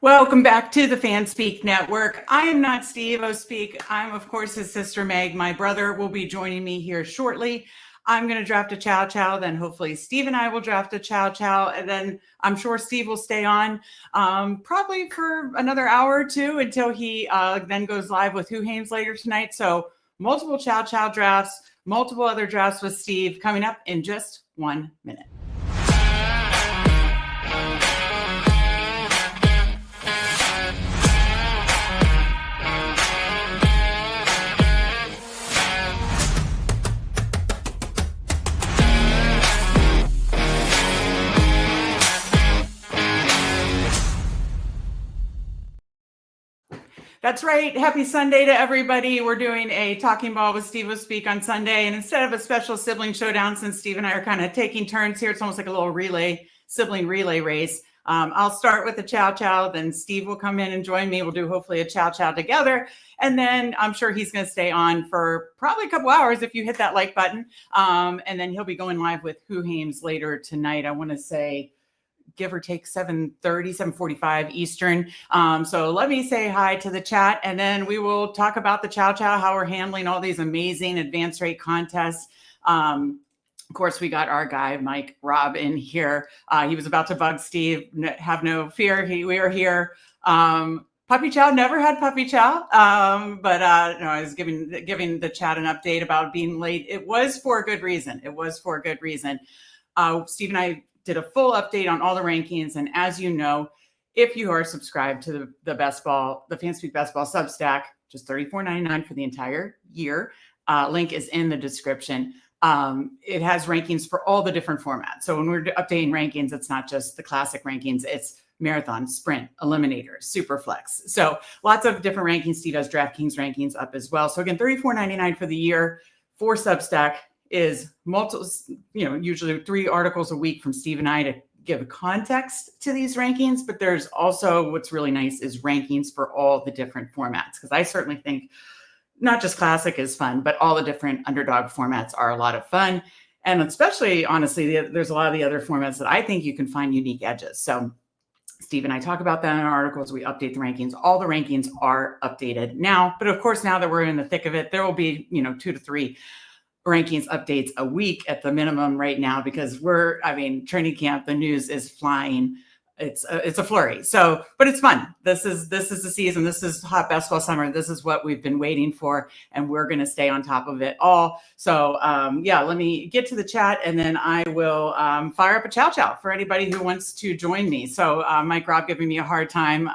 Welcome back to the Fanspeak Network. I am not Steveospeak. I'm, of course, his sister Meg. My brother will be joining me here shortly. I'm going to draft a Chow Chow. Then hopefully Steve and I will draft a Chow Chow. And then I'm sure Steve will stay on probably for another hour or two until he then goes live with Who Hames later tonight. So multiple Chow Chow drafts, multiple other drafts with Steve coming up in just 1 minute. That's right. Happy Sunday to everybody. We're doing a Talking Ball with Steveospeak on Sunday. And instead of a special sibling showdown, since Steve and I are kind of taking turns here, it's almost like a little sibling relay race. I'll start with the Chow Chow, then Steve will come in and join me. We'll do hopefully a Chow Chow together. And then I'm sure he's going to stay on for probably a couple hours if you hit that like button. And then he'll be going live with Who Hames later tonight. I want to say, give or take 7:30, 7:45 Eastern. So let me say hi to the chat, and then we will talk about the Chow Chow, how we're handling all these amazing advance rate contests. Of course, we got our guy, Mike Robb, in here. He was about to bug Steve. Have no fear. We are here. Puppy Chow never had Puppy Chow, but no, I was giving the chat an update about being late. It was for a good reason. Steve and I did a full update on all the rankings. And as you know, if you are subscribed to the Fanspeak Best Ball Substack, just $34.99 for the entire year. Link is in the description. It has rankings for all the different formats. So when we're updating rankings, it's not just the classic rankings, it's marathon, sprint, eliminator, superflex. So lots of different rankings. Steve has DraftKings rankings up as well. So again, $34.99 for the year for Substack is multiple, usually 3 articles a week from Steve and I to give context to these rankings. But there's also, what's really nice is rankings for all the different formats. Because I certainly think not just classic is fun, but all the different underdog formats are a lot of fun. And especially, honestly, there's a lot of the other formats that I think you can find unique edges. So Steve and I talk about that in our articles. We update the rankings. All the rankings are updated now. But of course, now that we're in the thick of it, there will be, 2 to 3 rankings updates a week at the minimum right now, because training camp, the news is flying. It's a flurry. So, but it's fun. This is the season. This is hot best ball summer. This is what we've been waiting for, and we're going to stay on top of it all. So, let me get to the chat, and then I will fire up a Chow Chow for anybody who wants to join me. So, Mike Robb giving me a hard time,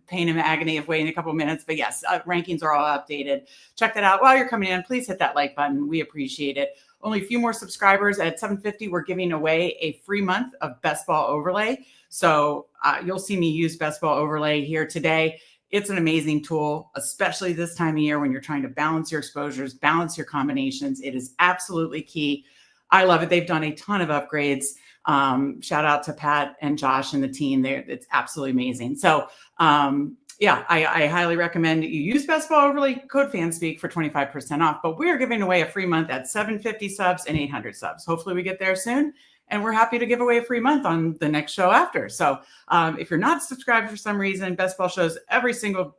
pain and agony of waiting a couple minutes. But yes, rankings are all updated. Check that out while you're coming in. Please hit that like button. We appreciate it. Only a few more subscribers. At 750, we're giving away a free month of Best Ball Overlay. So you'll see me use Best Ball Overlay here today. It's an amazing tool, especially this time of year when you're trying to balance your exposures, balance your combinations. It is absolutely key. I love it. They've done a ton of upgrades. Shout out to Pat and Josh and the team there. It's absolutely amazing. So I highly recommend you use Best Ball Overlay, code Fanspeak for 25% off. But we're giving away a free month at 750 subs and 800 subs. Hopefully we get there soon. And we're happy to give away a free month on the next show after. So if you're not subscribed for some reason, Best Ball shows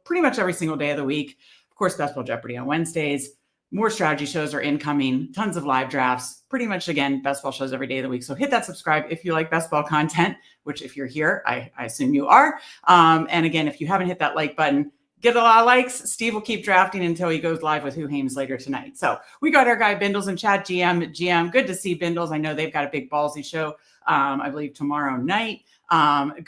pretty much every single day of the week. Of course, Best Ball Jeopardy on Wednesdays. More strategy shows are incoming. Tons of live drafts. Pretty much, again, Best Ball shows every day of the week. So hit that subscribe if you like Best Ball content, which if you're here, I assume you are. And again, if you haven't hit that like button, get a lot of likes. Steve will keep drafting until he goes live with Who Hames later tonight. So we got our guy Bindles in chat, GM. Good to see Bindles. I know they've got a big ballsy show, I believe tomorrow night.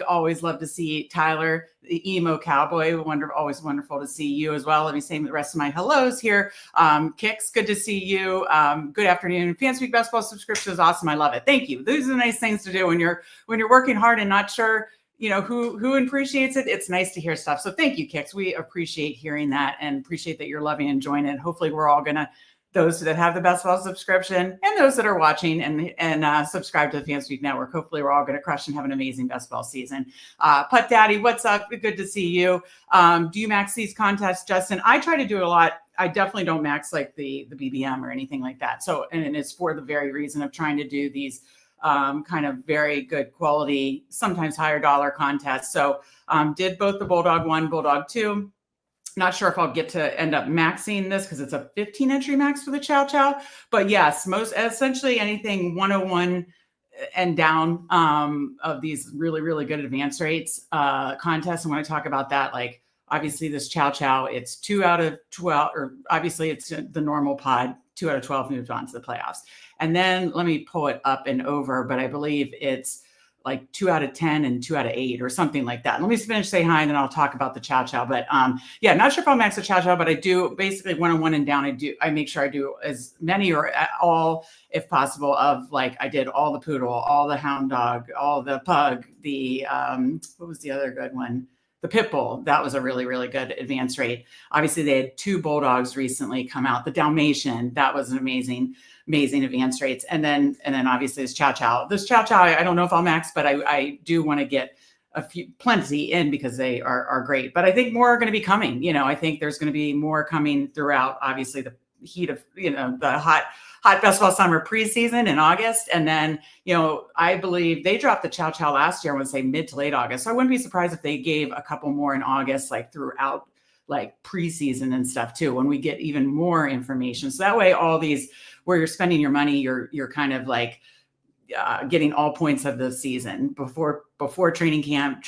Always love to see Tyler, the emo cowboy. Always wonderful to see you as well. Let me say the rest of my hellos here. Kix, good to see you. Good afternoon. Fanspeak Best Ball subscription is awesome. I love it. Thank you. These are the nice things to do when you're working hard and not sure who appreciates it. It's nice to hear stuff. So thank you, Kix. We appreciate hearing that and appreciate that you're loving and enjoying it. Hopefully we're all going to, those that have the Best Ball subscription and those that are watching and subscribe to the Fanspeak Network. Hopefully we're all going to crush and have an amazing Best Ball season. Putt Daddy, what's up? Good to see you. Do you max these contests, Justin? I try to do it a lot. I definitely don't max like the BBM or anything like that. So, and it's for the very reason of trying to do these kind of very good quality, sometimes higher dollar contests. So did both the Bulldog 1, Bulldog 2. Not sure if I'll get to end up maxing this because it's a 15 entry max for the Chow Chow. But yes, essentially anything 101 and down of these really, really good advance rates contests. And when I talk about that, like obviously this Chow Chow, it's 2 out of 12, or obviously it's the normal pod, 2 out of 12 moved on to the playoffs. And then let me pull it up and over, but I believe it's like 2 out of 10 and 2 out of 8 or something like that. Let me finish, say hi, and then I'll talk about the Chow Chow. But yeah, not sure if I'll max the Chow Chow, but I do basically 101 and down. I make sure I do as many or all, if possible, of like I did all the poodle, all the hound dog, all the pug, the what was the other good one? The pit bull. That was a really, really good advance rate. Obviously, they had 2 bulldogs recently come out. The Dalmatian, that was an amazing advance rates. And then obviously this Chow Chow. This Chow Chow, I don't know if I'll max, but I do want to get plenty in because they are great. But I think more are going to be coming. I think there's going to be more coming throughout, obviously, the heat of, the hot best ball summer preseason in August. And then, I believe they dropped the Chow Chow last year, I would say mid to late August. So I wouldn't be surprised if they gave a couple more in August, like throughout like preseason and stuff too, when we get even more information. So that way, all these where you're spending your money, you're kind of like getting all points of the season before training camp,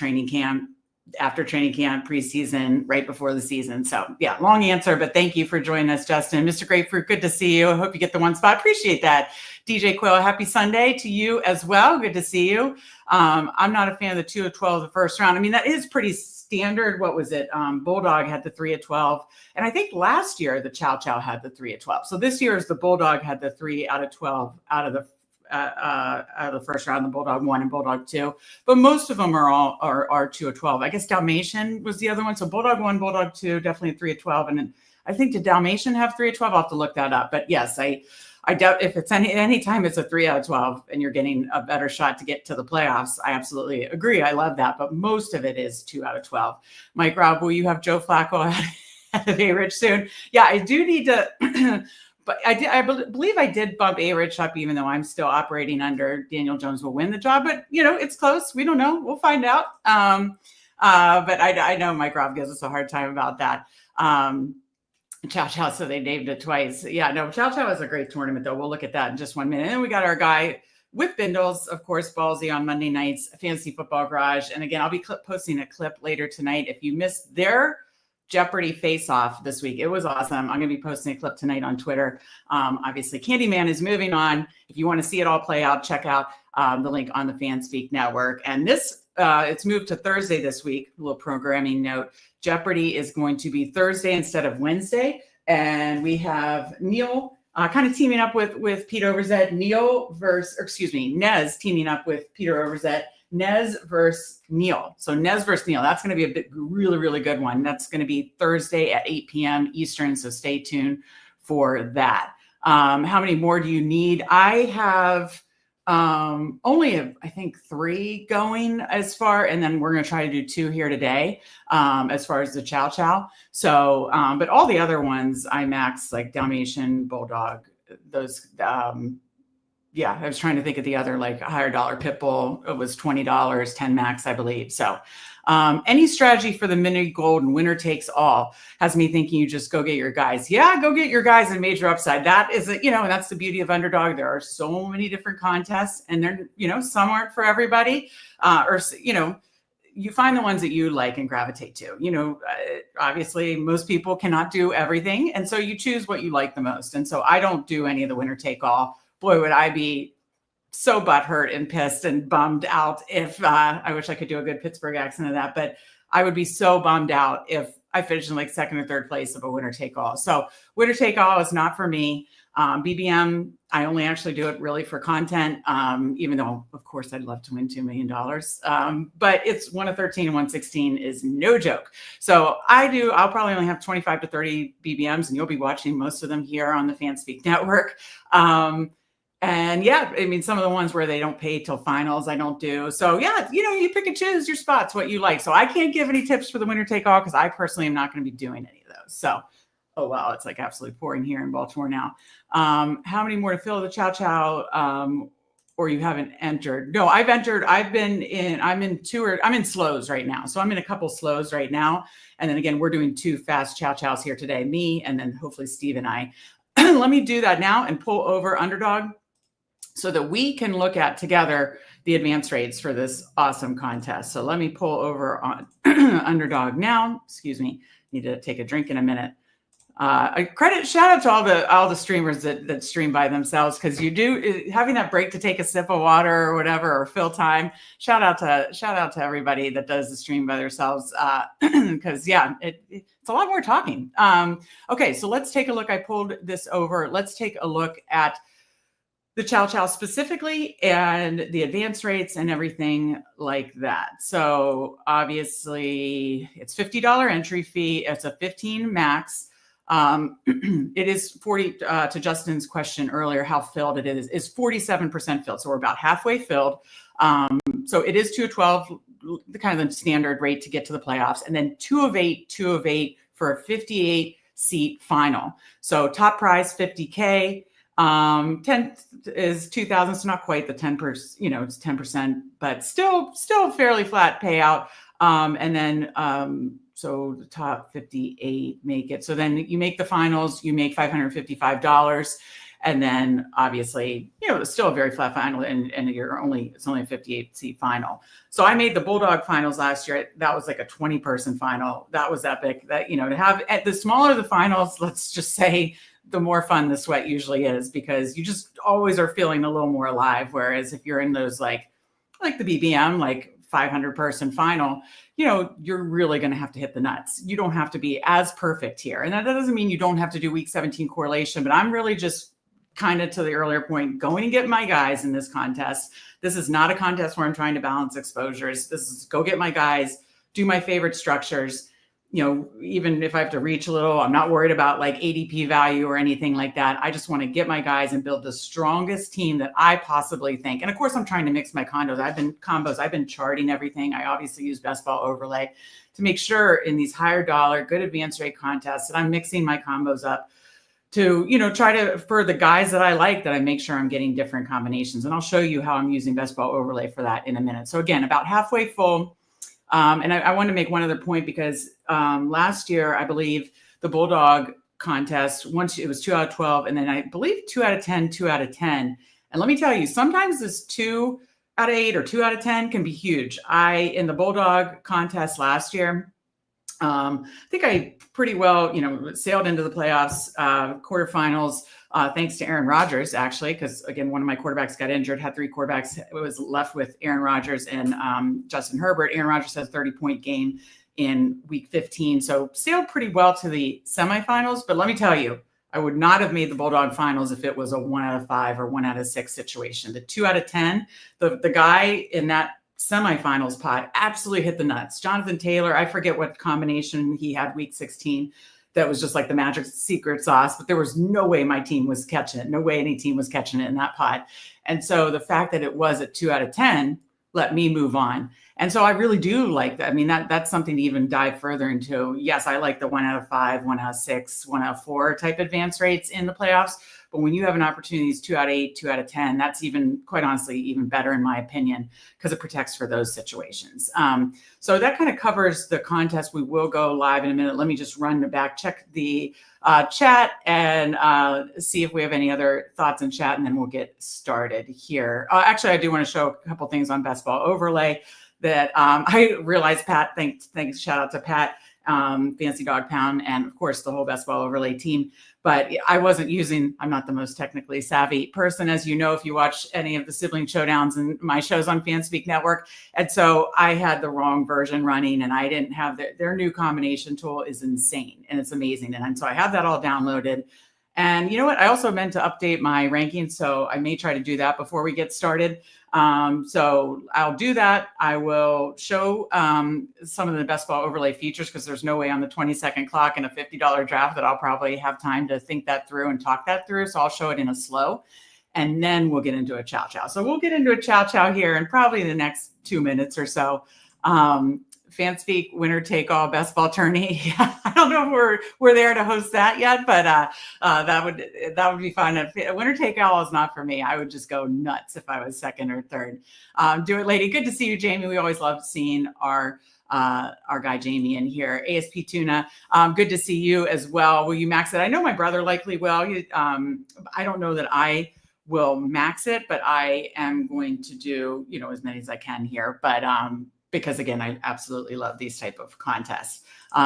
after training camp, preseason, right before the season. So yeah, long answer, but thank you for joining us, Justin. Mr. Grapefruit, good to see you. I hope you get the one spot. Appreciate that. DJ Quill, happy Sunday to you as well. Good to see you. I'm not a fan of the 2 of 12 the first round. I mean, that is pretty standard. What was it? Bulldog had the 3 of 12. And I think last year the Chow Chow had the 3 of 12. So this year's the Bulldog had the 3 out of 12 out of the first round, the Bulldog 1 and Bulldog 2, but most of them are 2 of 12. I guess Dalmatian was the other one. So Bulldog 1, Bulldog 2, definitely 3 of 12. And then I think did Dalmatian have 3 of 12? I'll have to look that up. But yes, I doubt if it's any time it's a 3 out of 12 and you're getting a better shot to get to the playoffs. I absolutely agree. I love that. But most of it is 2 out of 12. Mike Rob, will you have Joe Flacco at A-Rich soon? Yeah, I do need to. But I believe I did bump A-Rich up, even though I'm still operating under Daniel Jones will win the job. But, it's close. We don't know. We'll find out. But I know Mike Rob gives us a hard time about that. Chow Chow, so they named it twice. Yeah, no, Chow Chow is a great tournament, though. We'll look at that in just 1 minute. And then we got our guy with Bindles, of course, Ballsy on Monday nights, Fantasy Football Garage. And again, I'll be posting a clip later tonight. If you missed their Jeopardy face-off this week, it was awesome. I'm going to be posting a clip tonight on Twitter. Obviously, Candyman is moving on. If you want to see it all play out, check out the link on the Fanspeak network. And this, it's moved to Thursday this week. A little programming note. Jeopardy is going to be Thursday instead of Wednesday. And we have Neil kind of teaming up with Pete Overzet. Nez teaming up with Peter Overzet. Nez versus Neil. So Nez versus Neil. That's going to be really, really good one. That's going to be Thursday at 8 p.m. Eastern. So stay tuned for that. How many more do you need? I have only, I think, 3 going as far, and then we're going to try to do 2 here today as far as the Chow Chow. So, but all the other ones I max, like Dalmatian, Bulldog, those, yeah, I was trying to think of the other like higher dollar pit bull. It was $20, 10 max, I believe. So any strategy for the mini gold and winner takes all has me thinking you just go get your guys. Yeah, go get your guys in major upside. That is, and that's the beauty of Underdog. There are so many different contests and they're, some aren't for everybody you find the ones that you like and gravitate to. Obviously most people cannot do everything. And so you choose what you like the most. And so I don't do any of the winner take all. Boy, would I be so butthurt and pissed and bummed out if I wish I could do a good Pittsburgh accent of that, but I would be so bummed out if I finished in like second or third place of a winner take all. So winner take all is not for me. BBM, I only actually do it really for content, even though, of course, I'd love to win $2 million. But it's 1 of 13 and 116 is no joke. So I'll probably only have 25 to 30 BBMs, and you'll be watching most of them here on the Fanspeak network. And yeah, I mean, some of the ones where they don't pay till finals, I don't do. So yeah, you pick and choose your spots, what you like. So I can't give any tips for the winner take all because I personally am not going to be doing any of those. So, oh, wow, it's like absolutely pouring here in Baltimore now. How many more to fill the Chow Chow? or you haven't entered. No, I've entered. I'm in slows right now. So I'm in a couple slows right now. And then again, we're doing 2 fast Chow Chows here today, me, and then hopefully Steve and I. Let me do that now and pull over Underdog so that we can look at together the advance rates for this awesome contest. So let me pull over on Underdog now. Excuse me. Need to take a drink in a minute. Shout out to all the streamers that stream by themselves, because you do having that break to take a sip of water or whatever, or fill time. Shout out to everybody that does the stream by themselves, because yeah, it's a lot more talking. Okay, so let's take a look. I pulled this over. Let's take a look at the Chow Chow specifically and the advance rates and everything like that. So obviously it's $50 entry fee. It's a 15 max. It is 40 to Justin's question earlier, how filled it is 47% filled. So we're about halfway filled. So it is 2 of 12, the kind of the standard rate to get to the playoffs, and then 2 of 8 for a 58 seat final. So top prize $50K. 10 is 2,000. So not quite the 10%, it's 10%, but still fairly flat payout. And then, so the top 58 make it. So then you make the finals, you make $555. And then obviously, it's still a very flat final, and it's only a 58 seat final. So I made the Bulldog finals last year. That was like a 20 person final. That was epic. That, to have at the smaller the finals, let's just say, the more fun the sweat usually is, because you just always are feeling a little more alive. Whereas if you're in those like the BBM, like 500 person final, you're really going to have to hit the nuts. You don't have to be as perfect here. And that doesn't mean you don't have to do week 17 correlation, but I'm really just kind of, to the earlier point, going to get my guys in this contest. This is not a contest where I'm trying to balance exposures. This is go get my guys, do my favorite structures. Even if I have to reach a little, I'm not worried about like ADP value or anything like that. I just want to get my guys and build the strongest team that I possibly think. And of course, I'm trying to mix my combos. I've been charting everything. I obviously use Best Ball Overlay to make sure in these higher dollar, good advance rate contests that I'm mixing my combos up to, try to, for the guys that I like, that I make sure I'm getting different combinations. And I'll show you how I'm using Best Ball Overlay for that in a minute. So again, about halfway full. And I want to make one other point, because last year, I believe the Bulldog contest, once it was 2 out of 12, and then I believe 2 out of 10, 2 out of 10. And let me tell you, sometimes this 2 out of 8 or 2 out of 10 can be huge. In the Bulldog contest last year, I think I pretty well, sailed into the playoffs, quarterfinals, thanks to Aaron Rodgers, actually, because again, one of my quarterbacks got injured, had 3 quarterbacks. It was left with Aaron Rodgers and Justin Herbert. Aaron Rodgers has a 30-point game in week 15. So sailed pretty well to the semifinals. But let me tell you, I would not have made the Bulldog finals if it was a 1 out of 5 or 1 out of 6 situation. The 2 out of 10, the guy in that semifinals pot absolutely hit the nuts. Jonathan Taylor, I forget what combination he had week 16. That was just like the magic secret sauce, but there was no way my team was catching it. No way any team was catching it in that pot. And so the fact that it was at 2 out of 10 let me move on. And so I really do like that. I mean, that's something to even dive further into. Yes, I like the 1 out of 5, 1 out of 6, 1 out of 4 type advance rates in the playoffs. But when you have an opportunity, 2 out of 8, 2 out of 10, that's even, quite honestly, even better in my opinion, because it protects for those situations. So that kind of covers the contest. We will go live in a minute. Let me just run back, check the chat, and see if we have any other thoughts in chat, and then we'll get started here. Actually, I do want to show a couple things on Best Ball Overlay that I realized, Pat, thanks, shout out to Pat, Fancy Dog Pound, and of course the whole Best Ball Overlay team. But I'm not the most technically savvy person, as you know, if you watch any of the sibling showdowns and my shows on Fanspeak Network. And so I had the wrong version running, and I didn't have their new combination tool is insane, and it's amazing. And so I have that all downloaded. And you know what? I also meant to update my rankings, so I may try to do that before we get started. So I'll do that. I will show some of the Best Ball Overlay features, because there's no way on the 20-second clock in a $50 draft that I'll probably have time to think that through and talk that through. So I'll show it in a slow, and then we'll get into a Chow Chow. So we'll get into a Chow Chow here in probably the next 2 minutes or so. Fanspeak winner take all best ball tourney. I don't know if we're there to host that yet, but that would be fun. If winner take all is not for me, I would just go nuts if I was second or third. Do it, lady. Good to see you, Jamie. We always love seeing our guy Jamie in here. ASP Tuna, good to see you as well. Will you max it? I know my brother likely will. I don't know that I will max it, but I am going to do, as many as I can here. But because again, I absolutely love these type of contests.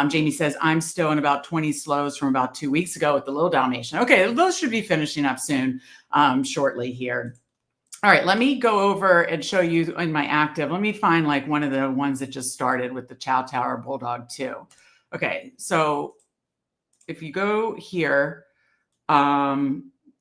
Jamie says, I'm still in about 20 slows from about 2 weeks ago with the Little Dalmatian. Okay, those should be finishing up soon, shortly here. All right, let me go over and show you in my active. Let me find like one of the ones that just started with the Chow Chow or Bulldog 2. Okay, so if you go here,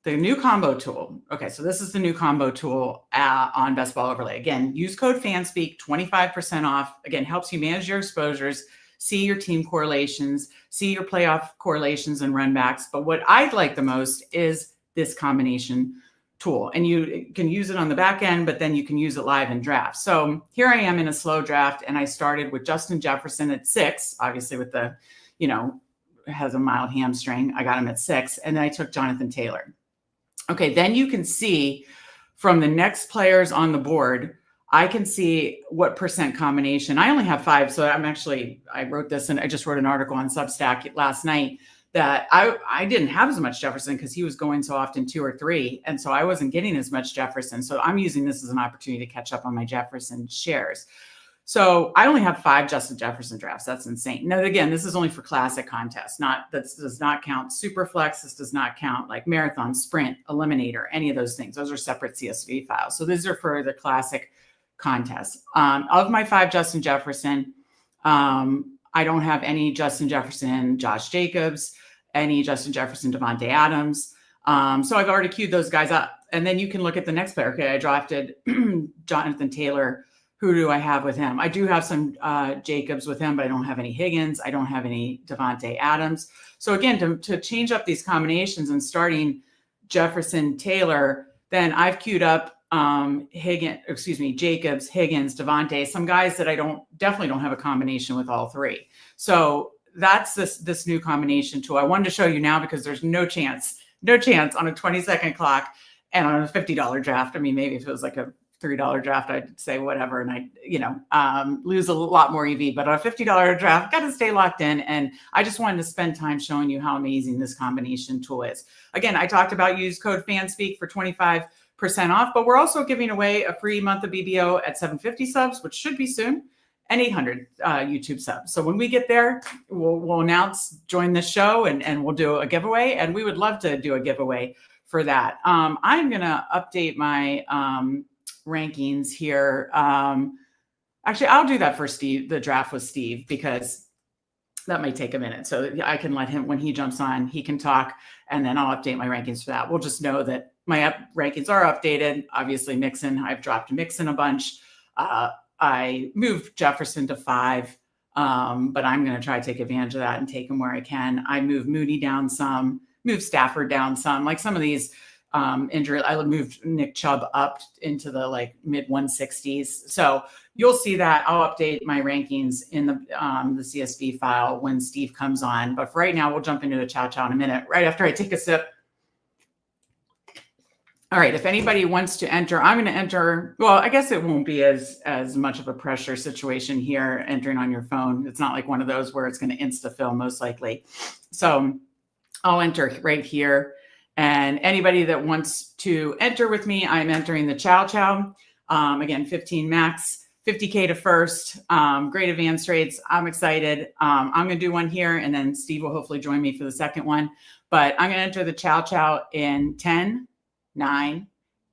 the new combo tool. Okay, so this is the new combo tool on Best Ball Overlay. Again, use code Fanspeak, 25% off. Again, helps you manage your exposures, see your team correlations, see your playoff correlations and run backs. But what I like the most is this combination tool. And you can use it on the back end, but then you can use it live in draft. So here I am in a slow draft, and I started with Justin Jefferson at 6, obviously with the, has a mild hamstring. I got him at 6. And then I took Jonathan Taylor. Okay, then you can see from the next players on the board, I can see what percent combination. I only have 5, so I wrote this, and I just wrote an article on Substack last night that I didn't have as much Jefferson because he was going so often 2 or 3, and so I wasn't getting as much Jefferson. So I'm using this as an opportunity to catch up on my Jefferson shares. So I only have 5 Justin Jefferson drafts. That's insane. Now, again, this is only for classic contests. This does not count Superflex. This does not count like Marathon, Sprint, Eliminator, any of those things. Those are separate CSV files. So these are for the classic contests. Of my 5 Justin Jefferson, I don't have any Justin Jefferson, Josh Jacobs, any Justin Jefferson, Devontae Adams. So I've already queued those guys up. And then you can look at the next player. Okay, I drafted Jonathan Taylor. Who do I have with him? I do have some Jacobs with him, but I don't have any Higgins. I don't have any Devontae Adams. So again, to change up these combinations and starting Jefferson, Taylor, then I've queued up Jacobs, Higgins, Devontae, some guys that I definitely don't have a combination with all 3. So that's this new combination tool. I wanted to show you now because there's no chance on a 20-second clock and on a $50 draft. I mean, maybe if it was like a $3 draft, I'd say whatever. And I, lose a lot more EV, but on a $50 draft, got to stay locked in. And I just wanted to spend time showing you how amazing this combination tool is. Again, I talked about use code Fanspeak for 25% off, but we're also giving away a free month of BBO at 750 subs, which should be soon, and 800 YouTube subs. So when we get there, we'll announce, join this show, and we'll do a giveaway. And we would love to do a giveaway for that. I'm going to update my, rankings here. Actually, I'll do that for Steve, the draft with Steve, because that might take a minute. So I can let him, when he jumps on, he can talk, and then I'll update my rankings for that. We'll just know that my rankings are updated. Obviously, Mixon, I've dropped Mixon a bunch. I moved Jefferson to 5, but I'm going to try to take advantage of that and take him where I can. I moved Moody down some, moved Stafford down some, like some of these injury. I moved Nick Chubb up into the mid 160s. So you'll see that. I'll update my rankings in the CSV file when Steve comes on. But for right now, we'll jump into the Chow Chow in a minute, right after I take a sip. All right. If anybody wants to enter, I'm going to enter. Well, I guess it won't be as much of a pressure situation here entering on your phone. It's not like one of those where it's going to insta-fill most likely. So I'll enter right here. And anybody that wants to enter with me, I'm entering the Chow Chow. Again, 15 max, 50K to first, great advance rates. I'm excited. I'm going to do one here, and then Steve will hopefully join me for the second one. But I'm going to enter the Chow Chow in 10, 9,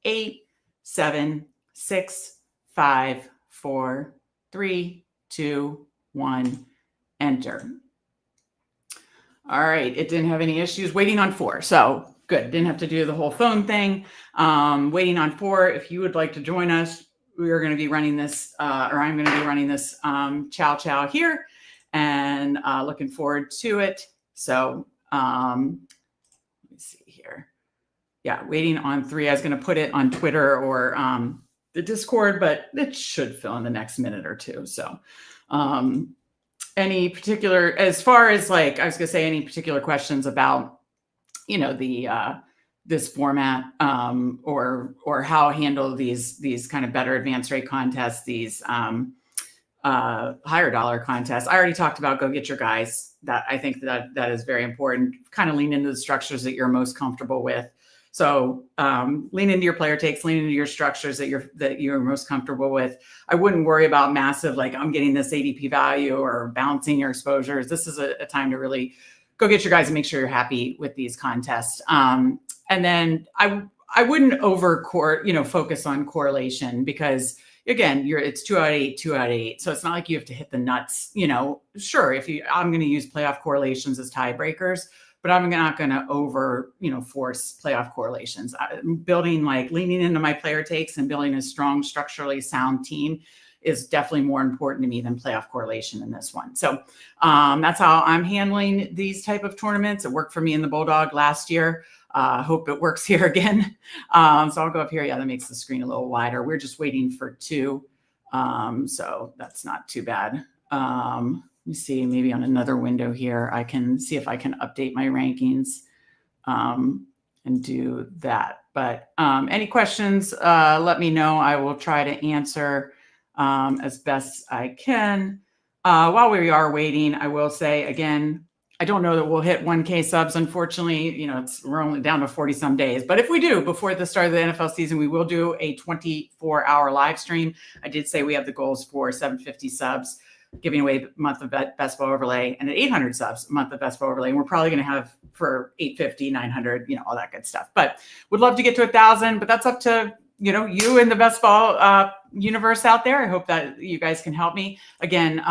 8, 7, 6, 5, 4, 3, 2, 1, enter. All right. It didn't have any issues. Waiting on 4. So good. Didn't have to do the whole phone thing. Waiting on 4. If you would like to join us, we are going to be running this, or I'm going to be running this Chow Chow here, and looking forward to it. So let me see here. Yeah, waiting on 3. I was going to put it on Twitter or the Discord, but it should fill in the next minute or two. So, any particular, as far as like, I was gonna say, any particular questions about, the this format, or how handle these kind of better advanced rate contests, these higher dollar contests. I already talked about go get your guys. That I think that is very important. Kind of lean into the structures that you're most comfortable with. So lean into your player takes, lean into your structures that you're most comfortable with. I wouldn't worry about massive, like I'm getting this ADP value or balancing your exposures. This is a time to really go get your guys and make sure you're happy with these contests. And then I wouldn't focus on correlation, because again, it's 2 out of 8, 2 out of 8. So it's not like you have to hit the nuts. Sure, I'm going to use playoff correlations as tiebreakers, but I'm not going to force playoff correlations. Leaning into my player takes and building a strong, structurally sound team is definitely more important to me than playoff correlation in this one. So that's how I'm handling these type of tournaments. It worked for me in the Bulldog last year. Hope it works here again. So I'll go up here. Yeah, that makes the screen a little wider. We're just waiting for 2. So that's not too bad. Let me see, maybe on another window here, I can see if I can update my rankings and do that. But any questions, let me know. I will try to answer as best I can. While we are waiting, I will say again, I don't know that we'll hit 1K subs. Unfortunately, we're only down to 40 some days. But if we do, before the start of the NFL season, we will do a 24-hour live stream. I did say we have the goals for 750 subs, giving away a month of Best Ball Overlay, and at 800 subs, a month of Best Ball Overlay. And we're probably going to have for 850, 900, all that good stuff. But would love to get to 1,000, but that's up to, you and the Best Ball universe out there. I hope that you guys can help me. Again,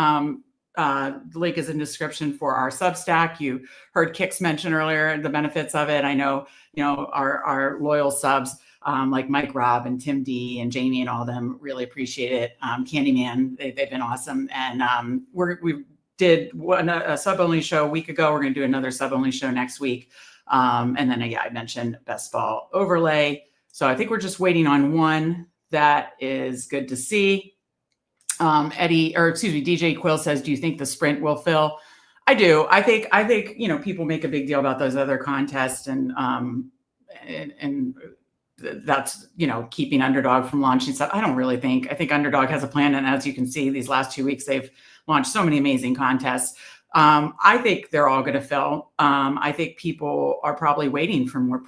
the link is in the description for our Substack. You heard Kix mention earlier the benefits of it. I know, our loyal subs like Mike Robb and Tim D and Jamie and all of them really appreciate it. Candyman, they've been awesome. And we did a sub-only show a week ago. We're going to do another sub-only show next week. And then, I mentioned Best Ball Overlay. So I think we're just waiting on one. That is good to see. DJ Quill says, do you think the sprint will fill? I do. I think, people make a big deal about those other contests and that's, keeping Underdog from launching stuff. I think Underdog has a plan. And as you can see, these last 2 weeks, they've launched so many amazing contests. I think they're all going to fill. I think people are probably waiting for more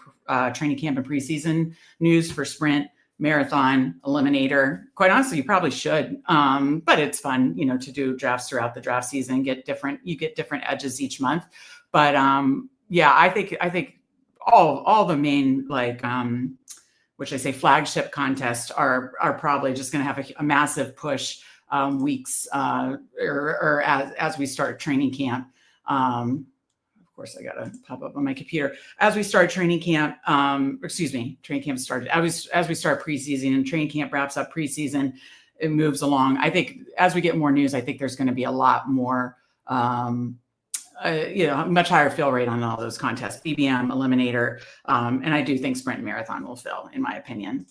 training camp and preseason news for sprint, marathon, eliminator. Quite honestly, you probably should. But it's fun, to do drafts throughout the draft season, you get different edges each month. But I think all the main flagship contests are probably just going to have a massive push weeks or as we start training camp. Of course, I got to pop up on my computer. As we start training camp, training camp started. As we start preseason and training camp wraps up preseason, it moves along. I think as we get more news, I think there's going to be a lot more, much higher fill rate on all those contests, BBM, Eliminator. And I do think Sprint and Marathon will fill, in my opinion.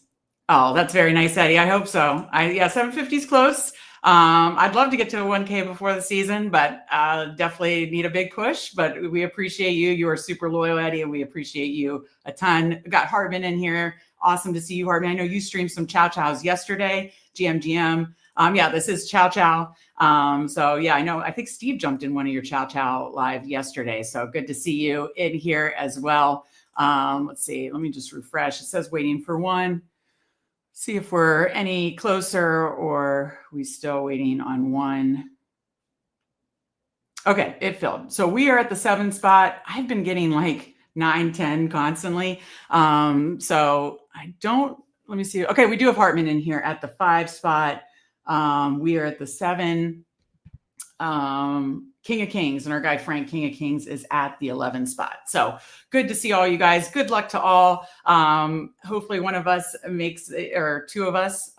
Oh, that's very nice, Eddie. I hope so. 750 is close. I'd love to get to a 1K before the season, but definitely need a big push. But we appreciate you. You are super loyal, Eddie, and we appreciate you a ton. We got Hartman in here. Awesome to see you, Hartman. I know you streamed some Chow Chows yesterday. GM. This is Chow Chow. I know. I think Steve jumped in one of your Chow Chow live yesterday. So good to see you in here as well. Let's see. Let me just refresh. It says waiting for one. See if we're any closer or we still waiting on one. Okay, it filled. So we are at the 7 spot. I've been getting like 9, 10 constantly. Let me see. Okay, we do have Hartman in here at the 5 spot. We are at the 7. King of Kings, and our guy Frank King of Kings is at the 11 spot. So good to see all you guys. Good luck to all. Hopefully one of us or 2 of us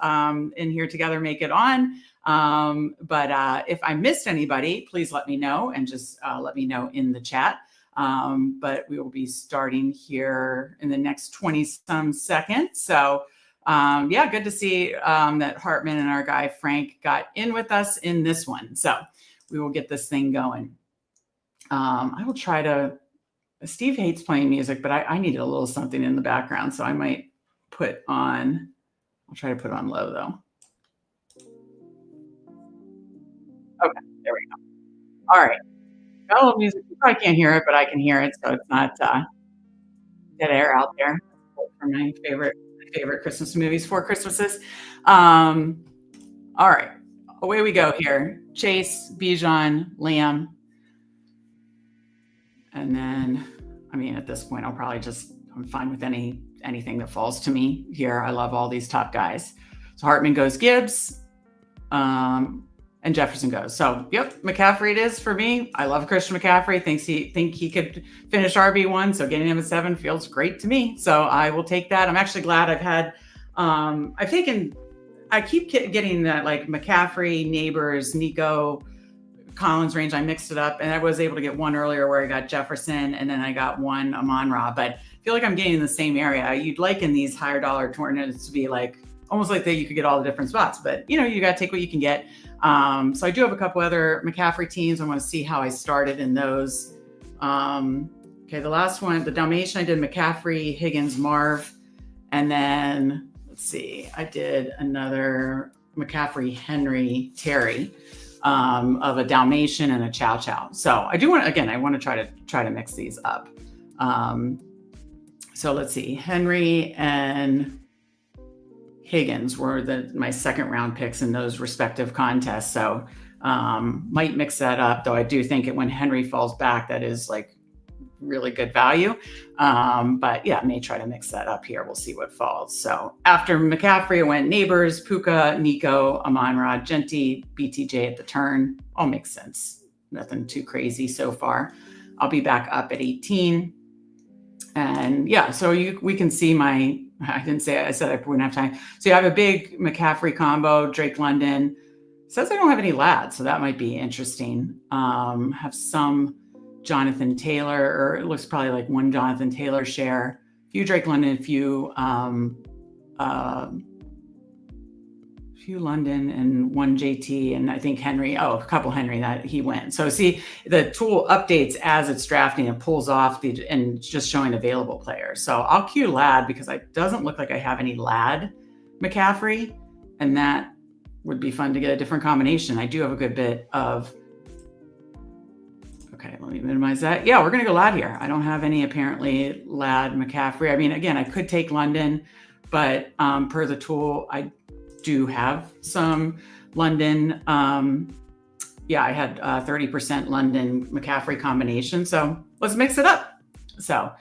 in here together make it on. But if I missed anybody, please let me know and just let me know in the chat. But we will be starting here in the next 20 some seconds. So yeah, good to see that Hartman and our guy Frank got in with us in this one. So we will get this thing going. I will try to. Steve hates playing music, but I needed a little something in the background, so I might put on. I'll try to put on low though. Okay, there we go. All right, got a little music. You probably can't hear it, but I can hear it, so it's not dead air out there. For my favorite Christmas movies, Four Christmases. All right, away we go here. Chase, Bijan, Liam, and then, I mean, at this point, I'm fine with anything that falls to me here. I love all these top guys. So Hartman goes Gibbs, and Jefferson goes. So, yep, McCaffrey it is for me. I love Christian McCaffrey. Think he could finish RB1. So getting him at 7 feels great to me. So I will take that. I'm actually glad I keep getting that like McCaffrey, Neighbors, Nico, Collins range. I mixed it up, and I was able to get one earlier where I got Jefferson, and then I got one Amon-Ra. But I feel like I'm getting in the same area. You'd like in these higher dollar tournaments to be like almost like that you could get all the different spots, but you got to take what you can get. So I do have a couple other McCaffrey teams. I want to see how I started in those. Okay, the last one, the Dalmatian, I did McCaffrey, Higgins, Marv, and then let's see, I did another McCaffrey, Henry, Terry, of a Dalmatian and a Chow Chow. So I do want to, I want to try to mix these up. So let's see, Henry and Higgins were my second round picks in those respective contests. So might mix that up, though I do think when Henry falls back, that is like really good value. But yeah, I may try to mix that up here. We'll see what falls. So after McCaffrey, I went Neighbors, Puka, Nico, Amon-Ra, Genti, BTJ at the turn. All makes sense. Nothing too crazy so far. I'll be back up at 18. And yeah, so we can see I said I wouldn't have time. So you have a big McCaffrey combo, Drake London. It says I don't have any lads, so that might be interesting. Have some Jonathan Taylor, or it looks probably like one Jonathan Taylor share, a few Drake London, a few London, and one JT, and I think Henry. Oh, a couple Henry that he went. So see, the tool updates as it's drafting and pulls off and just showing available players. So I'll queue lad because it doesn't look like I have any lad McCaffrey, and that would be fun to get a different combination. I do have a good bit of. Okay, let me minimize that. Yeah, we're gonna go lad here. I don't have any apparently lad McCaffrey. I mean, again, I could take London, but per the tool, I do have some London. Yeah, I had 30% London McCaffrey combination. So let's mix it up. So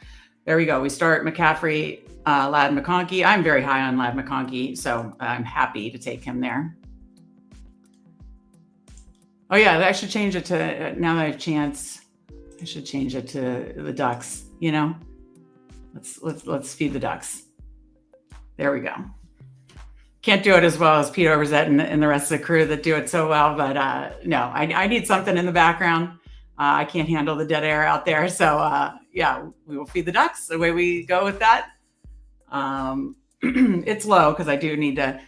there we go. We start McCaffrey, Lad McConkey. I'm very high on Lad McConkey, so I'm happy to take him there. Oh yeah, I should change it to, now that I have a chance, I should change it to the Ducks, Let's feed the Ducks. There we go. Can't do it as well as Pete Overzet and the rest of the crew that do it so well, but no, I need something in the background. I can't handle the dead air out there. So yeah, we will feed the Ducks. The way we go with that. It's low because I do need to,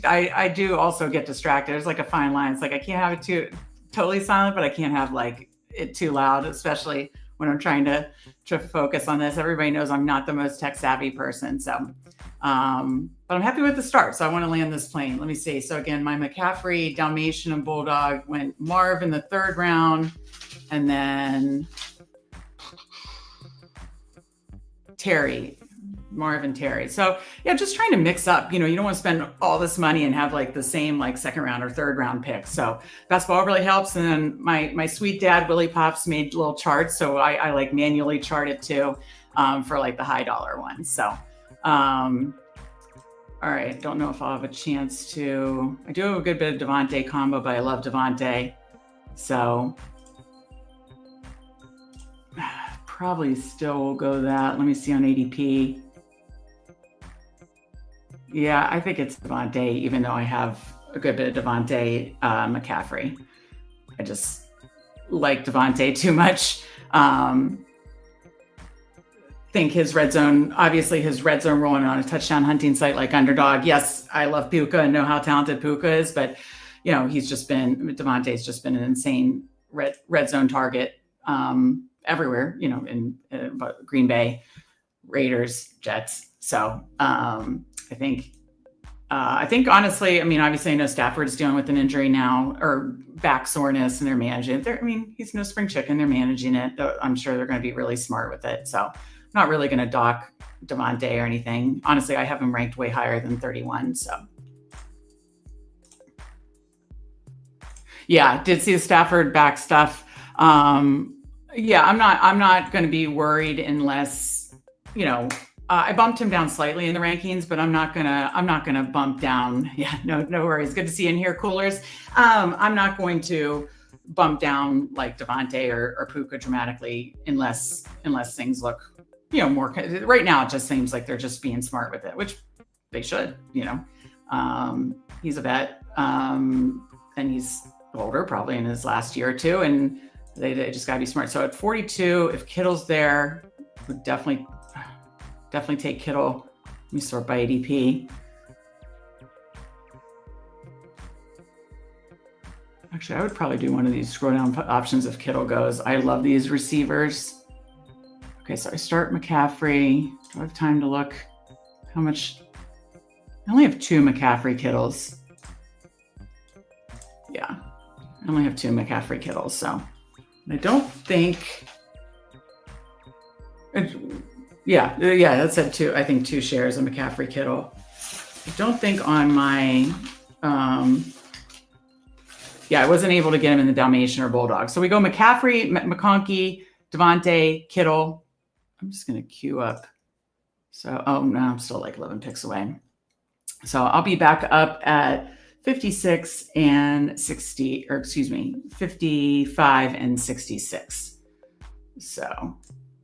I do also get distracted. There's like a fine line. It's like I can't have it too totally silent, but I can't have like it too loud, especially when I'm trying to focus on this. Everybody knows I'm not the most tech savvy person. So, but I'm happy with the start. So I want to land this plane. Let me see. So again, my McCaffrey, Dalmatian, and Bulldog went Marv in the 3rd round, and then Marv and Terry. So yeah, just trying to mix up, you don't want to spend all this money and have like the same like 2nd round or 3rd round picks. So basketball really helps. And then my sweet dad, Willie Pops, made little charts. So I like manually chart it too, for like the high dollar ones. So, all right. Don't know if I'll have a chance to, I do have a good bit of Devontae combo, but I love Devontae. So probably still will go that. Let me see on ADP. Yeah, I think it's Devontae, even though I have a good bit of Devontae McCaffrey. I just like Devontae too much. think his red zone, obviously his red zone rolling on a touchdown hunting site like Underdog. Yes, I love Puka and know how talented Puka is, but Devontae's just been an insane red zone target everywhere, in Green Bay, Raiders, Jets. So I think honestly, obviously I know Stafford's dealing with an injury now or back soreness, and they're managing it. He's no spring chicken. They're managing it. I'm sure they're going to be really smart with it. So I'm not really going to dock Devontae or anything. Honestly, I have him ranked way higher than 31. So yeah, did see the Stafford back stuff. I'm not going to be worried unless, I bumped him down slightly in the rankings, but I'm not gonna bump down. Yeah, no worries. Good to see you in here, coolers. I'm not going to bump down like Devontae or Puka dramatically unless things look, more. Right now, it just seems like they're just being smart with it, which they should. He's a vet, and he's older, probably in his last year or two, and they just gotta be smart. So at 42, if Kittle's there, would definitely take Kittle. Let me sort by ADP. Actually, I would probably do one of these scroll down options if Kittle goes. I love these receivers. Okay, so I start McCaffrey. Do I have time to look how much? I only have 2 McCaffrey Kittles. Yeah, I only have 2 McCaffrey Kittles. So I don't think... Yeah, that said 2. I think 2 shares of McCaffrey Kittle. I don't think on my, I wasn't able to get him in the Dalmatian or Bulldog. So we go McCaffrey, McConkey, Devontae, Kittle. I'm just going to queue up. So, no, I'm still like 11 picks away. So I'll be back up at 56 and 60, or excuse me, 55 and 66. So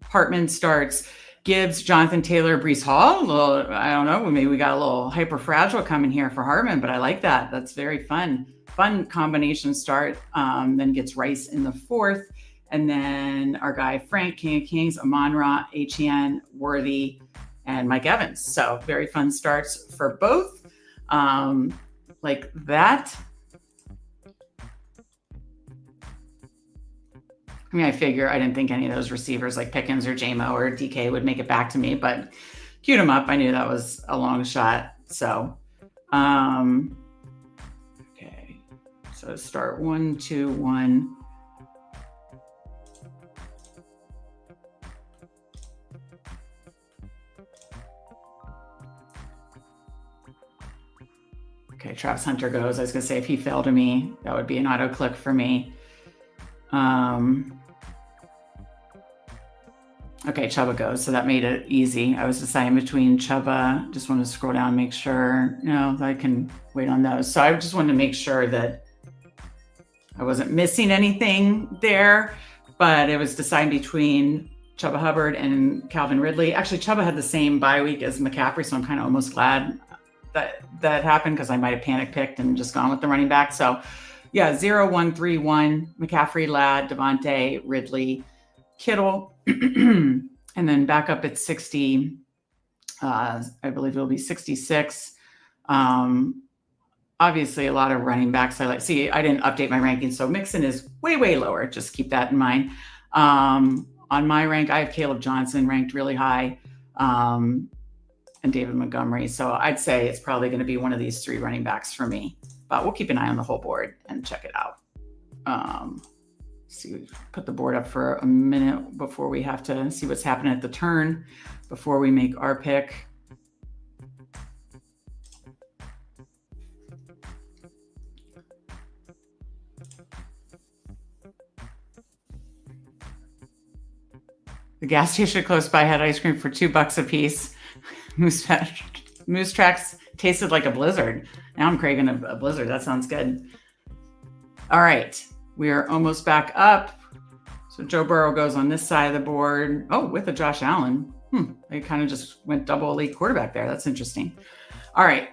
Hartman starts. Gibbs, Jonathan Taylor, Breece Hall. I don't know. Maybe we got a little hyper fragile coming here for Hartman, but I like that. That's very fun. Fun combination start. Then gets Rice in the 4th. And then our guy, Frank, King of Kings, Amon-Ra, Etienne, Worthy, and Mike Evans. So very fun starts for both. Like that. I figure I didn't think any of those receivers like Pickens or JMO or DK would make it back to me, but queued them up. I knew that was a long shot. So, okay. So start 1, 2, 1. Okay, Travis Hunter goes. I was going to say if he fell to me, that would be an auto click for me. Okay, Chuba goes, so that made it easy. I was deciding between Chuba. Just want to scroll down and make sure, that I can wait on those. So I just wanted to make sure that I wasn't missing anything there, but it was deciding between Chuba Hubbard and Calvin Ridley. Actually, Chuba had the same bye week as McCaffrey, so I'm kind of almost glad that happened because I might have panic picked and just gone with the running back. So yeah, 0, 1, 3, 1, McCaffrey, Ladd, Devontae, Ridley, Kittle, and then back up at 60. I believe it'll be 66. Obviously, a lot of running backs I like. See, I didn't update my ranking, so Mixon is way, way lower. Just keep that in mind. On my rank, I have Caleb Johnson ranked really high, and David Montgomery. So I'd say it's probably going to be one of these 3 running backs for me. But we'll keep an eye on the whole board and check it out. See, put the board up for a minute before we have to see what's happening at the turn before we make our pick. The gas station close by had ice cream for $2 a piece. Moose Tracks tasted like a blizzard. Now I'm craving a blizzard. That sounds good. All right. We are almost back up. So Joe Burrow goes on this side of the board. Oh, with a Josh Allen. They kind of just went double elite quarterback there. That's interesting. All right.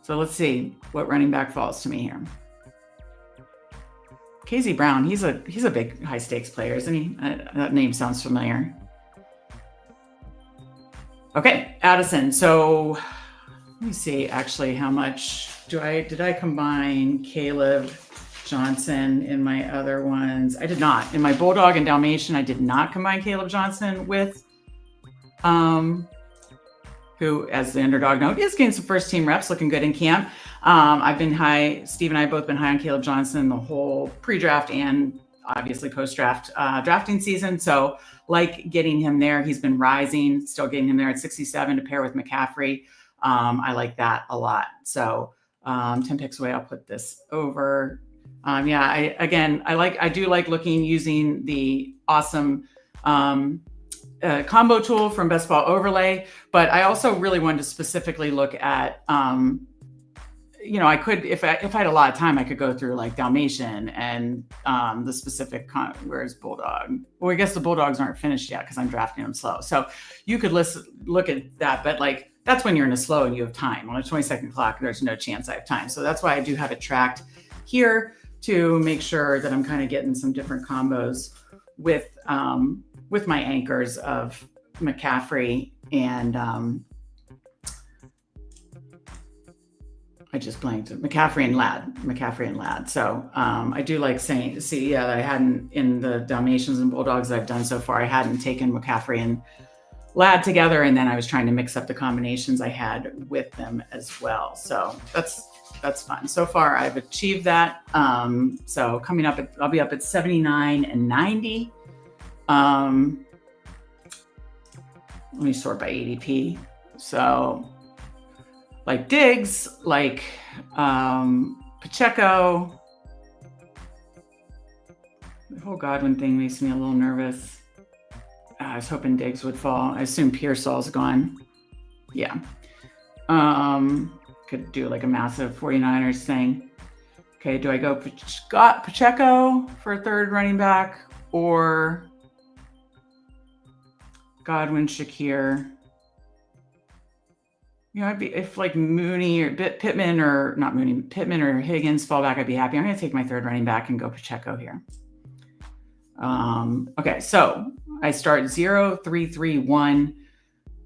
So let's see what running back falls to me here. KZ Brown, he's a big high stakes player, isn't he? That name sounds familiar. Okay, Addison. So let me see actually how much did I combine Caleb Johnson in my other ones? I did not. In my Bulldog and Dalmatian, I did not combine Caleb Johnson with who, as the underdog note, is getting some first team reps, looking good in camp. I've been high, Steve and I have both been high on Caleb Johnson the whole pre-draft and obviously post-draft drafting season. So like getting him there. He's been rising, still getting him there at 67 to pair with McCaffrey. I like that a lot. So 10 picks away, I'll put this over. Yeah, I do like using the awesome combo tool from Best Ball Overlay, but I also really wanted to specifically look at, I could, if I had a lot of time, I could go through like Dalmatian and the specific, where's Bulldog? Well, I guess the Bulldogs aren't finished yet because I'm drafting them slow. So you could look at that, but like, that's when you're in a slow and you have time. On a 20-second clock, there's no chance I have time. So that's why I do have it tracked here to make sure that I'm kind of getting some different combos with my anchors of McCaffrey and I just blanked. McCaffrey and Ladd. So I do like that I hadn't, in the Dalmatians and Bulldogs I've done so far, I hadn't taken McCaffrey and Ladd together, and then I was trying to mix up the combinations I had with them as well. So that's fun. So far, I've achieved that. So coming up, I'll be up at 79 and 90. Let me sort by ADP. So like Diggs, like Pacheco. The whole Godwin thing makes me a little nervous. I was hoping Diggs would fall. I assume Pearsall's gone. Yeah. Could do like a massive 49ers thing. Okay, do I go Pacheco for a third running back or Godwin, Shakir? I'd be, if like Mooney or Pittman or Higgins fall back, I'd be happy. I'm going to take my third running back and go Pacheco here. Okay, so I start 0, 3, 3, 1.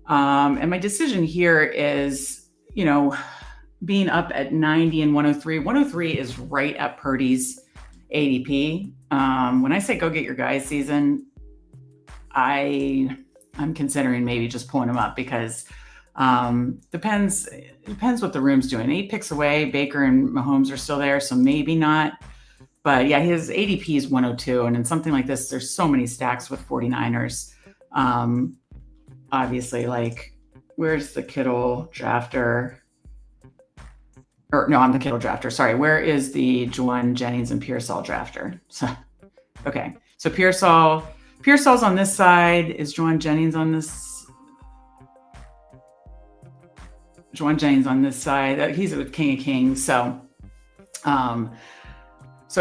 And my decision here is, being up at 90 and 103. 103 is right at Purdy's ADP. When I say go get your guys season, I'm considering maybe just pulling him up because depends what the room's doing. 8 picks away, Baker and Mahomes are still there, so maybe not. But yeah, his ADP is 102. And in something like this, there's so many stacks with 49ers. Obviously, like, where's the Kittle drafter? Or no, I'm the Kittle drafter. Sorry. Where is the Juwan Jennings and Pearsall drafter? So, okay. So Pearsall's on this side. Is Juwan Jennings on this? Juwan Jennings on this side. He's with King of Kings. So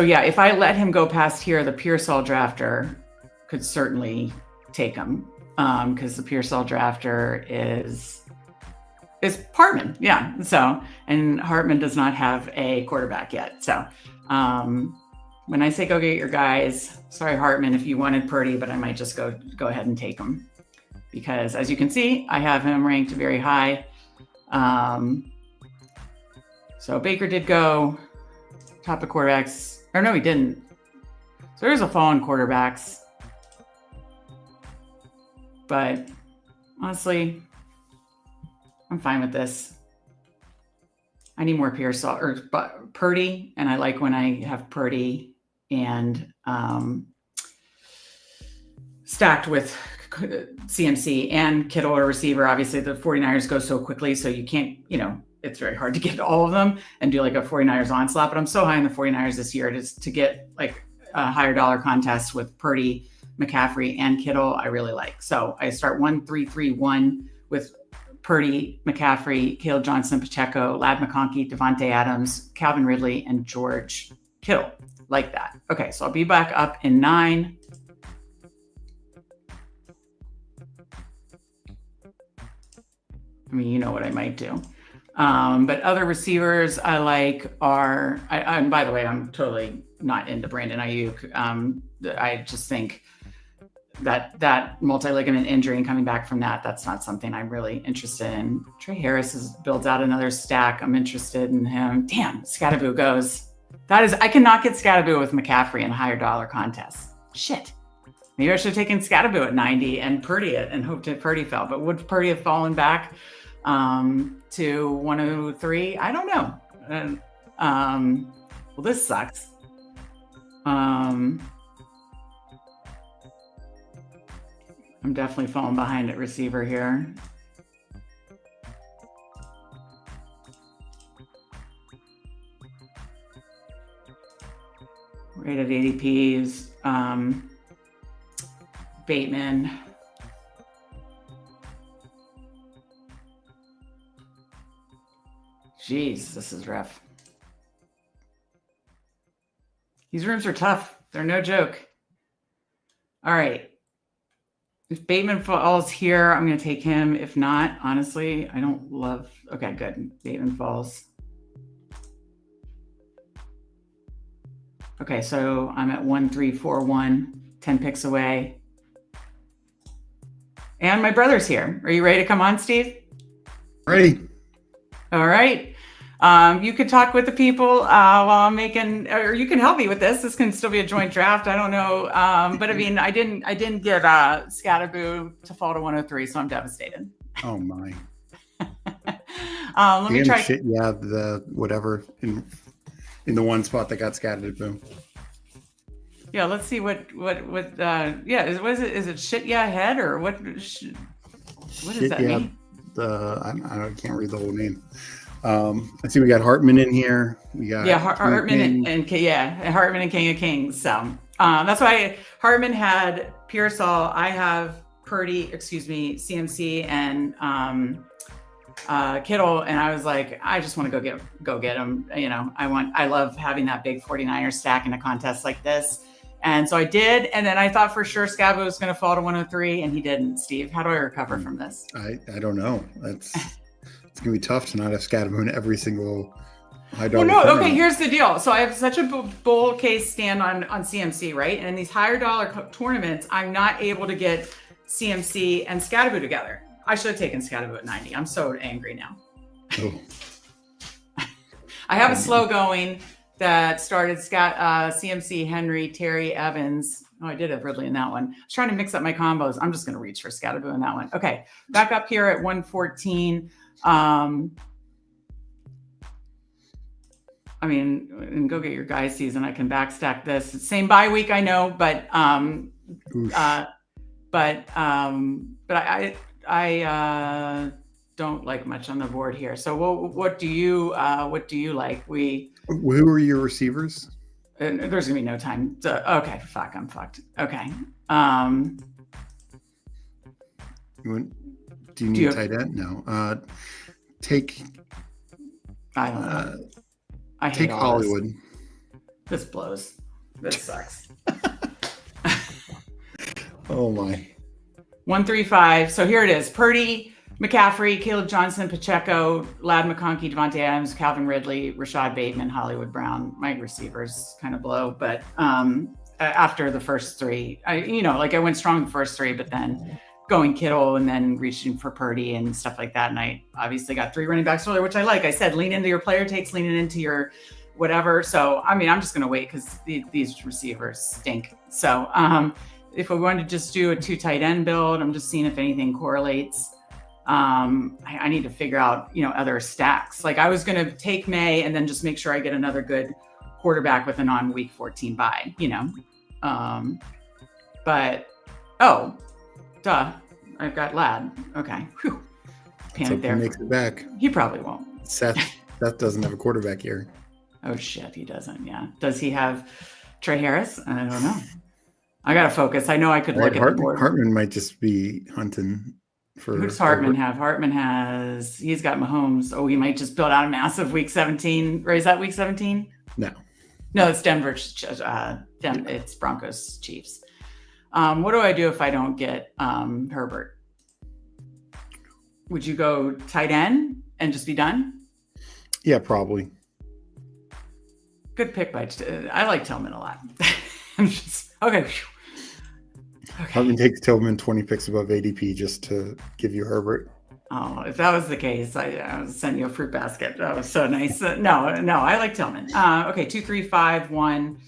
yeah, if I let him go past here, the Pearsall drafter could certainly take him because the Pearsall drafter is Hartman. Yeah. So, and Hartman does not have a quarterback yet. So when I say go get your guys, sorry, Hartman, if you wanted Purdy, but I might just go ahead and take him because as you can see, I have him ranked very high. So Baker did go top of quarterbacks. Or no, he didn't. So there's a fall in quarterbacks. But honestly, I'm fine with this. I need more Pearsall or Purdy, and I like when I have Purdy and stacked with CMC and Kittle or receiver. Obviously, the 49ers go so quickly, so you can't, it's very hard to get all of them and do like a 49ers onslaught. But I'm so high in the 49ers this year to get like a higher dollar contest with Purdy, McCaffrey, and Kittle. I really like. So I start 1, 3, 3, 1 with Purdy, McCaffrey, Caleb Johnson, Pacheco, Ladd McConkey, Devontae Adams, Calvin Ridley, and George Kittle. Like that. Okay, so I'll be back up in 9. I mean, you know what I might do. But other receivers I like are, and by the way, I'm totally not into Brandon Ayuk. I just think that multi-ligament injury and coming back from that. That's not something I'm really interested in. Trey Harris has built out another stack. I'm interested in him. Damn, Scatterboo goes. I cannot get Scatterboo with McCaffrey in higher dollar contests. Shit. Maybe I should have taken Scatterboo at 90 and Purdy it and hoped that Purdy fell. But would Purdy have fallen back to 103? I don't know. Well, this sucks. I'm definitely falling behind at receiver here. Rated ADPs. Bateman. Jeez, this is rough. These rooms are tough. They're no joke. All right. If Bateman falls here, I'm going to take him. If not, honestly, I don't love... Okay, good. Bateman falls. Okay, so I'm at 1-3-4-1, 10 picks away. And my brother's here. Are you ready to come on, Steve? Ready. All right. You could talk with the people while I'm making, or you can help me with this. This can still be a joint draft. I don't know. But I mean, I didn't get Scatterboo to fall to 103, so I'm devastated. Oh my. Let me try. Shit, yeah, the whatever in the one spot that got Scatterboo. Yeah, let's see what is it shit yeah head or what does that mean? I can't read the whole name. I see we got Hartman in here. We got Hartman and Hartman and King of Kings. So that's why Hartman had Pearsall. I have CMC and Kittle, and I was like, I just want to go get him. You know, I love having that big 49er stack in a contest like this. And so I did, and then I thought for sure Scabbo was going to fall to 103, and he didn't. Steve, how do I recover from this? I don't know. It's going to be tough to not have Scabbo in every single high dollar. Well, no, okay, here's the deal. So I have such a bull case stand on CMC, right? And in these higher dollar tournaments, I'm not able to get CMC and Scatterboo together. I should have taken Scatterboo at 90. I'm so angry now. Oh. I have a slow going that started CMC, Henry, Terry, Evans. Oh, I did have Ridley in that one. I was trying to mix up my combos. I'm just going to reach for Scatterboo in that one. Okay, back up here at 114. I mean, and go get your guy season. I can backstack this. Same bye week, I know, but I don't like much on the board here. So what do you like? Who are your receivers? There's gonna be no time. Okay, fuck, I'm fucked. Okay. Do you need tight end? No. Take. I don't know. I hate take Hollywood. This blows. This sucks. Oh my. 135. So here it is. Purdy, McCaffrey, Caleb Johnson, Pacheco, Lad McConkey, Devontae Adams, Calvin Ridley, Rashad Bateman, Hollywood Brown. My receivers kind of blow, but after the first three, I went strong the first three, but then going Kittle and then reaching for Purdy and stuff like that. And I obviously got 3 running backs earlier, which I like. I said, lean into your player takes, leaning into your whatever. So, I mean, I'm just going to wait because these receivers stink. So, if we wanted to just do a 2 tight end build, I'm just seeing if anything correlates. I need to figure out, other stacks. Like I was going to take May and then just make sure I get another good quarterback with a non-week 14 bye, but, I've got Lad. Okay. Whew. Panic there. He makes it back. He probably won't. Seth doesn't have a quarterback here. Oh shit, he doesn't. Yeah. Does he have Trey Harris? I don't know. I got to focus. I know I could look at the board. Hartman might just be hunting for. Who does Hartman have? He's got Mahomes. Oh, he might just build out a massive week 17. Or is that week 17? No, it's Denver. It's Broncos Chiefs. What do I do if I don't get Herbert? Would you go tight end and just be done? Yeah, probably. Good pick by. I like Tillman a lot. I'm just okay. Hartman takes Tillman 20 picks above ADP just to give you Herbert. Oh, if that was the case, I would send you a fruit basket. That was so nice. No, I like Tillman. Okay, 2, 3, 5, 1.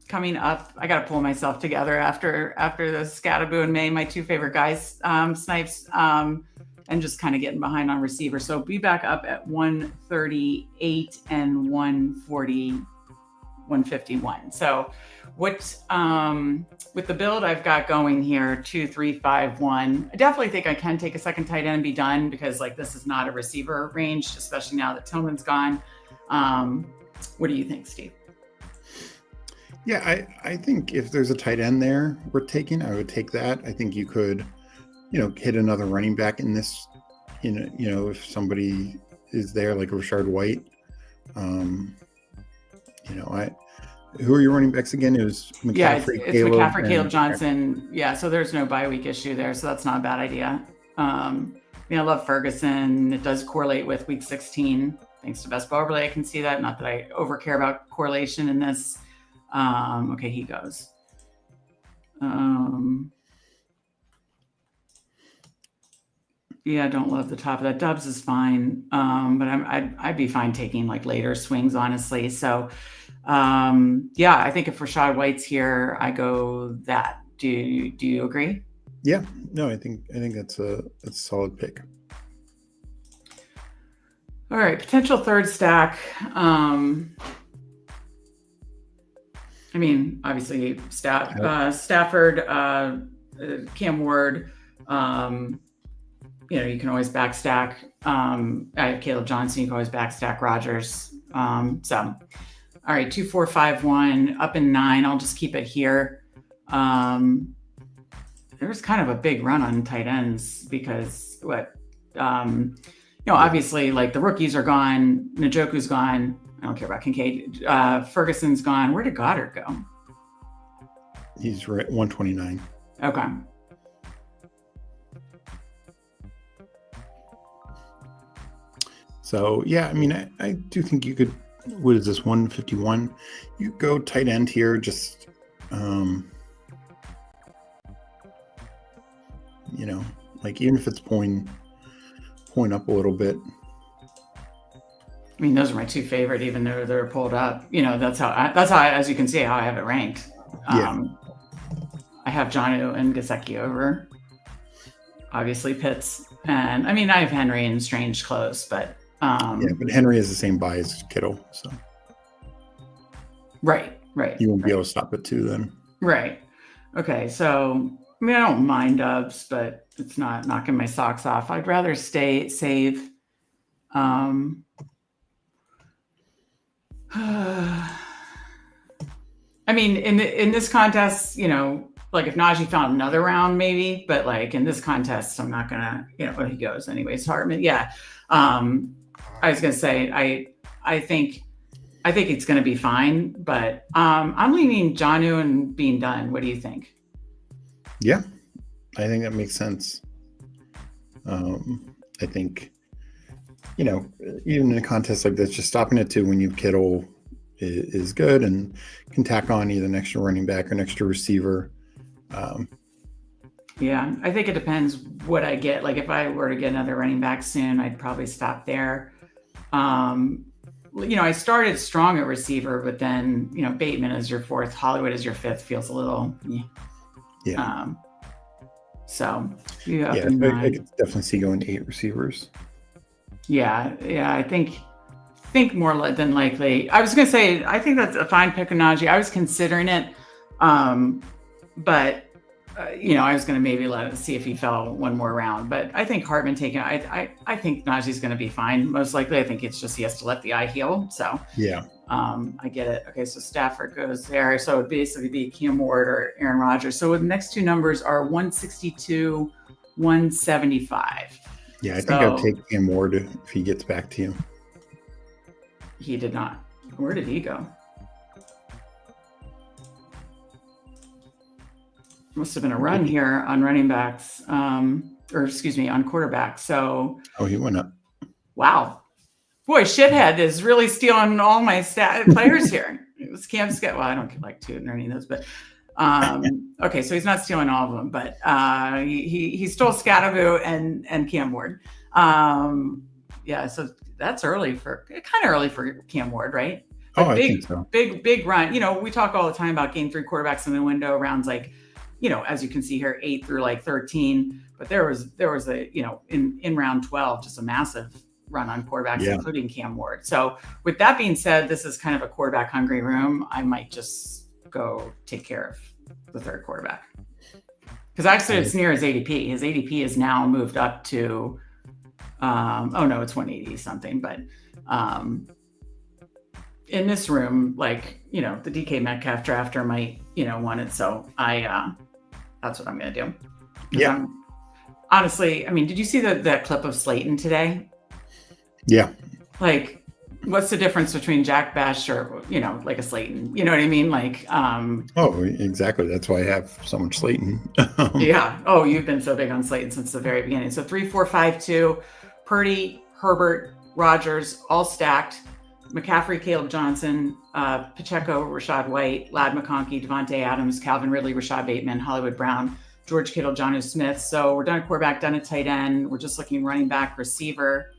Coming up, I got to pull myself together after the Scatterboo and May, my two favorite guys, Snipes, and just kind of getting behind on receiver. So be back up at 138 and 140, 151. So what with the build I've got going here, 2, 3, 5, 1. I definitely think I can take a second tight end and be done, because like this is not a receiver range, especially now that Tillman's gone. What do you think, Steve? Yeah, I think if there's a tight end there worth taking, I would take that. I think you could, hit another running back in this, if somebody is there like Rashard White. Who are your running backs again? It was McCaffrey, it's McCaffrey, Caleb Johnson. Yeah, so there's no bye week issue there, so that's not a bad idea. I love Ferguson. It does correlate with week 16, thanks to Best Ball Overlay. I can see that. Not that I over care about correlation in this. Okay, he goes. Yeah, I don't love the top of that. Dubs is fine, but I'd be fine taking like later swings, honestly. So, I think if Rashad White's here, I go that. Do you agree? Yeah, no, I think that's a solid pick. All right, potential third stack. Obviously, Stafford, Cam Ward. You can always backstack. I have Caleb Johnson. You can always backstack Rodgers. All right, 2, 4, 5, 1, up in 9. I'll just keep it here. There's kind of a big run on tight ends because obviously like the rookies are gone. Njoku's gone. I don't care about Kincaid. Ferguson's gone. Where did Goddard go? He's right 129. Okay. So yeah, I do think you could. What is this, 151? You go tight end here, just even if it's point up a little bit. Those are my two favorite, even though they're pulled up. That's how as you can see, how I have it ranked. I have Jonnu and Gesicki over, obviously, Pitts. And I have Henry and Strange close, but but Henry has the same buy as Kittle, so right. You won't be able to stop it too then. Right. Okay. So I don't mind Dubs, but it's not knocking my socks off. I'd rather save. In this contest, like if Najee found another round, maybe, but like in this contest, I'm not gonna, where he goes anyways. Hartman, yeah. I was gonna say, I think it's gonna be fine, but I'm leaning Jonnu and being done. What do you think? Yeah, I think that makes sense. I think, even in a contest like this, just stopping at 2 when you Kittle is good and can tack on either an extra running back or an extra receiver. Yeah, I think it depends what I get. Like if I were to get another running back soon, I'd probably stop there. I started strong at receiver, but then, Bateman is your 4th, Hollywood is your 5th, feels a little, yeah. So I could definitely see going 8 receivers. Yeah, I think more than likely. I was going to say, I think that's a fine pick of Najee. I was considering it, but I was going to maybe see if he fell one more round. But I think Hartman taking. I think Najee's going to be fine. Most likely, I think it's just he has to let the eye heal. So yeah, I get it. Okay, so Stafford goes there. So it would basically be Cam Ward or Aaron Rodgers. So the next two numbers are 162, 175. Yeah, I think I'd take Cam Ward if he gets back to you. He did not. Where did he go? Must have been a run here on running backs, on quarterbacks. So. Oh, he went up. Wow. Boy, shithead is really stealing all my players here. It was Cam Scott. Well, I don't like tooting or any of those, but Okay, so he's not stealing all of them, but he stole Scatteroo and Cam Ward. Yeah, so that's kind of early for Cam Ward, right? But I think so. Big run. We talk all the time about game 3 quarterbacks in the window rounds, like, as you can see here, 8 through like 13. But there was a, in round 12, just a massive run on quarterbacks, including Cam Ward. So with that being said, this is kind of a quarterback hungry room. I might just go take care of the third quarterback. Because actually it's near his ADP. His ADP is now moved up to, it's 180 something. But in this room, like, the DK Metcalf drafter might, want it. So that's what I'm going to do. Yeah. Honestly, I mean, did you see that clip of Slayton today? Yeah. Like, what's the difference between Jack Bash or, like a Slayton? You know what I mean? Like, exactly. That's why I have so much Slayton. Yeah. Oh, you've been so big on Slayton since the very beginning. So 3, 4, 5, 2, Purdy, Herbert, Rodgers, all stacked. McCaffrey, Caleb Johnson, Pacheco, Rashad White, Ladd McConkey, Devontae Adams, Calvin Ridley, Rashad Bateman, Hollywood Brown, George Kittle, Jonnu Smith. So we're done at quarterback, done at tight end. We're just looking running back, receiver.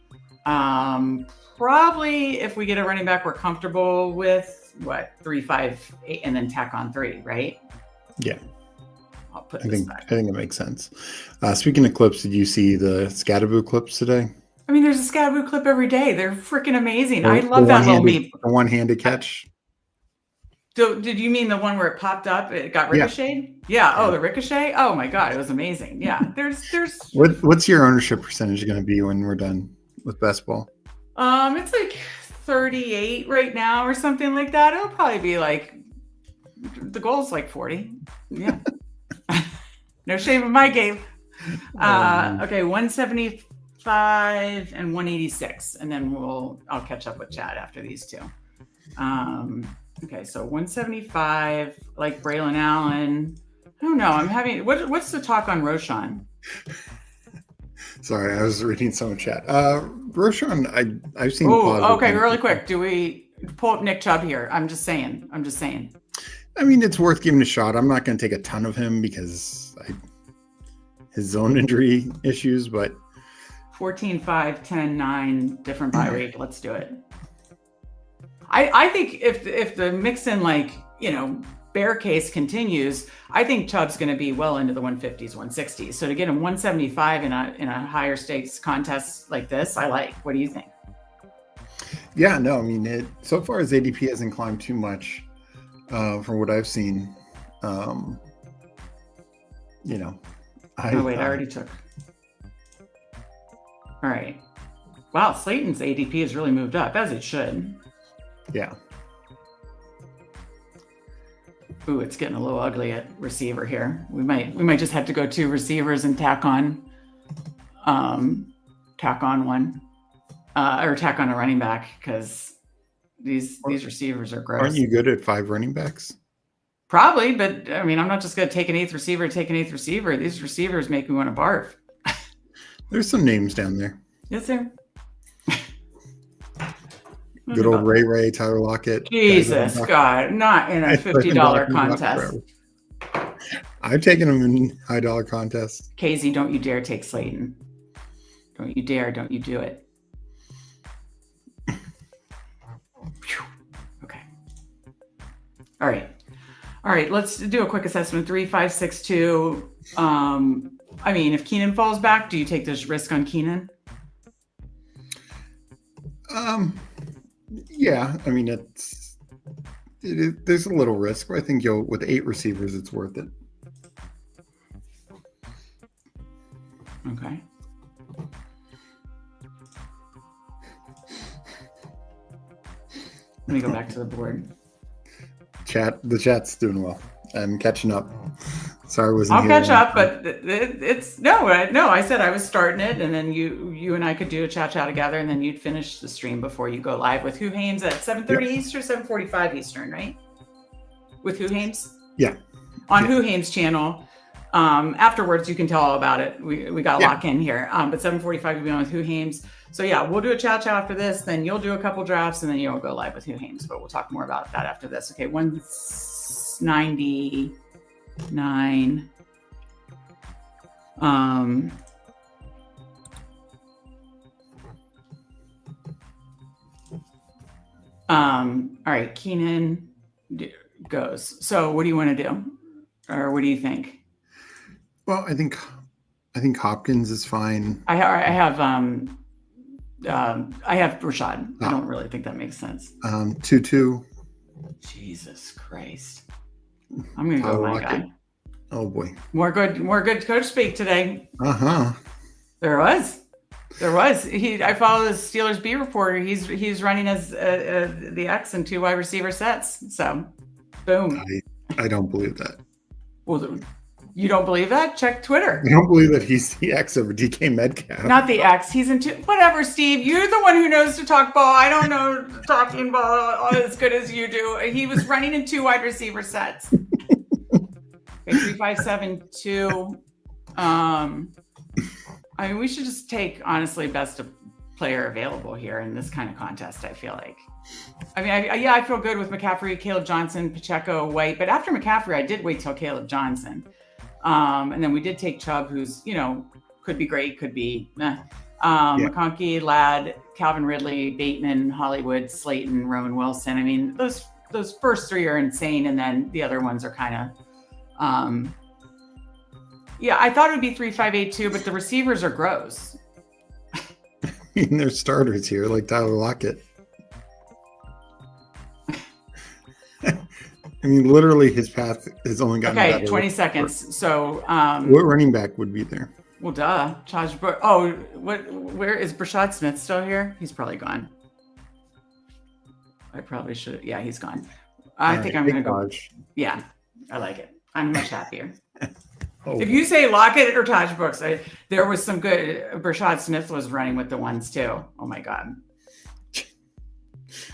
Probably if we get a running back, we're comfortable with 3, 5, 8, and then tack on 3, right? Yeah. I'll put I this back. think it makes sense. Speaking of clips, did you see the Scatteroo clips today? I mean, there's a Scatteroo clip every day. They're freaking amazing. I love that little meme. The one-handed catch. Did you mean the one where it popped up? It got ricocheted? Yeah. Oh, the ricochet? Oh my God, it was amazing. Yeah. There's What's your ownership percentage going to be when we're done with best ball? It's like 38 right now or something like that. It'll probably be like, the goal's like 40. Yeah. No shame in my game. Okay, 175 and 186, and then I'll catch up with Chad after these two. Okay, so 175, like Braylon Allen. I don't know. I'm having what's the talk on Roshan? Sorry, I was reading some chat. Roshan, I've seen. Oh, okay, really quick. Do we pull up Nick Chubb here? I'm just saying. I mean, it's worth giving a shot. I'm not going to take a ton of him because his zone injury issues, but 14, 5, 10, 9, different buy rate. Let's do it. I think if the Mixon, bear case continues, I think Chubb's going to be well into the 150s, 160s. So to get him 175 in a higher stakes contest like this, I like. What do you think? Yeah, no, I mean, so far his ADP hasn't climbed too much from what I've seen. I already took. All right. Wow, Slayton's ADP has really moved up, as it should. Yeah. Ooh, it's getting a little ugly at receiver here. We might just have to go 2 receivers and tack on one, or tack on a running back, because these receivers are gross. Aren't you good at 5 running backs? Probably, but I mean, I'm not just going to take an 8th receiver. These receivers make me want to barf. There's some names down there. Yes, sir. Good old Ray, Tyler Lockett. Jesus God, not in a $50 contest. I've taken him in high dollar contests. Casey, don't you dare take Slayton. Don't you dare. Don't you do it. Okay. All right. Let's do a quick assessment. 3, 5, 6, 2. I mean, if Keenan falls back, do you take this risk on Keenan? Yeah, I mean, there's a little risk, but I think with 8 receivers, it's worth it. Okay. Let me go back to the board. The chat's doing well. I'm catching up. Sorry, wasn't I'll here. catch up, but it's no. I said I was starting it, and then you and I could do a Chow Chow together, and then you'd finish the stream before you go live with Who Hames at 7:30 Eastern, 7:45 Eastern, right? With Who Hames? Yeah. On Who Hames channel. Afterwards, you can tell all about it. We got to lock in here. But 7:45 will be on with Who Hames. So yeah, we'll do a Chow Chow after this. Then you'll do a couple drafts, and then you'll go live with Who Hames. But we'll talk more about that after this. Okay, 190. 9. All right, Keenan goes. So what do you want to do? Or what do you think? Well, I think Hopkins is fine. I have Rashad. I don't really think that makes sense. 2-2. Jesus Christ. I'm gonna go with my guy. Oh boy. More good coach speak today. Uh-huh. There was. I follow the Steelers beat reporter. He's running as the X and 2 wide receiver sets. So, boom. I don't believe that. Well, you don't believe that? Check Twitter. I don't believe that he's the X over DK Metcalf. Not the X. He's in 2. Whatever, Steve. You're the one who knows to talk ball. I don't know talking ball as good as you do. He was running in 2 wide receiver sets. Okay, 3, 5, 7, 2. I mean, we should just take, honestly, best player available here in this kind of contest, I feel like. I mean, I feel good with McCaffrey, Caleb Johnson, Pacheco, White. But after McCaffrey, I did wait till Caleb Johnson. And then we did take Chubb, who's, could be great, could be McConkey, Ladd, Calvin Ridley, Bateman, Hollywood, Slayton, Rowan Wilson. I mean, those first 3 are insane. And then the other ones are kind of... I thought it would be 3, 5, 8, 2, but the receivers are gross. I mean, there's starters here, like Tyler Lockett. I mean, literally, his path has only gotten better. 20 seconds. So, what running back would be there? Well, duh. Where is Brashad Smith still here? He's probably gone. I probably should. Yeah, he's gone. I think I'm going to go. Yeah, I like it. I'm much happier. If you say Lockett or Taj Brooks, there was some good. Brashad Smith was running with the ones too. Oh my God.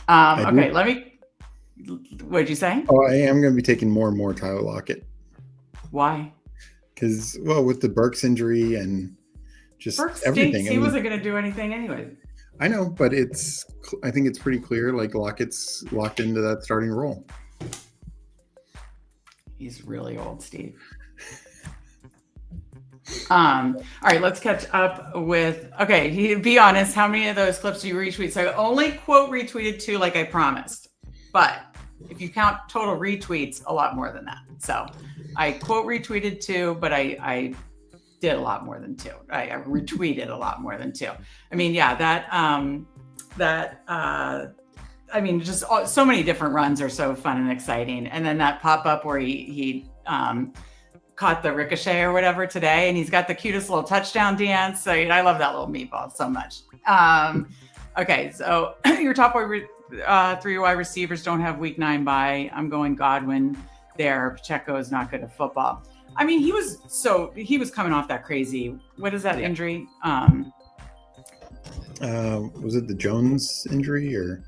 Okay, let me. What'd you say? Oh, I am going to be taking more and more Tyler Lockett. Why? Because, with the Burks injury and just Burks everything. Stinks. He wasn't going to do anything anyway. I know, but I think it's pretty clear, like Lockett's locked into that starting role. He's really old, Steve. All right, let's catch up with, be honest, how many of those clips do you retweet? So I only quote retweeted 2 like I promised, but if you count total retweets, a lot more than that. So I quote retweeted 2, but I did a lot more than 2. I retweeted a lot more than 2. I mean, just so many different runs are so fun and exciting. And then that pop-up where he caught the ricochet or whatever today, and he's got the cutest little touchdown dance. So I love that little meatball so much. Okay, so your top 3 wide receivers don't have week 9 bye. I'm going Godwin there. Pacheco is not good at football. I mean, he was coming off that crazy. What is that injury? Was it the Jones injury or?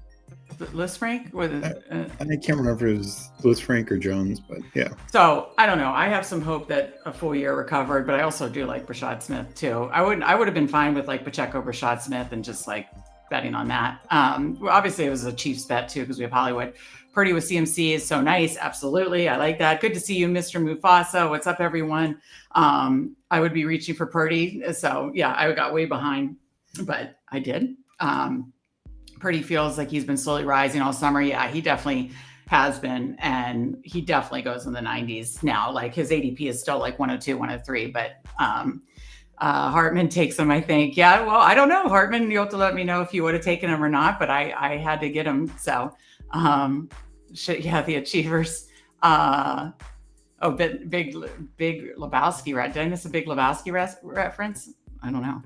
Lisfranc? I can't remember if it was Lisfranc or Jones, but yeah. So I don't know. I have some hope that a full year recovered, but I also do like Brashad Smith too. I would have been fine with like Pacheco, Brashad Smith, and just like betting on that. Obviously it was a Chiefs bet too because we have Hollywood. Purdy with CMC is so nice. Absolutely, I like that. Good to see you, Mr. Mufasa. What's up, everyone? I would be reaching for Purdy, so yeah, I got way behind, but I did. Purdy feels like he's been slowly rising all summer. Yeah, he definitely has been. And he definitely goes in the 90s now. Like his ADP is still like 102, 103. But Hartman takes him, I think. Yeah, well, I don't know. Hartman, you'll have to let me know if you would have taken him or not. But I had to get him. So, the Achievers. Big Lebowski. Right? Did I miss a Big Lebowski reference? I don't know.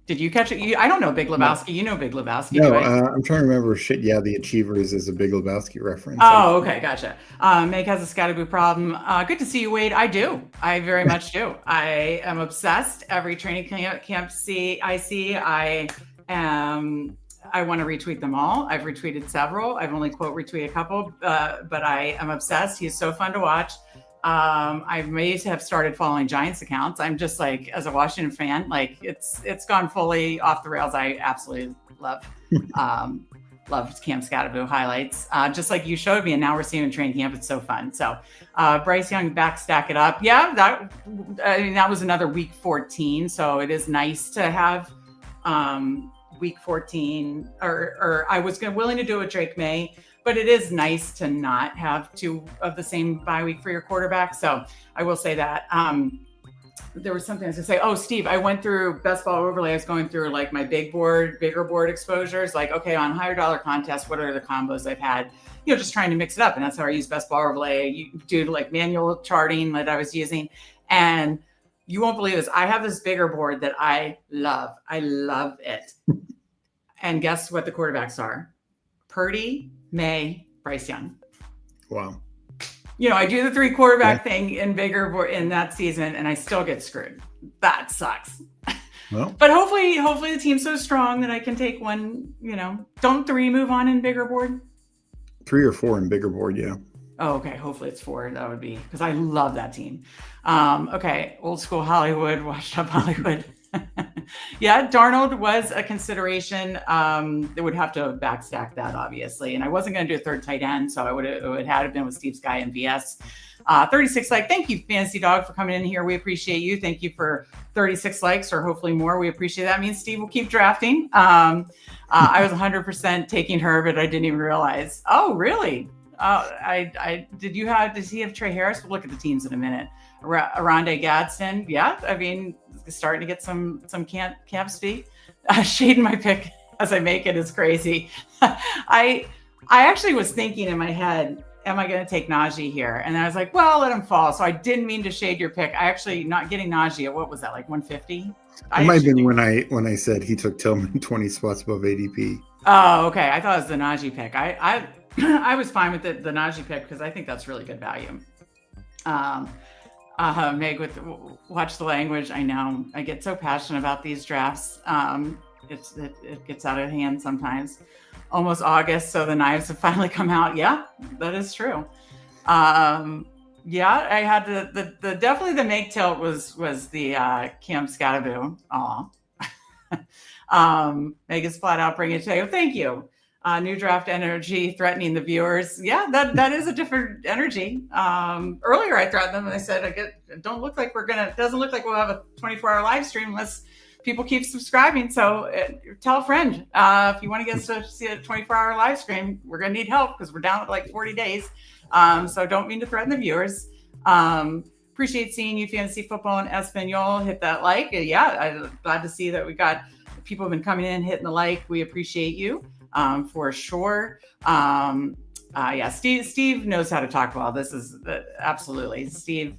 Did you catch it? I don't know Big Lebowski. No. You know Big Lebowski. No, I'm trying to remember. The Achievers is a Big Lebowski reference. Oh, okay. Gotcha. Meg has a Scatterboo problem. Good to see you, Wade. I do. I very much do. I am obsessed. Every training camp I see, I want to retweet them all. I've retweeted several. I've only quote retweeted a couple, but I am obsessed. He's so fun to watch. I may have started following Giants accounts. I'm just like, as a Washington fan, like it's gone fully off the rails. I absolutely love love Cam Scatterville highlights, just like you showed me. And now we're seeing him in training camp. It's so fun. So Bryce Young back, stack it up. Yeah, that was another week 14. So it is nice to have week 14, or I was willing to do it Drake May, but it is nice to not have two of the same bye week for your quarterback. So I will say that. There was something I was gonna say. Oh, Steve, I went through Best Ball Overlay. I was going through like my bigger board exposures. Like, okay, on higher dollar contests, what are the combos I've had? Just trying to mix it up. And that's how I use Best Ball Overlay. You do like manual charting that I was using. And you won't believe this. I have this bigger board that I love. I love it. And guess what the quarterbacks are? Purdy, May, Bryce Young. Wow. I do the 3 quarterback thing in bigger in that season, and I still get screwed. That sucks. Well, but hopefully the team's so strong that I can take one. Don't 3 move on in bigger board? 3 or 4 in bigger board, yeah. Oh, okay. Hopefully it's 4. That would be because I love that team. Okay, old school Hollywood, washed up Hollywood. Yeah, Darnold was a consideration. They would have to backstack that, obviously. And I wasn't going to do a third tight end, so it would have been with Steve Sky and VS. 36 thank you, Fantasy Dog, for coming in here. We appreciate you. Thank you for 36 likes, or hopefully more. We appreciate that. Means Steve will keep drafting. I was 100% taking her, but I didn't even realize. Oh, really? Does he have Trey Harris? We'll look at the teams in a minute. Aronde Gadsden. Yeah. I mean, starting to get some camp speak. Shading my pick as I make it is crazy. I actually was thinking in my head, am I going to take Najee here? And I was like, well, let him fall. So I didn't mean to shade your pick. I actually not getting Najee at, what was that, like 150? It might have been when I said he took Tillman 20 spots above ADP. Oh, okay. I thought it was the Najee pick. I was fine with the Najee pick because I think that's really good value. Meg, watch the language. I know I get so passionate about these drafts. It gets out of hand sometimes. Almost August, so the knives have finally come out. Yeah, that is true. Yeah, I had the definitely the make tilt was the Cam Scatterville. Meg is flat out bringing it today. Oh, thank you. New draft energy threatening the viewers. Yeah, that is a different energy. Earlier I threatened them and I said, it doesn't look like we'll have a 24-hour live stream unless people keep subscribing. So tell a friend. If you want to get us to see a 24-hour live stream, we're going to need help because we're down at like 40 days. So don't mean to threaten the viewers. Appreciate seeing you, Fantasy Football in Espanol. Hit that like. Yeah, I'm glad to see that we got people have been coming in, hitting the like. We appreciate you. For sure. Yeah, Steve knows how to talk ball. This is absolutely Steve.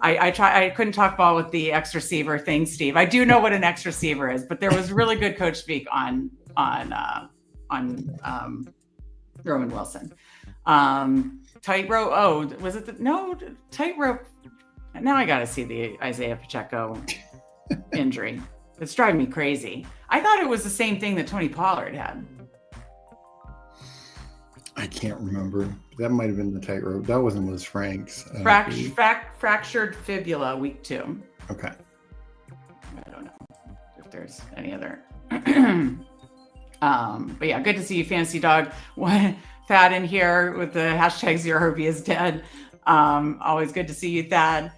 I couldn't talk ball with the X receiver thing, Steve. I do know what an X receiver is, but there was really good coach speak on Roman Wilson. Tightrope. Oh, was it tightrope? Now I got to see the Isaiah Pacheco injury. It's driving me crazy. I thought it was the same thing that Tony Pollard had. I can't remember. That might have been the tightrope. That wasn't Liz Frank's. Fractured fibula, week 2. Okay. I don't know if there's any other. But yeah, good to see you, Fantasy Dog. Thad in here with the hashtag #0RB is dead. Always good to see you, Thad.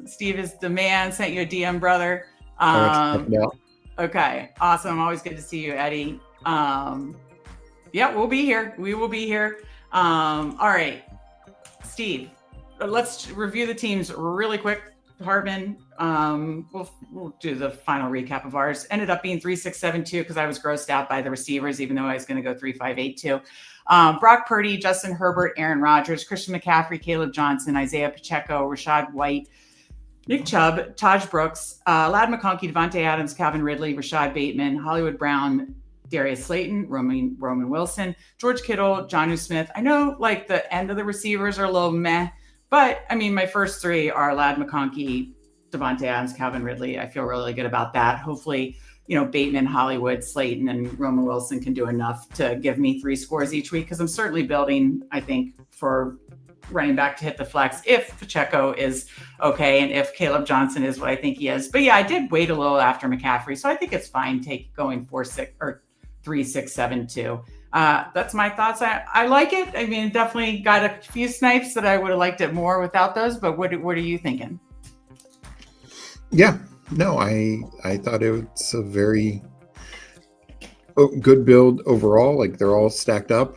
Steve is the man. Sent you a DM, brother. Okay, awesome. Always good to see you, Eddie. Yeah, we'll be here. We will be here. All right, Steve, let's review the teams really quick. Hartman, we'll do the final recap of ours. Ended up being 3-6-7-2 because I was grossed out by the receivers, even though I was going to go 3-5-8-2. Brock Purdy, Justin Herbert, Aaron Rodgers, Christian McCaffrey, Caleb Johnson, Isaiah Pacheco, Rashad White, Nick Chubb, Taj Brooks, Ladd McConkey, Devontae Adams, Calvin Ridley, Rashad Bateman, Hollywood Brown, Darius Slayton, Roman Wilson, George Kittle, Jonnu Smith. I know like the end of the receivers are a little meh, but I mean, my first 3 are Ladd McConkey, Devontae Adams, Calvin Ridley. I feel really good about that. Hopefully, Bateman, Hollywood, Slayton, and Roman Wilson can do enough to give me 3 scores each week because I'm certainly building, I think, for running back to hit the flex if Pacheco is okay and if Caleb Johnson is what I think he is. But yeah, I did wait a little after McCaffrey, so I think it's fine going 4-6 or 3672. That's my thoughts. I like it. I mean, definitely got a few snipes that I would have liked it more without those, but what are you thinking? Yeah, no, I thought it was a very good build overall. Like they're all stacked up.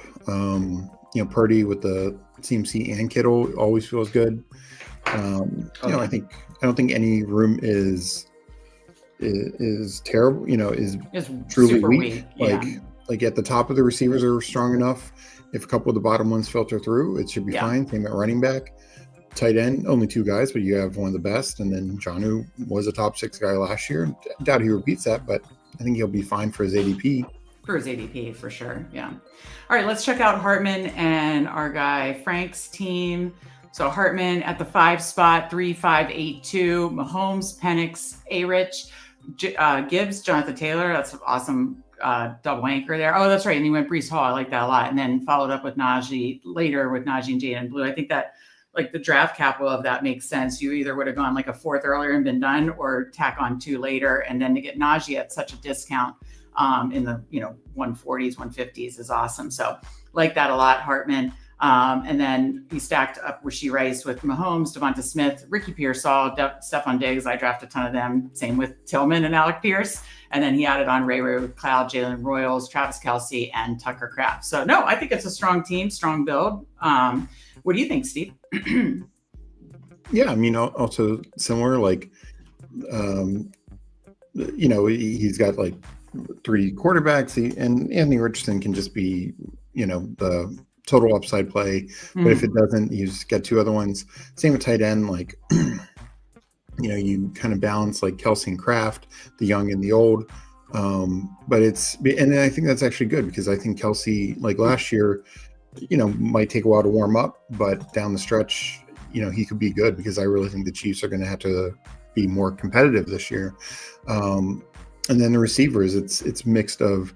Purdy with the CMC and Kittle always feels good. I don't think any room is terrible. Is truly weak. Yeah. Like at the top of the receivers are strong enough. If a couple of the bottom ones filter through, it should be fine. Same at running back. Tight end, only 2 guys, but you have one of the best. And then Jonnu was a top 6 guy last year. I doubt he repeats that, but I think he'll be fine for his ADP. For his ADP, for sure. Yeah. All right, let's check out Hartman and our guy Frank's team. So Hartman at the 5 spot, 3-5-8-2. Mahomes, Penix, A-Rich, Gibbs, Jonathan Taylor. That's an awesome double anchor there. Oh, that's right. And he went Breece Hall. I like that a lot. And then followed up with Najee later with Najee and Jaden Blue. I think that like the draft capital of that makes sense. You either would have gone like a 4th earlier and been done, or tack on 2 later. And then to get Najee at such a discount in the 140s, 150s is awesome. So like that a lot, Hartman. And then he stacked up Rashee Rice with Mahomes, Devonta Smith, Ricky Pearsall, Stephon Diggs. I draft a ton of them. Same with Tillman and Alec Pierce. And then he added on Ray with Cloud, Jalen Royals, Travis Kelce, and Tucker Kraft. So no, I think it's a strong team, strong build. What do you think, Steve? Yeah, I mean, also similar, like, he's got like 3 quarterbacks, and Anthony Richardson can just be, the total upside play. But if it doesn't, you just get 2 other ones. Same with tight end, like, you kind of balance like Kelce and Kraft, the young and the old. But and I think that's actually good, because I think Kelce, like last year, might take a while to warm up, but down the stretch, he could be good, because I really think the Chiefs are going to have to be more competitive this year. And then the receivers, it's mixed of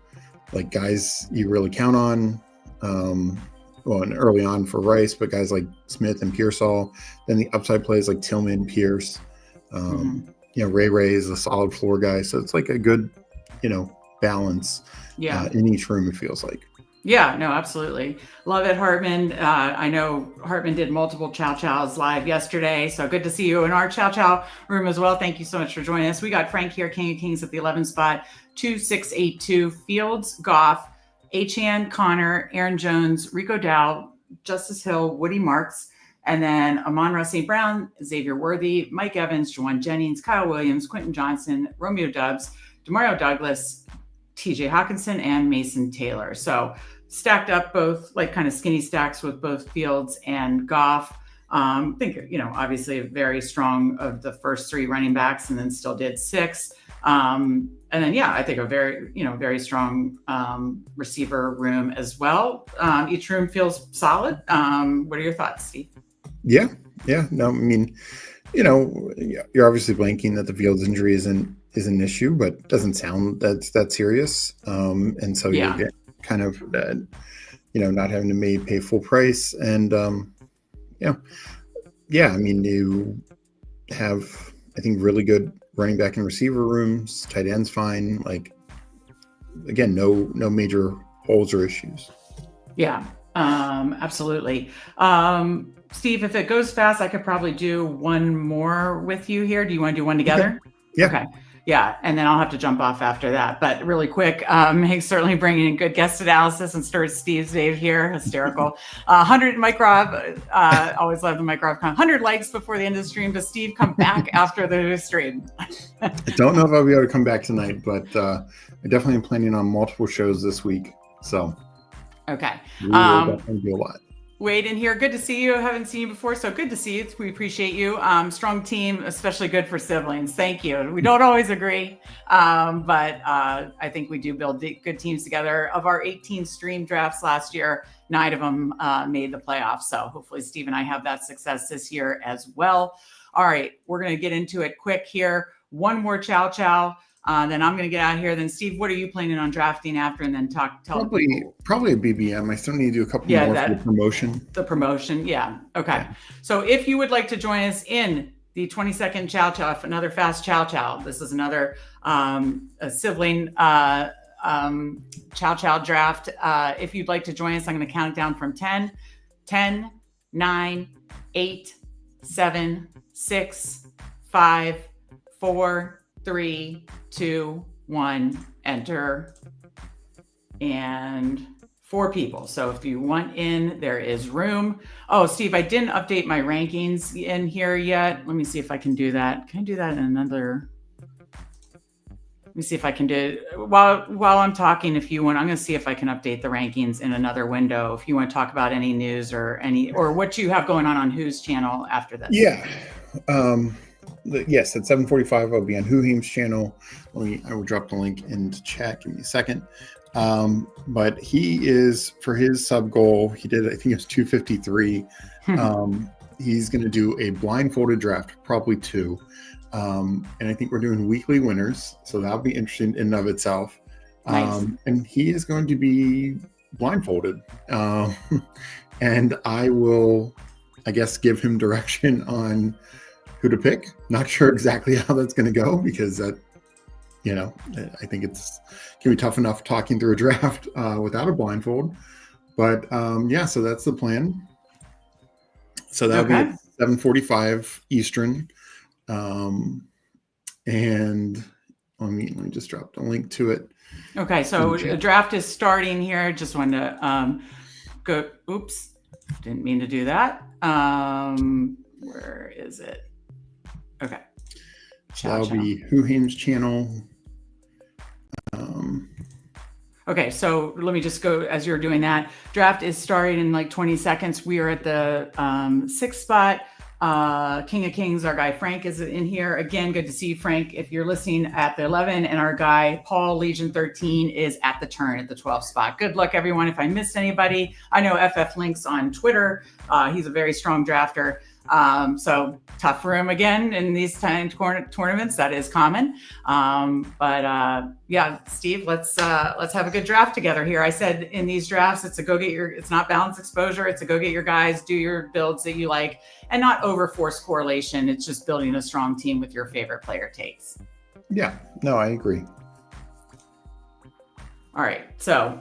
like guys you really count on, and early on for Rice, but guys like Smith and Pearsall. Then the upside plays like Tillman, Pierce, Ray is a solid floor guy. So it's like a good, balance in each room, it feels like. Yeah, no, absolutely. Love it, Hartman. I know Hartman did multiple Chow Chows live yesterday, so good to see you in our Chow Chow room as well. Thank you so much for joining us. We got Frank here, King of Kings at the 11 spot, 2-6-8-2, Fields, Goff, Achane, Connor, Aaron Jones, Rico Dow, Justice Hill, Woody Marks, and then Amon-Ra St. Brown, Xavier Worthy, Mike Evans, Juwan Jennings, Kyle Williams, Quentin Johnson, Romeo Doubs, Demario Douglas, TJ Hawkinson, and Mason Taylor. So stacked up both like kind of skinny stacks with both Fields and Goff. I think, obviously very strong of the first 3 running backs, and then still did 6. And then, I think a very, very strong receiver room as well. Each room feels solid. What are your thoughts, Steve? Yeah. No, I mean, you're obviously blanking that the Fields injury is an issue, but it doesn't sound that serious. And so you get kind of that, not having to pay full price. And, I mean, you have, I think, really good running back and receiver rooms. Tight end's fine. Like, again, no major holes or issues. Yeah, absolutely. Steve, if it goes fast, I could probably do one more with you here. Do you want to do one together? Okay. Yeah. Okay. Yeah, and then I'll have to jump off after that. But really quick, Hank's certainly bringing in good guest analysis, and Steve's Dave here, hysterical. 100 Mike Rob, always love the Mike Rob. 100 likes before the end of the stream. Does Steve come back after the stream? I don't know if I'll be able to come back tonight, but I definitely am planning on multiple shows this week. So okay, we will definitely do a lot. Wade in here. Good to see you. I haven't seen you before, so good to see you. We appreciate you. Strong team, especially good for siblings. Thank you. We don't always agree, but I think we do build good teams together. Of our 18 stream drafts last year, 9 of them made the playoffs. So hopefully Steve and I have that success this year as well. All right, we're going to get into it quick here. One more Chow Chow. Then I'm going to get out of here. Then Steve, what are you planning on drafting after? And then tell probably a BBM. I still need to do a couple more for the promotion. The promotion, yeah. Okay. Yeah. So if you would like to join us in the 22nd Chow Chow, another fast Chow Chow. This is another a sibling Chow Chow draft. If you'd like to join us, I'm going to count it down from 10, 10, 9, 8, 7, 6, 5, 4, 3, 2, 1. Enter. And 4 people. So if you want in, there is room. Oh, Steve, I didn't update my rankings in here yet. Let me see if I can do that. Can I do that in another? Let me see if I can do it while I'm talking. If you want, I'm going to see if I can update the rankings in another window. If you want to talk about any news or what you have going on Who's channel after this. Yeah. Yes, at 7:45 I'll be on Whoheem's channel. I will drop the link into chat. Give me a second. But he is, for his sub goal, he did, I think it was 253. He's going to do a blindfolded draft, probably 2. And I think we're doing weekly winners, so that'll be interesting in and of itself. Nice. And he is going to be blindfolded. And I will, I guess, give him direction on who to pick. Not sure exactly how that's going to go, because that, I think it's can be tough enough talking through a draft without a blindfold. But so that's the plan. So that'll be at 7:45 Eastern. And let me just drop the link to it. Okay, so the draft is starting here. Just wanted to go. Oops, didn't mean to do that. Where is it? Okay. That'll be Whoheem's channel. Okay, so let me just go as you're doing that. Draft is starting in like 20 seconds. We are at the 6th spot. King of Kings, our guy Frank is in here. Again, good to see you, Frank. If you're listening at the 11, and our guy Paul Legion 13 is at the turn at the 12th spot. Good luck, everyone. If I missed anybody, I know FF Links on Twitter. He's a very strong drafter. So tough for him again in these tournaments. That is common. Yeah, Steve, let's have a good draft together here. I said in these drafts, it's not balanced exposure. It's a go get your guys, do your builds that you like, and not over force correlation. It's just building a strong team with your favorite player takes. Yeah, no, I agree. All right. So,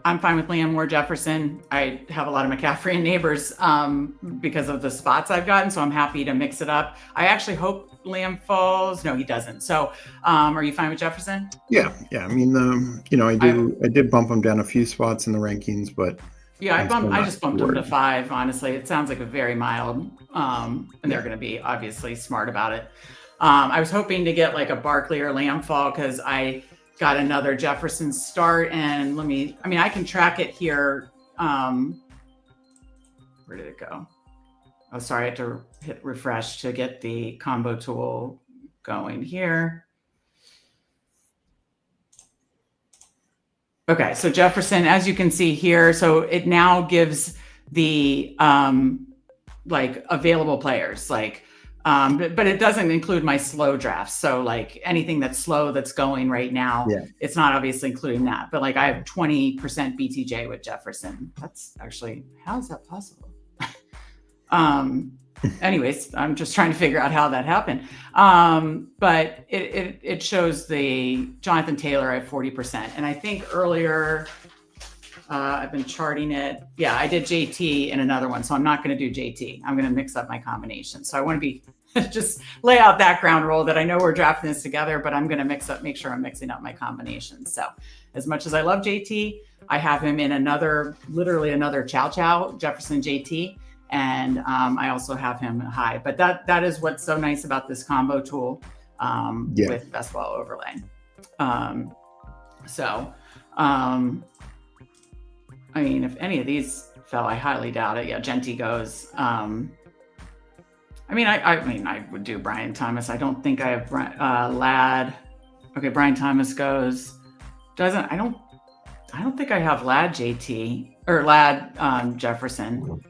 I'm fine with Liam Moore Jefferson. I have a lot of McCaffrey and Neighbors because of the spots I've gotten, so I'm happy to mix it up. I actually hope Liam falls. No, he doesn't. So, are you fine with Jefferson? Yeah. I mean, I did bump him down a few spots in the rankings, but yeah, I just bumped him to 5. Honestly, it sounds like a very mild, and they're going to be obviously smart about it. I was hoping to get like a Barkley or Lamb fall because I got another Jefferson start, and I can track it here. Where did it go? Oh, sorry, I had to hit refresh to get the combo tool going here. Okay, so Jefferson, as you can see here, so it now gives the available players, but it doesn't include my slow drafts. So like anything that's slow that's going right now, It's not obviously including that. But like I have 20% BTJ with Jefferson. That's actually, how is that possible? Anyways, I'm just trying to figure out how that happened. But it shows the Jonathan Taylor at 40%. And I think earlier, I've been charting it. Yeah, I did JT in another one, so I'm not going to do JT. I'm going to mix up my combinations. So I want to be just lay out that ground rule that I know we're drafting this together, but I'm going to make sure I'm mixing up my combinations. So as much as I love JT, I have him in literally another Chow Chow, Jefferson JT. And I also have him high. But that is what's so nice about this combo tool with Best Ball Overlay. I mean, if any of these fell, I highly doubt it. Yeah, Genty goes. I would do Brian Thomas. I don't think I have Ladd. Okay, Brian Thomas goes. I don't think I have Ladd JT or Ladd Jefferson.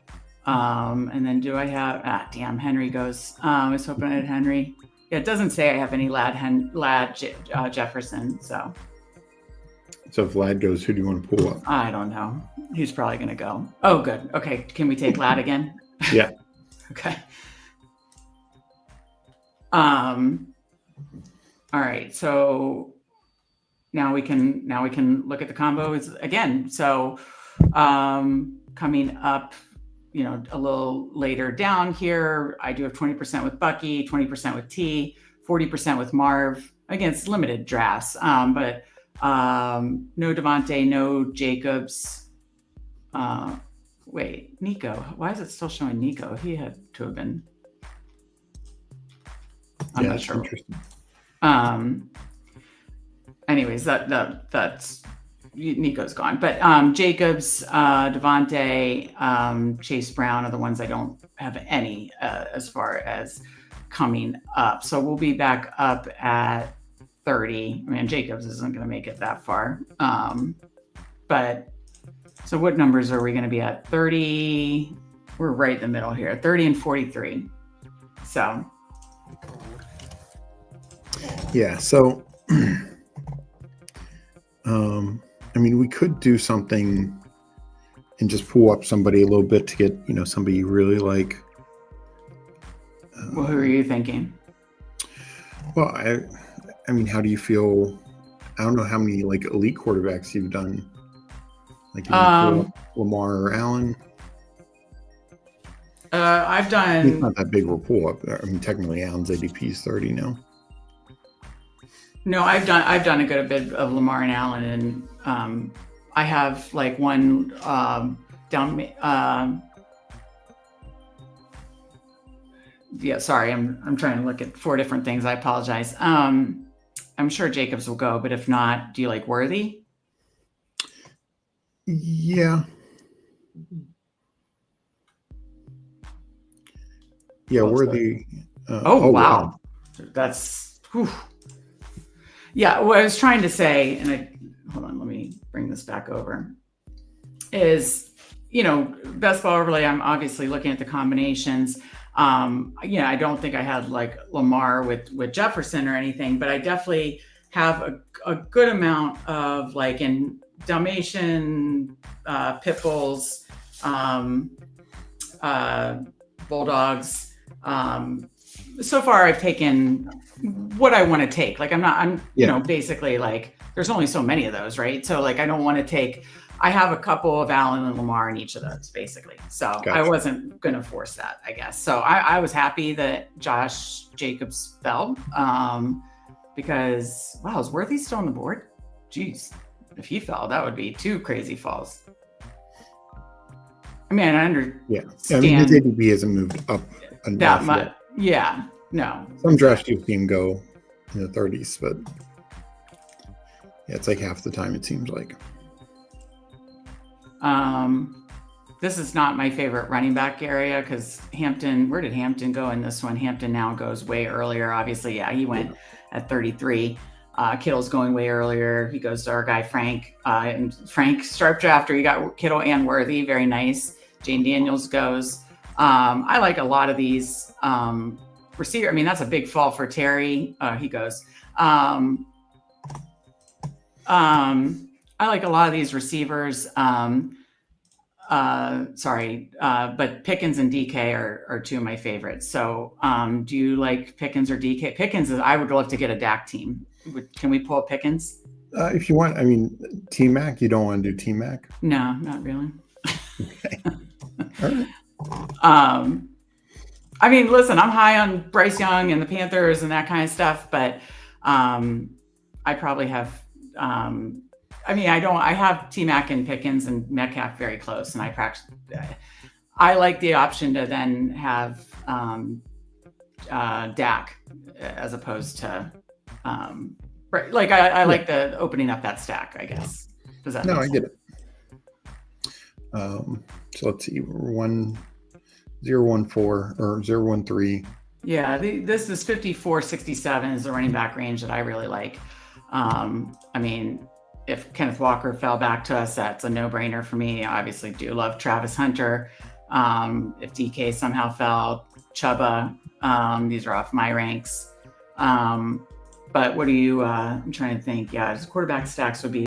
And then do I have? Henry goes. I was hoping I had Henry. Yeah, it doesn't say I have any Ladd Jefferson. So if Ladd goes, who do you want to pull up? I don't know. He's probably going to go. Oh, good. Okay. Can we take Ladd again? Yeah. Okay. All right. So now we can look at the combos again. So coming up, a little later down here, I do have 20% with Bucky, 20% with T, 40% with Marv against limited drafts. But no Devontae, no Jacobs. Wait, Nico. Why is it still showing Nico? He had to have been. I'm not sure. Interesting. Anyways, that's Nico's gone, but Jacobs, Devontae, Chase Brown are the ones I don't have any as far as coming up. So we'll be back up at 30. I mean, Jacobs isn't going to make it that far. But so what numbers are we going to be at? 30. We're right in the middle here, 30 and 43. So. Yeah. So, I mean, we could do something and just pull up somebody a little bit to get, somebody you really like. Well, who are you thinking? Well, I mean, how do you feel? I don't know how many elite quarterbacks you've done. Lamar or Allen. I've done. It's not that big of a pull up. I mean, technically, Allen's ADP is 30 now. No, I've done a good bit of Lamar and Allen, and I have one down. Yeah, sorry, I'm trying to look at 4 different things. I apologize. I'm sure Jacobs will go, but if not, do you like Worthy? Yeah. Yeah, Worthy. Wow. That's. Whew. Yeah, what I was trying to say, and hold on, let me bring this back over, is, best ball overlay, I'm obviously looking at the combinations. I don't think I had Lamar with Jefferson or anything, but I definitely have a good amount of in Dalmatian, pit bulls, bulldogs. So far I've taken what I want to take. Basically there's only so many of those, right? So I don't want to take, I have a couple of Allen and Lamar in each of those basically. So gotcha. I wasn't going to force that, I guess. So I was happy that Josh Jacobs fell because, wow, is Worthy still on the board? Jeez, if he fell, that would be 2 crazy falls. I mean, I understand. Yeah, I mean, his ADP hasn't moved up enough. That much. Yeah, no. Some drafts you've seen go in the 30s, but yeah, it's half the time it seems like. This is not my favorite running back area because Hampton, where did Hampton go in this one? Hampton now goes way earlier. Obviously, yeah, he went at 33. Kittle's going way earlier. He goes to our guy, Frank. And Frank, sharp drafter. You got Kittle and Worthy. Very nice. Jane Daniels goes. I like a lot of these receiver. I mean, that's a big fall for Terry. He goes. I like a lot of these receivers. But Pickens and DK are 2 of my favorites. So do you like Pickens or DK? Pickens is, I would love to get a DAC team. Can we pull Pickens? If you want, I mean, T-Mac, you don't want to do T-Mac? No, not really. Okay. All right. I mean, listen, I'm high on Bryce Young and the Panthers and that kind of stuff, but I probably have, I have T-Mac and Pickens and Metcalf very close, and I like the option to then have Dak as opposed to, I like the opening up that stack, I guess. Does that make sense? I get it. So let's see, 1014 or 013. Yeah, this is 54-67 is the running back range that I really like. I mean, if Kenneth Walker fell back to us, that's a no-brainer for me. I obviously do love Travis Hunter. If DK somehow fell, Chuba, these are off my ranks. But what do you, I'm trying to think. Yeah, his quarterback stacks would be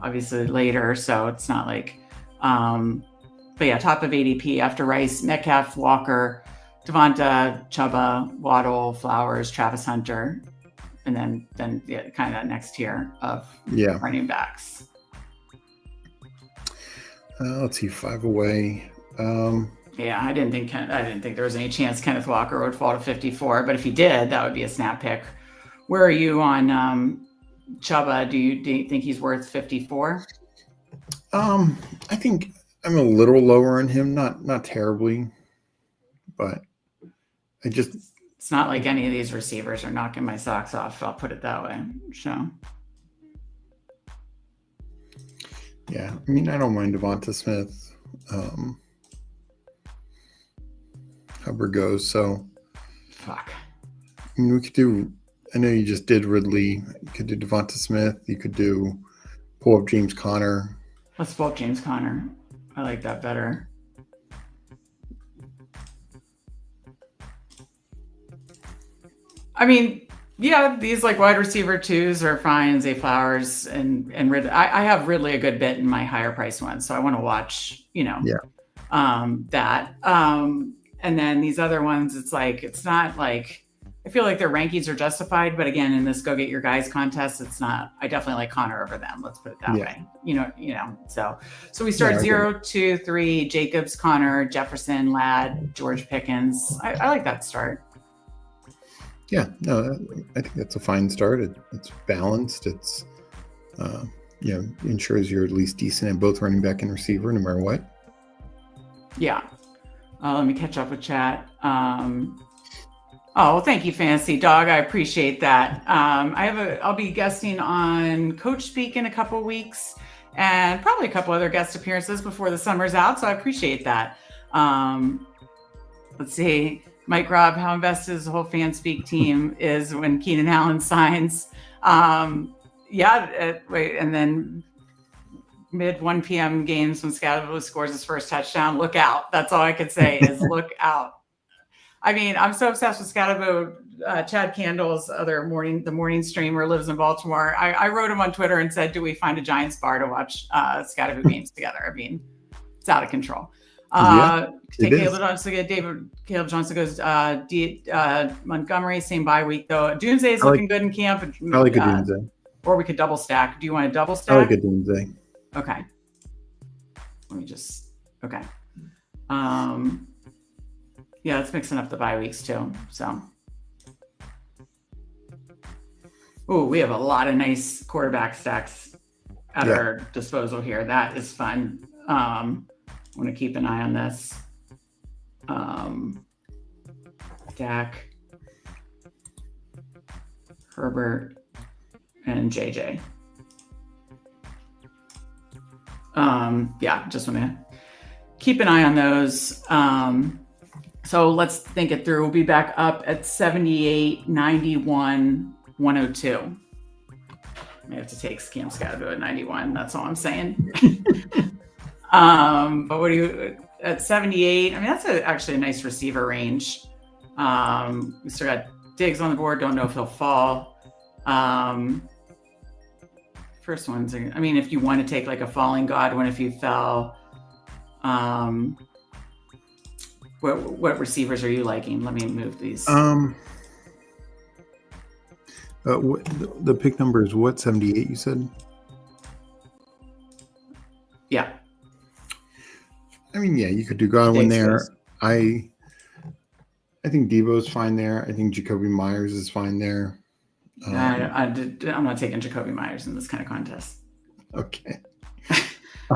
obviously later, so it's not like, but yeah, top of ADP after Rice, Metcalf, Walker, Devonta, Chuba, Waddle, Flowers, Travis Hunter. and then kind of that next tier of running backs. Let's see, 5 away. I didn't think there was any chance Kenneth Walker would fall to 54, but if he did, that would be a snap pick. Where are you on Chubba? Do you think he's worth 54? I think I'm a little lower on him, not terribly, but it's not like any of these receivers are knocking my socks off. I'll put it that way. So. Yeah, I mean, I don't mind Devonta Smith. Hubbard goes, so. Fuck. I mean, we could do. I know you just did Ridley. You could do Devonta Smith. You could pull up James Conner. Let's pull up James Conner. I like that better. I mean, yeah, these like wide receiver 2s are fine. Zay Flowers and Ridley. I have Ridley a good bit in my higher price ones, so I want to watch, that. And then these other ones, it's not like, I feel like their rankings are justified, but again, in this go get your guys contest, it's not. I definitely like Connor over them. Let's put it that way. So we start 0, 2, 3, Jacobs, Connor, Jefferson, Ladd, George Pickens. I like that start. Yeah, no, I think that's a fine start. It's balanced. It's, ensures you're at least decent at both running back and receiver, no matter what. Yeah. Let me catch up with chat. Thank you, Fantasy Dog. I appreciate that. I'll be guesting on Coach Speak in a couple weeks, and probably a couple other guest appearances before the summer's out. So I appreciate that. Let's see. Mike Robb, how invested his whole Fanspeak team is when Keenan Allen signs. And then mid 1 p.m. games when Scatterbo scores his first touchdown, look out. That's all I could say is look out. I mean, I'm so obsessed with Scatterbo. Chad Candle's the morning streamer, lives in Baltimore. I wrote him on Twitter and said, do we find a Giants bar to watch Scatterbo games together? I mean, it's out of control. Caleb Johnson goes Montgomery, same bye week though. Doomsday is looking good in camp. I like a Doomsday. Or we could double stack. Do you want to double stack? I like a Doomsday. Okay. Okay. It's mixing up the bye weeks too. So. We have a lot of nice quarterback stacks at our disposal here. That is fun. I want to keep an eye on this. Dak, Herbert, and JJ. Just want to keep an eye on those. So let's think it through. We'll be back up at 78, 91, 102. I have to take Cam Scatterbo at 91. That's all I'm saying. But what do you at 78? I mean, that's actually a nice receiver range. We still got Diggs on the board. Don't know if he'll fall. First ones are, I mean, if you want to take like a falling Godwin, if you fell, what receivers are you liking? Let me move these. The pick number is what, 78 you said? Yeah. I mean, you could do Godwin there. I think Debo's fine there. I think Jacoby Myers is fine there. I'm not taking Jacoby Myers in this kind of contest. Okay.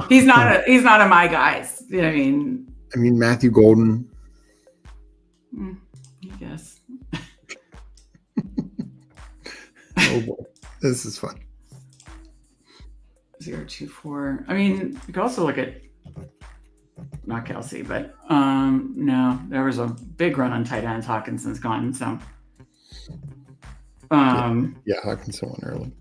He's not a my guys. You know what I mean? I mean, Matthew Golden. I guess. Oh boy, this is fun. 0-2-4. I mean, you could also look at not Kelsey, but no, there was a big run on tight ends. Hawkinson's gone, so Hawkinson went early.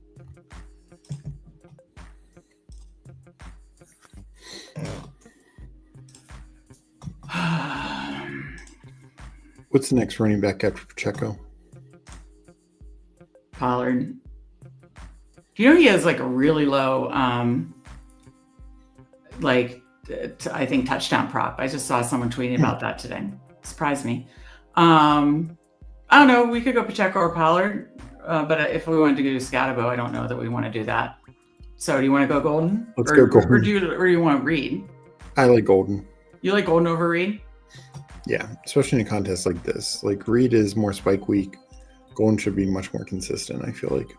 What's the next running back after Pacheco? Pollard. Do you know he has like a really low, I think touchdown prop? I just saw someone tweeting about that today. Surprised me. I don't know. We could go Pacheco or Pollard. but if we wanted to do Scatabo, I don't know that we want to do that. So do you want to go golden? Let's go golden. Or do you want Reed? I like golden. You like golden over Reed? Yeah, especially in a contest like this. Like Reed is more spike week. Golden should be much more consistent, I feel like.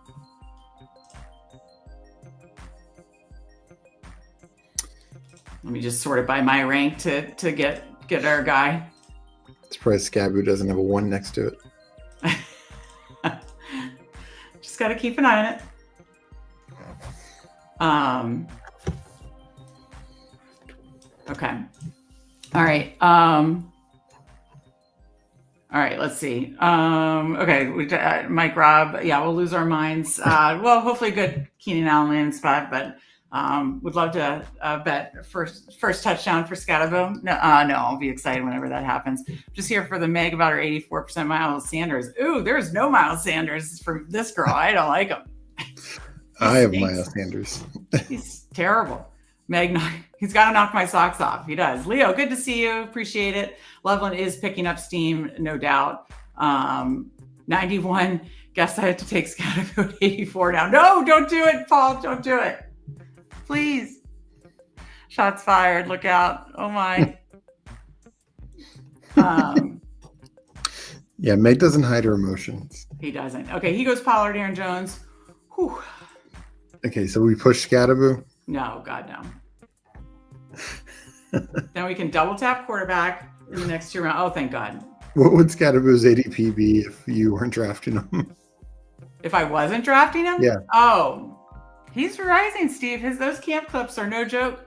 Let me just sort it by my rank to get our guy. Surprised Scaboo doesn't have a 1 next to it. Just got to keep an eye on it. Okay. All right. All right. Let's see. Okay. Mike Robb. Yeah, we'll lose our minds. Well, hopefully, good Keenan Allen landing spot, but would love to bet first touchdown for Scatabo. No, I'll be excited whenever that happens. Just here for the Meg about our 84% Miles Sanders. Ooh, there's no Miles Sanders for this girl. I don't like him. I have Miles Sanders. He's terrible. Meg, he's got to knock my socks off. He does. Leo, good to see you. Appreciate it. Loveland is picking up steam, no doubt. 91. Guess I have to take Scatabo at 84 now. No, don't do it, Paul. Don't do it. Please. Shots fired. Look out. Oh, my. Yeah, Meg doesn't hide her emotions. He doesn't. Okay, he goes Pollard, Aaron Jones. Whew. Okay, so we push Scatabo? No, God, no. Then we can double tap quarterback in the next 2 rounds. Oh, thank God. What would Scatabo's ADP be if you weren't drafting him? If I wasn't drafting him? Yeah. Oh, he's rising, Steve. Those camp clips are no joke.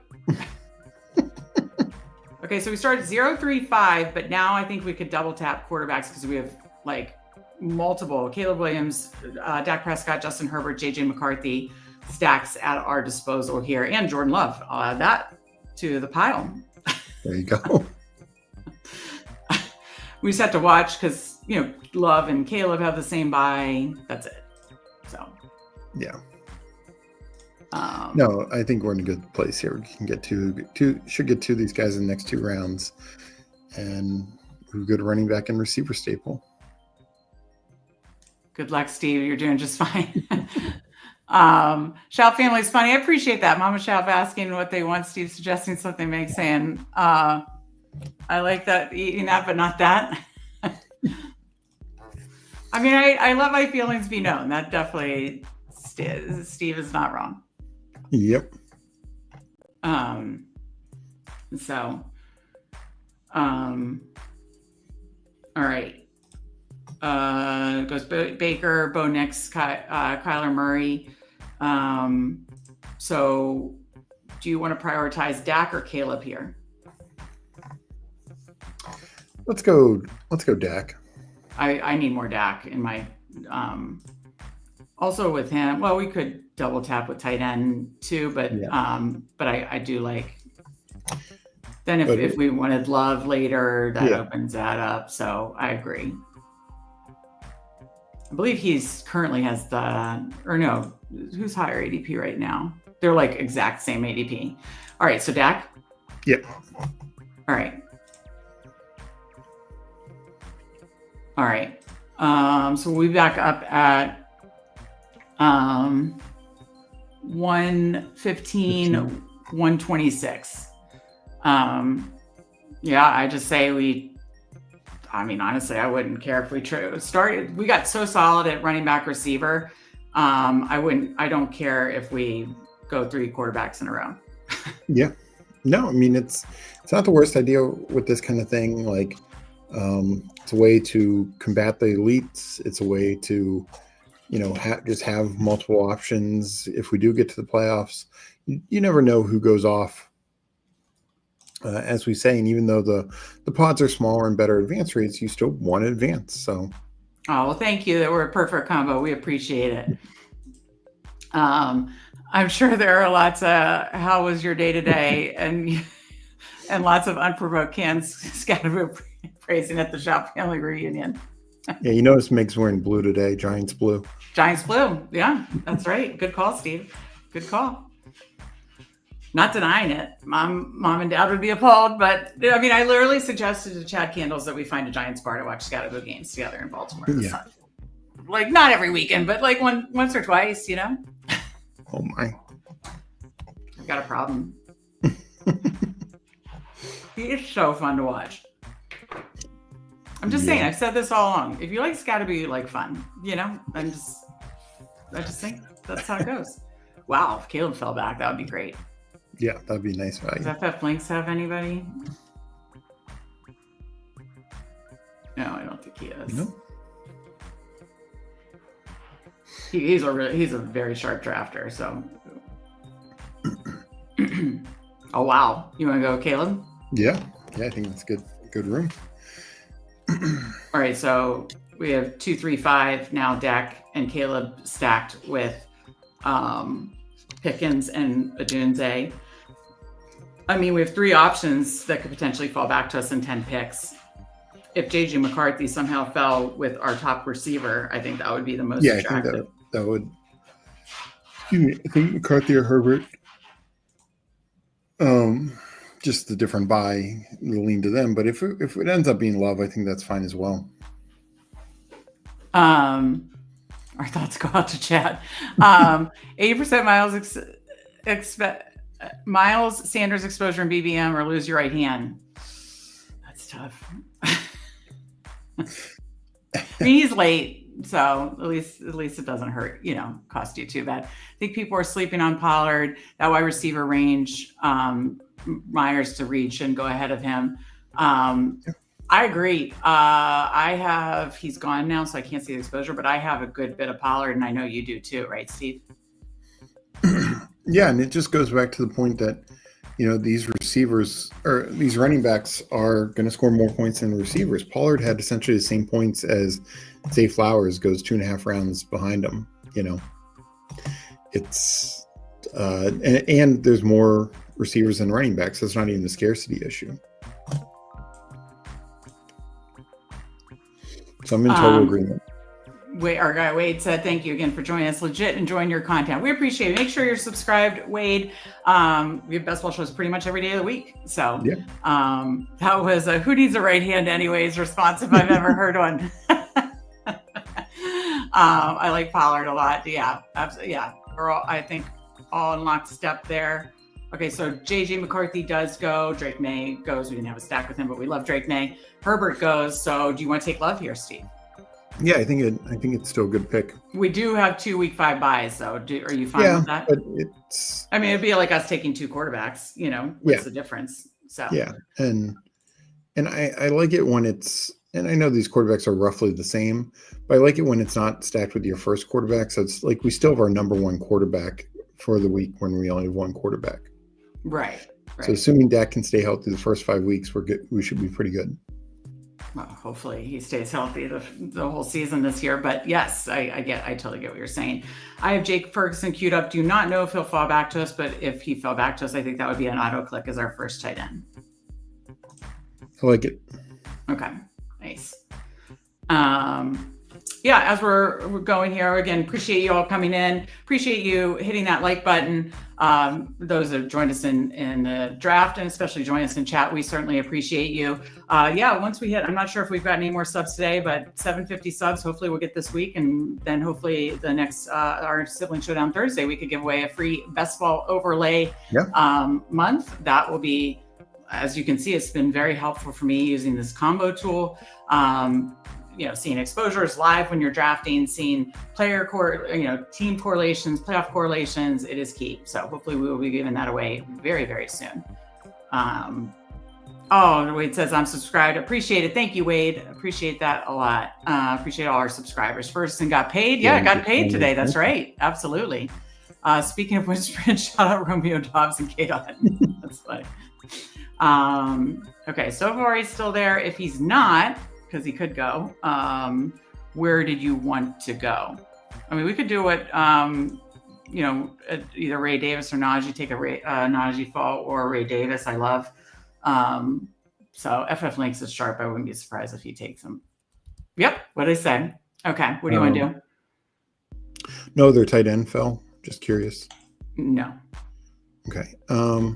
Okay, so we started 0-3-5, but now I think we could double tap quarterbacks because we have like multiple Caleb Williams, Dak Prescott, Justin Herbert, JJ McCarthy stacks at our disposal here, and Jordan Love. I'll add that to the pile. There you go. We just have to watch because Love and Caleb have the same bye. That's it. So yeah. No, I think we're in a good place here. We can get should get two of these guys in the next 2 rounds, and we're a good running back and receiver staple. Good luck, Steve. You're doing just fine. Shao family's funny. I appreciate that. Mama Shao asking what they want. Steve suggesting something. Meg saying, I like that, eating that, but not that. I mean, I let my feelings be known. That definitely, Steve is not wrong. Yep. All right. Goes Baker, Bo Nix, Kyler Murray. So do you want to prioritize Dak or Caleb here? Let's go Dak. I need more Dak in my also with him. Well, we could double tap with tight end too, but yeah. But I do like then if we wanted Love later, that opens that up. So I agree. I believe he's currently has who's higher ADP right now? They're like exact same ADP. All right, so Dak? Yep. All right. So we'll be back up at 115, 126. I just say honestly, I wouldn't care if we started. We got so solid at running back receiver. I don't care if we go 3 quarterbacks in a row. Yeah. No, I mean, it's not the worst idea with this kind of thing. Like, it's a way to combat the elites. It's a way to, just have multiple options. If we do get to the playoffs, you never know who goes off. As we say, and even though the pods are smaller and better advance rates, you still want to advance. So, well, thank you. That we're a perfect combo. We appreciate it. I'm sure there are lots of how was your day today, and lots of unprovoked cans scattered praising at the Shop family reunion. Yeah, you notice Meg's wearing blue today. Giants blue. Giants blue. Yeah, that's right. Good call, Steve. Good call. Not denying it. Mom and Dad would be appalled, but I mean, I literally suggested to Chad Candles that we find a Giants bar to watch Scatterbo games together in Baltimore. Yeah. like not every weekend, but like once or twice, Oh my. I've got a problem. He is so fun to watch. I'm just saying, I've said this all along. If you like Scatterby, you like fun, I just think that's how it goes. Wow, if Caleb fell back, that would be great. Yeah, that'd be nice value. Does FF Links have anybody? No, I don't think he is. No. He's a very sharp drafter. So, oh wow, you want to go, Caleb? Yeah, I think that's good room. All right, so we have 2, 3, 5 now deck, and Caleb stacked with Pickens and Adunze. I mean, we have 3 options that could potentially fall back to us in 10 picks. If JJ McCarthy somehow fell with our top receiver, I think that would be the most attractive. I think that would. I think McCarthy or Herbert. Just the different buy, the lean to them. But if it ends up being Love, I think that's fine as well. Our thoughts go out to Chad. 80% Miles Sanders exposure in BBM or lose your right hand. That's tough. I mean, he's late, so at least it doesn't hurt, cost you too bad. I think people are sleeping on Pollard. That wide receiver range, Myers to read shouldn't go ahead of him. I agree. He's gone now, so I can't see the exposure, but I have a good bit of Pollard, and I know you do too, right, Steve? Yeah, and it just goes back to the point that, these receivers or these running backs are going to score more points than the receivers. Pollard had essentially the same points as Zay Flowers, goes 2.5 rounds behind him. It's and there's more receivers than running backs. That's not even a scarcity issue. So I'm in total agreement. Our guy Wade said, thank you again for joining us. Legit enjoying your content. We appreciate it. Make sure you're subscribed, Wade. We have best ball shows pretty much every day of the week. So that was a who needs a right hand anyways response if I've ever heard one. I like Pollard a lot. Yeah, absolutely. Yeah, we're all, I think, all in lockstep there. Okay, so JJ McCarthy does go. Drake May goes. We didn't have a stack with him, but we love Drake May. Herbert goes. So do you want to take Love here, Steve? Yeah, I think it's still a good pick. We do have 2 week 5 buys, though. Are you fine with that? But it's. I mean, it'd be like us taking 2 quarterbacks. What's the difference? So yeah, and I like it when it's. And I know these quarterbacks are roughly the same, but I like it when it's not stacked with your first quarterback. So it's like we still have our number 1 quarterback for the week when we only have 1 quarterback. Right. So assuming Dak can stay healthy the first 5 weeks, we're good. We should be pretty good. Well, hopefully he stays healthy the whole season this year. But yes, I totally get what you're saying. I have Jake Ferguson queued up. Do not know if he'll fall back to us, but if he fell back to us, I think that would be an auto click as our first tight end. I like it. Okay, nice. As we're going here, again, appreciate you all coming in. Appreciate you hitting that like button. Those that joined us in the draft and especially join us in chat, we certainly appreciate you. Once we hit, I'm not sure if we've got any more subs today, but 750 subs, hopefully we'll get this week. And then hopefully the next, our Sibling Showdown Thursday, we could give away a free best ball overlay month. That will be, as you can see, it's been very helpful for me using this combo tool. Seeing exposures live when you're drafting, seeing team correlations, playoff correlations, it is key. So hopefully we will be giving that away very, very soon. Wade says I'm subscribed. Appreciate it. Thank you, Wade. Appreciate that a lot. Appreciate all our subscribers. Ferguson got paid. Yeah, got paid today. That's right. Absolutely. Speaking of which, shout out Romeo Dobbs and K-Dot. That's funny. Okay, so far he's still there. If he's not, because he could go, where did you want to go? I mean, we could do what, either Ray Davis or Najee, take a Najee fall or Ray Davis. I love. So FF Links is sharp. I wouldn't be surprised if he takes him. Yep, what I said. Okay, what do you want to do? No, their tight end fell. Just curious. No. Okay. I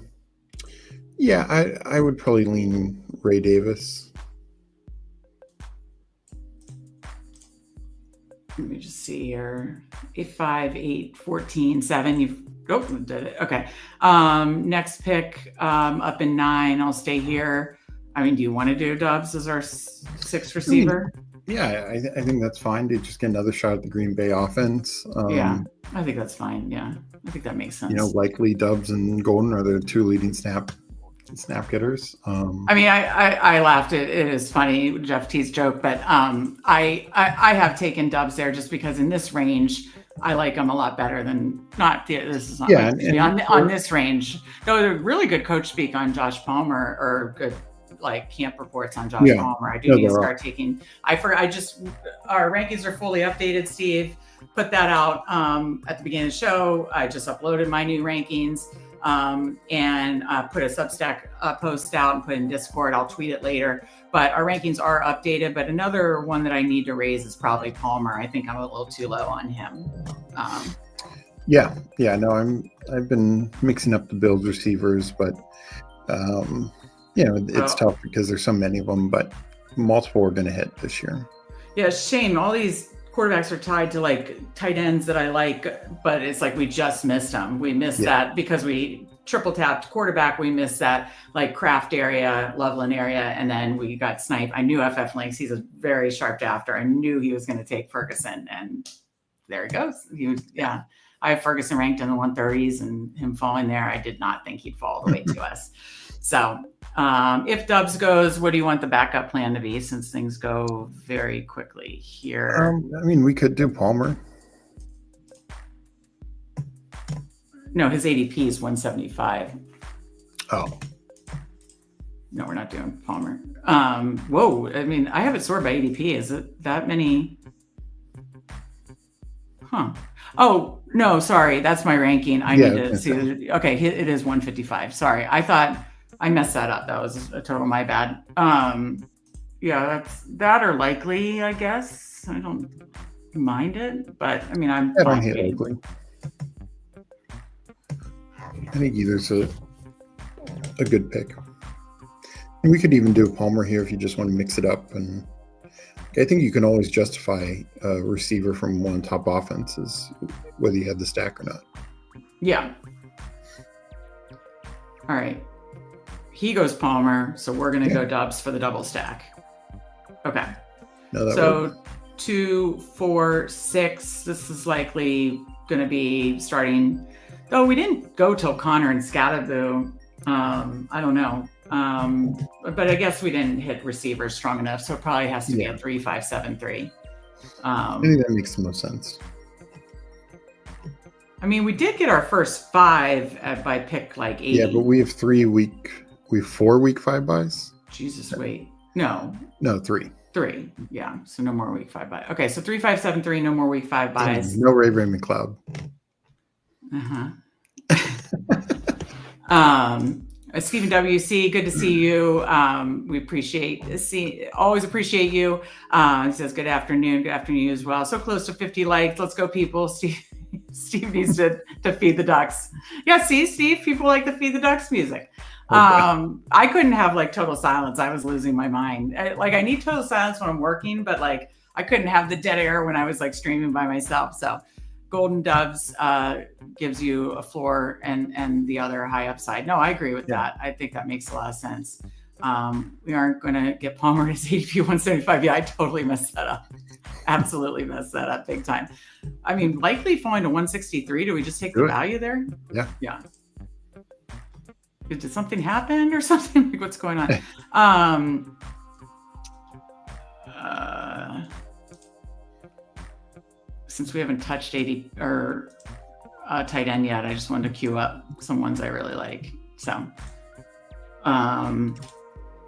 would probably lean Ray Davis. Let me just see here. 8, 5, 8, 14, 7. Did it. Okay. Next pick up in 9. I'll stay here. I mean, do you want to do Dubs as our 6th receiver? Yeah, I think that's fine to just get another shot at the Green Bay offense. Yeah, I think that's fine. Yeah, I think that makes sense. Likely Dubs and Golden are the 2 leading snap getters. I mean, I laughed. It is funny, Jeff T's joke, but I have taken Dubs there just because in this range, I like them a lot better than not. This is not on this range. Though a really good coach speak on Josh Palmer or good camp reports on Josh Palmer. I do need to start taking. Our rankings are fully updated. Steve put that out at the beginning of the show. I just uploaded my new rankings. And put a Substack post out and put in Discord. I'll tweet it later. But our rankings are updated. But another one that I need to raise is probably Palmer. I think I'm a little too low on him. I've been mixing up the Bills receivers, but it's tough because there's so many of them. But multiple are going to hit this year. Yeah, shame. All these quarterbacks are tied to tight ends that I like, but it's we just missed them. We missed that because we triple tapped quarterback. We missed that Kraft area, Loveland area, and then we got sniped. I knew FF Links. He's a very sharp drafter. I knew he was going to take Ferguson, and there he goes. I have Ferguson ranked in the 130s, and him falling there, I did not think he'd fall all the way to us. So if Dubs goes, what do you want the backup plan to be since things go very quickly here? We could do Palmer. No, his ADP is 175. Oh. No, we're not doing Palmer. Whoa. I have it sorted by ADP. Is it that many? Huh. Oh, no, sorry. That's my ranking. I need to see. Okay, it is 155. Sorry. I thought I messed that up. That was a total my bad. That's that or likely, I guess. I don't mind it, but I don't hate likely. I think either's a good pick. And we could even do a Palmer here if you just want to mix it up. And I think you can always justify a receiver from one top offenses, whether you have the stack or not. Yeah. All right. He goes Palmer, so we're going to go Dubs for the double stack. Okay. So 2, 4, 6. This is likely going to be starting. Though we didn't go till Connor and Scatterboo. I don't know. But I guess we didn't hit receivers strong enough, so it probably has to be a 3, 5, 7, 3. I think that makes the most sense. We did get our first 5 by pick 80. Yeah, but we have 4 week 5 buys. Jesus, wait. No, 3. 3. Yeah. So no more week 5 buys. Okay. So 3, 5, 7, 3. No more week 5 buys. No Ray Raymond McLeod. Stephen WC, good to see you. We always appreciate you. He says good afternoon to you as well. So close to 50 likes. Let's go, people. Steve needs to feed the ducks. Yeah, see, Steve, people like the feed the ducks music. I couldn't have total silence. I was losing my mind. I need total silence when I'm working, but I couldn't have the dead air when I was streaming by myself. So Golden Doves gives you a floor and the other high upside. No, I agree with that. I think that makes a lot of sense. We aren't going to get Palmer at his ADP 175. Yeah, I totally messed that up. Absolutely messed that up big time. Likely falling to 163. Do we just take the value there? Yeah. Yeah. Did something happen or something? What's going on? Since we haven't touched 80 or tight end yet, I just wanted to queue up some ones I really like. So, and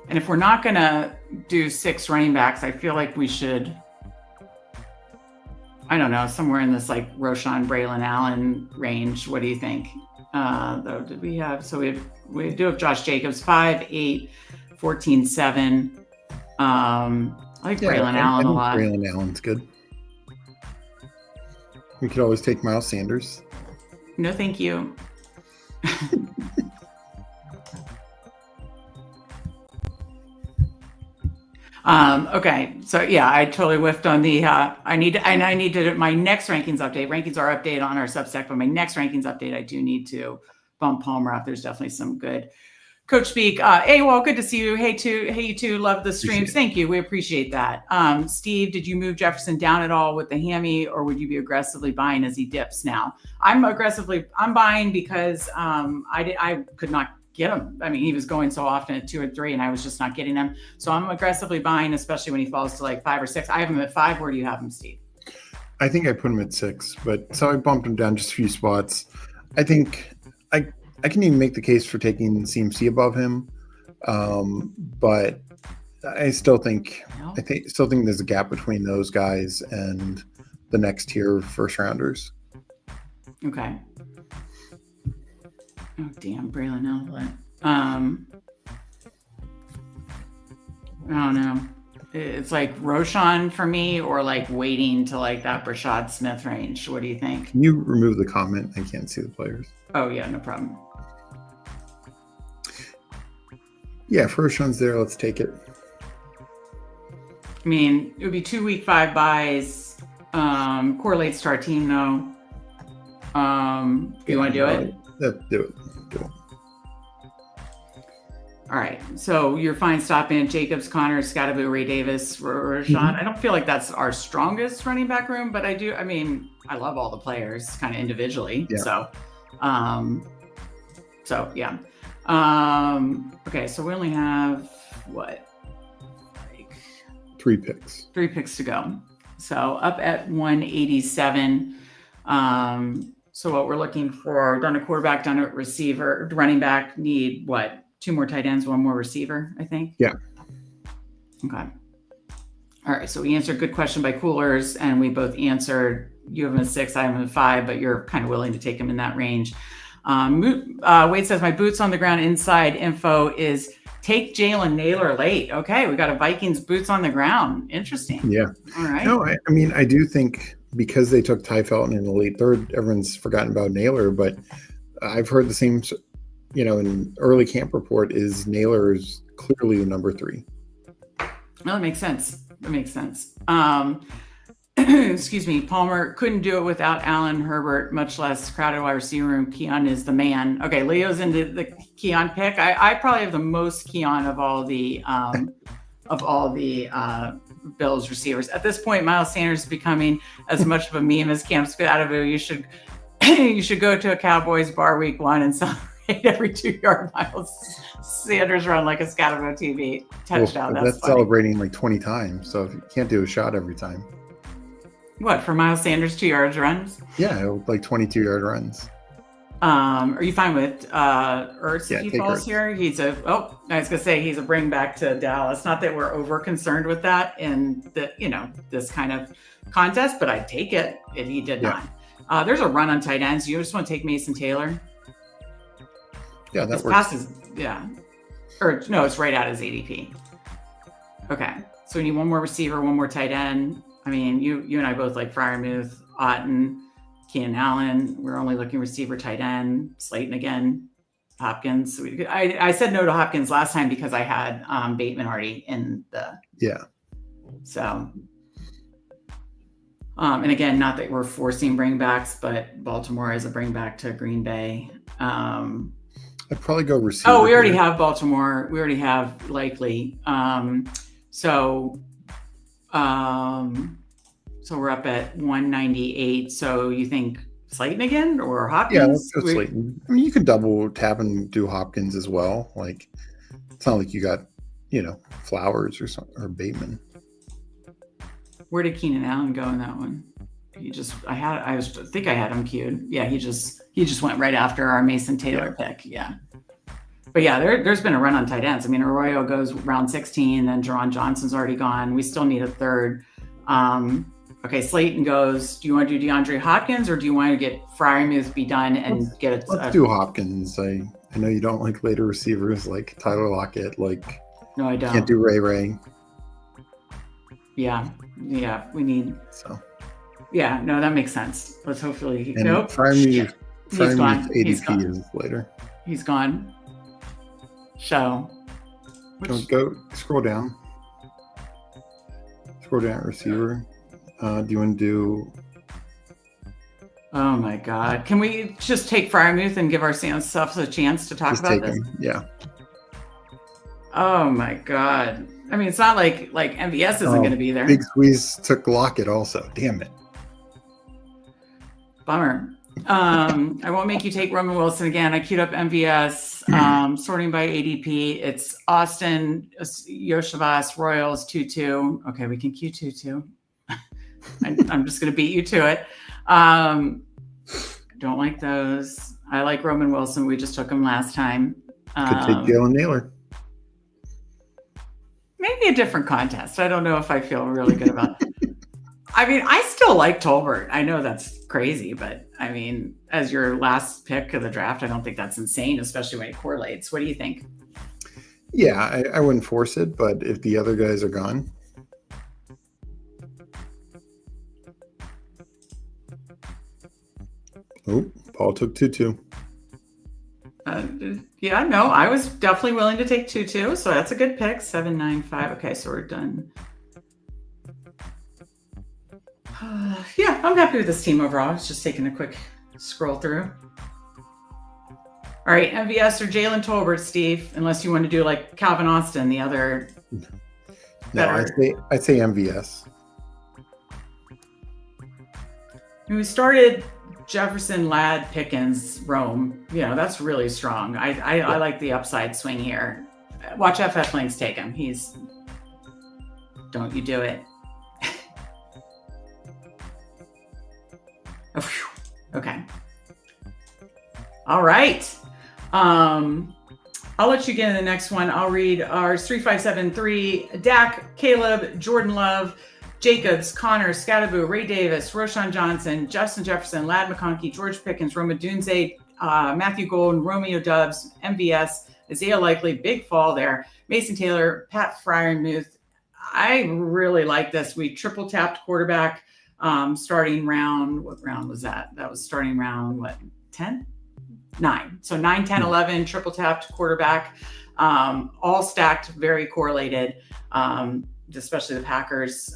if we're not going to do 6 running backs, I feel like we should, I don't know, somewhere in this Roshan, Braylon Allen range. What do you think? Though, did we have, so we do have Josh Jacobs, 5, 8, 14, 7. I like Braylon Allen a lot. Braylon Allen's good. We could always take Miles Sanders. No, thank you. Okay, so yeah, I totally whiffed on the. I need to my next rankings update. Rankings are updated on our Substack, but my next rankings update, I do need to bump Palmer up. There's definitely some good Coach Speak. Hey, well, good to see you. Hey, you two, love the streams. Thank you. We appreciate that. Steve, did you move Jefferson down at all with the hammy, or would you be aggressively buying as he dips now? I'm buying because I could not get him. I mean, he was going so often at 2 or 3, and I was just not getting him. So I'm aggressively buying, especially when he falls to like 5 or 6. I have him at 5. Where do you have him, Steve? I think I put him at 6, but so I bumped him down just a few spots. I think I can even make the case for taking CMC above him, but I still think there's a gap between those guys and the next tier first rounders. Okay. Oh damn, Braylon Elwood. I don't know. It's like Roshan for me, or like waiting to like that Brashad Smith range. What do you think? Can you remove the comment? I can't see the players. Oh yeah, no problem. Yeah, if Roshan's there, let's take it. I mean, it would be 2 week 5 buys. Correlates to our team though. Do you want to do it? Do it. All right. So you're fine stopping at Jacobs, Connor, Scottaboo, Ray Davis, Rashawn. Mm-hmm. I don't feel like that's our strongest running back room, but I love all the players kind of individually. Yeah. So yeah. Okay. So we only have what? Like 3 picks. 3 picks to go. So up at 187. So what we're looking for, done a quarterback, done a receiver, running back, need what? 2 more tight ends, 1 more receiver, I think. Yeah. Okay. All right. So we answered good question by Coolers, and we both answered. You have him at 6, I have him at 5, but you're kind of willing to take him in that range. Wade says my boots on the ground inside info is take Jalen Naylor late. Okay, we got a Vikings boots on the ground. Interesting. Yeah. All right. No, I mean I do think because they took Ty Felton in the late 3rd, everyone's forgotten about Naylor, but I've heard the same. In early camp report is Naylor is clearly the number 3. Well, that makes sense. Excuse me. Palmer couldn't do it without Allen, Herbert, much less crowded wide receiver room. Keon is the man. Okay, Leo's into the Keon pick. I probably have the most Keon of all the Bills receivers. At this point, Miles Sanders is becoming as much of a meme as Cam Scottaboo. You should go to a Cowboys bar week 1 and celebrate every 2-yard Miles Sanders run like a Scottaboo TV touchdown. Well, that's celebrating like 20 times. So if you can't do a shot every time. What, for Miles Sanders 2-yard runs? Yeah, like 22-yard runs. Are you fine with Ertz if he falls here? I was gonna say he's a bring back to Dallas. Not that we're over concerned with that in this kind of contest, but I'd take it if he did not. There's a run on tight ends. You just want to take Mason Taylor? Yeah, that works. Or no, it's right at his ADP. Okay, so we need 1 more receiver, 1 more tight end. I mean, you and I both like Freiermuth, Otten, Keenan Allen. We're only looking receiver, tight end, Slayton again, Hopkins. I said no to Hopkins last time because I had Bateman already in the. Yeah. So. And again, not that we're forcing bringbacks, but Baltimore is a bringback to Green Bay. I'd probably go receiver. Oh, we already have Baltimore. We already have likely. So we're up at 198. So you think Slayton again or Hopkins? Yeah, let's go Slayton. I mean, you could double tap and do Hopkins as well. Like, it's not like you got, Flowers or Bateman. Where did Keenan Allen go in that one? I think I had him queued. Yeah, he just went right after our Mason Taylor pick. Yeah. But yeah, there's been a run on tight ends. I mean, Arroyo goes round 16, then Jerron Johnson's already gone. We still need a 3rd. Okay, Slayton goes, do you want to do DeAndre Hopkins or do you want to get Freiermuth be done and get it? Let's do Hopkins. I know you don't like later receivers like Tyler Lockett. No, I don't. Can't do Ray. Yeah, we need. So. Yeah, no, that makes sense. Let's hopefully. Nope. Freiermuth ADP is later. He's gone. So. Go scroll down. Scroll down at receiver. Do you want to do? Oh my God! Can we just take Fryermuth and give our stuff a chance to talk about this? Yeah. Oh my God! I mean, it's not like MVS isn't going to be there. Big Squeeze took Lockett also. Damn it. Bummer. I won't make you take Roman Wilson again. I queued up MVS, sorting by ADP. It's Austin, Yoshivas, Royals, 2-2. Okay, we can queue 2-2. I'm just going to beat you to it. Don't like those. I like Roman Wilson. We just took him last time. Could take Jalen Naylor. Maybe a different contest. I don't know if I feel really good about that. I mean, I still like Tolbert. I know that's crazy, but I mean, as your last pick of the draft, I don't think that's insane, especially when it correlates. What do you think? Yeah, I wouldn't force it, but if the other guys are gone. Oh, Paul took 2-2. Yeah, no, I was definitely willing to take 2-2, so that's a good pick. 7-9-5. Okay, so we're done. Yeah, I'm happy with this team overall. I was just taking a quick scroll through. All right, MVS or Jalen Tolbert, Steve, unless you want to do like Calvin Austin, the other. No, I'd say MVS. We started Jefferson, Ladd, Pickens, Rome. You know, that's really strong. I like the upside swing here. Watch FF Links take him. Don't you do it. Okay. All right. I'll let you get in the next one. I'll read ours. 3573, Dak, Caleb, Jordan Love, Jacobs, Connor, Scattaboo, Ray Davis, Roshan Johnson, Justin Jefferson, Ladd McConkey, George Pickens, Roma Dunze, Matthew Golden, Romeo Dubs, MVS, Isaiah Likely, big fall there, Mason Taylor, Pat Fryermuth. I really like this. We triple tapped quarterback. Starting round, what round was that? That was starting round, 10? 9. So 9, 10, 11, triple tapped quarterback, all stacked, very correlated, especially the Packers.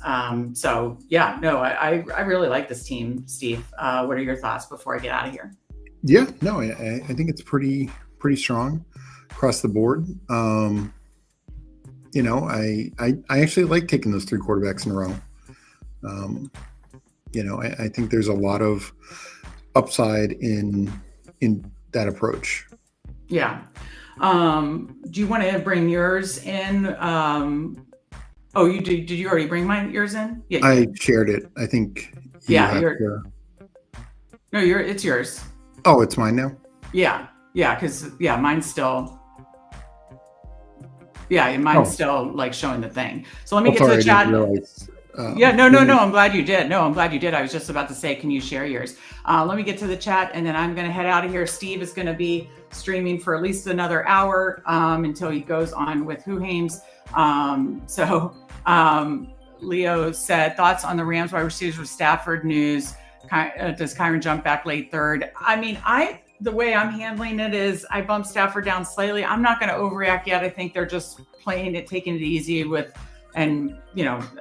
So yeah, no, I really like this team, Steve. What are your thoughts before I get out of here? Yeah, no, I think it's pretty strong across the board. You know, I actually like taking those 3 quarterbacks in a row. You know, I think there's a lot of upside in that approach. Yeah. Do you want to bring yours in? Oh, you did. Did you already bring yours in? Yeah. I shared it. I think. Yeah. No, it's yours. Oh, it's mine now? Yeah. Yeah. Because mine's still. Yeah, mine's still like showing the thing. So let me get to the chat. No. I'm glad you did. I was just about to say, can you share yours? Let me get to the chat, and then I'm going to head out of here. Steve is going to be streaming for at least another hour until he goes on with Whohames. Leo said, thoughts on the Rams wide receivers with Stafford news. Does Kyron jump back late third? I mean, the way I'm handling it is I bumped Stafford down slightly. I'm not going to overreact yet. I think they're just taking it easy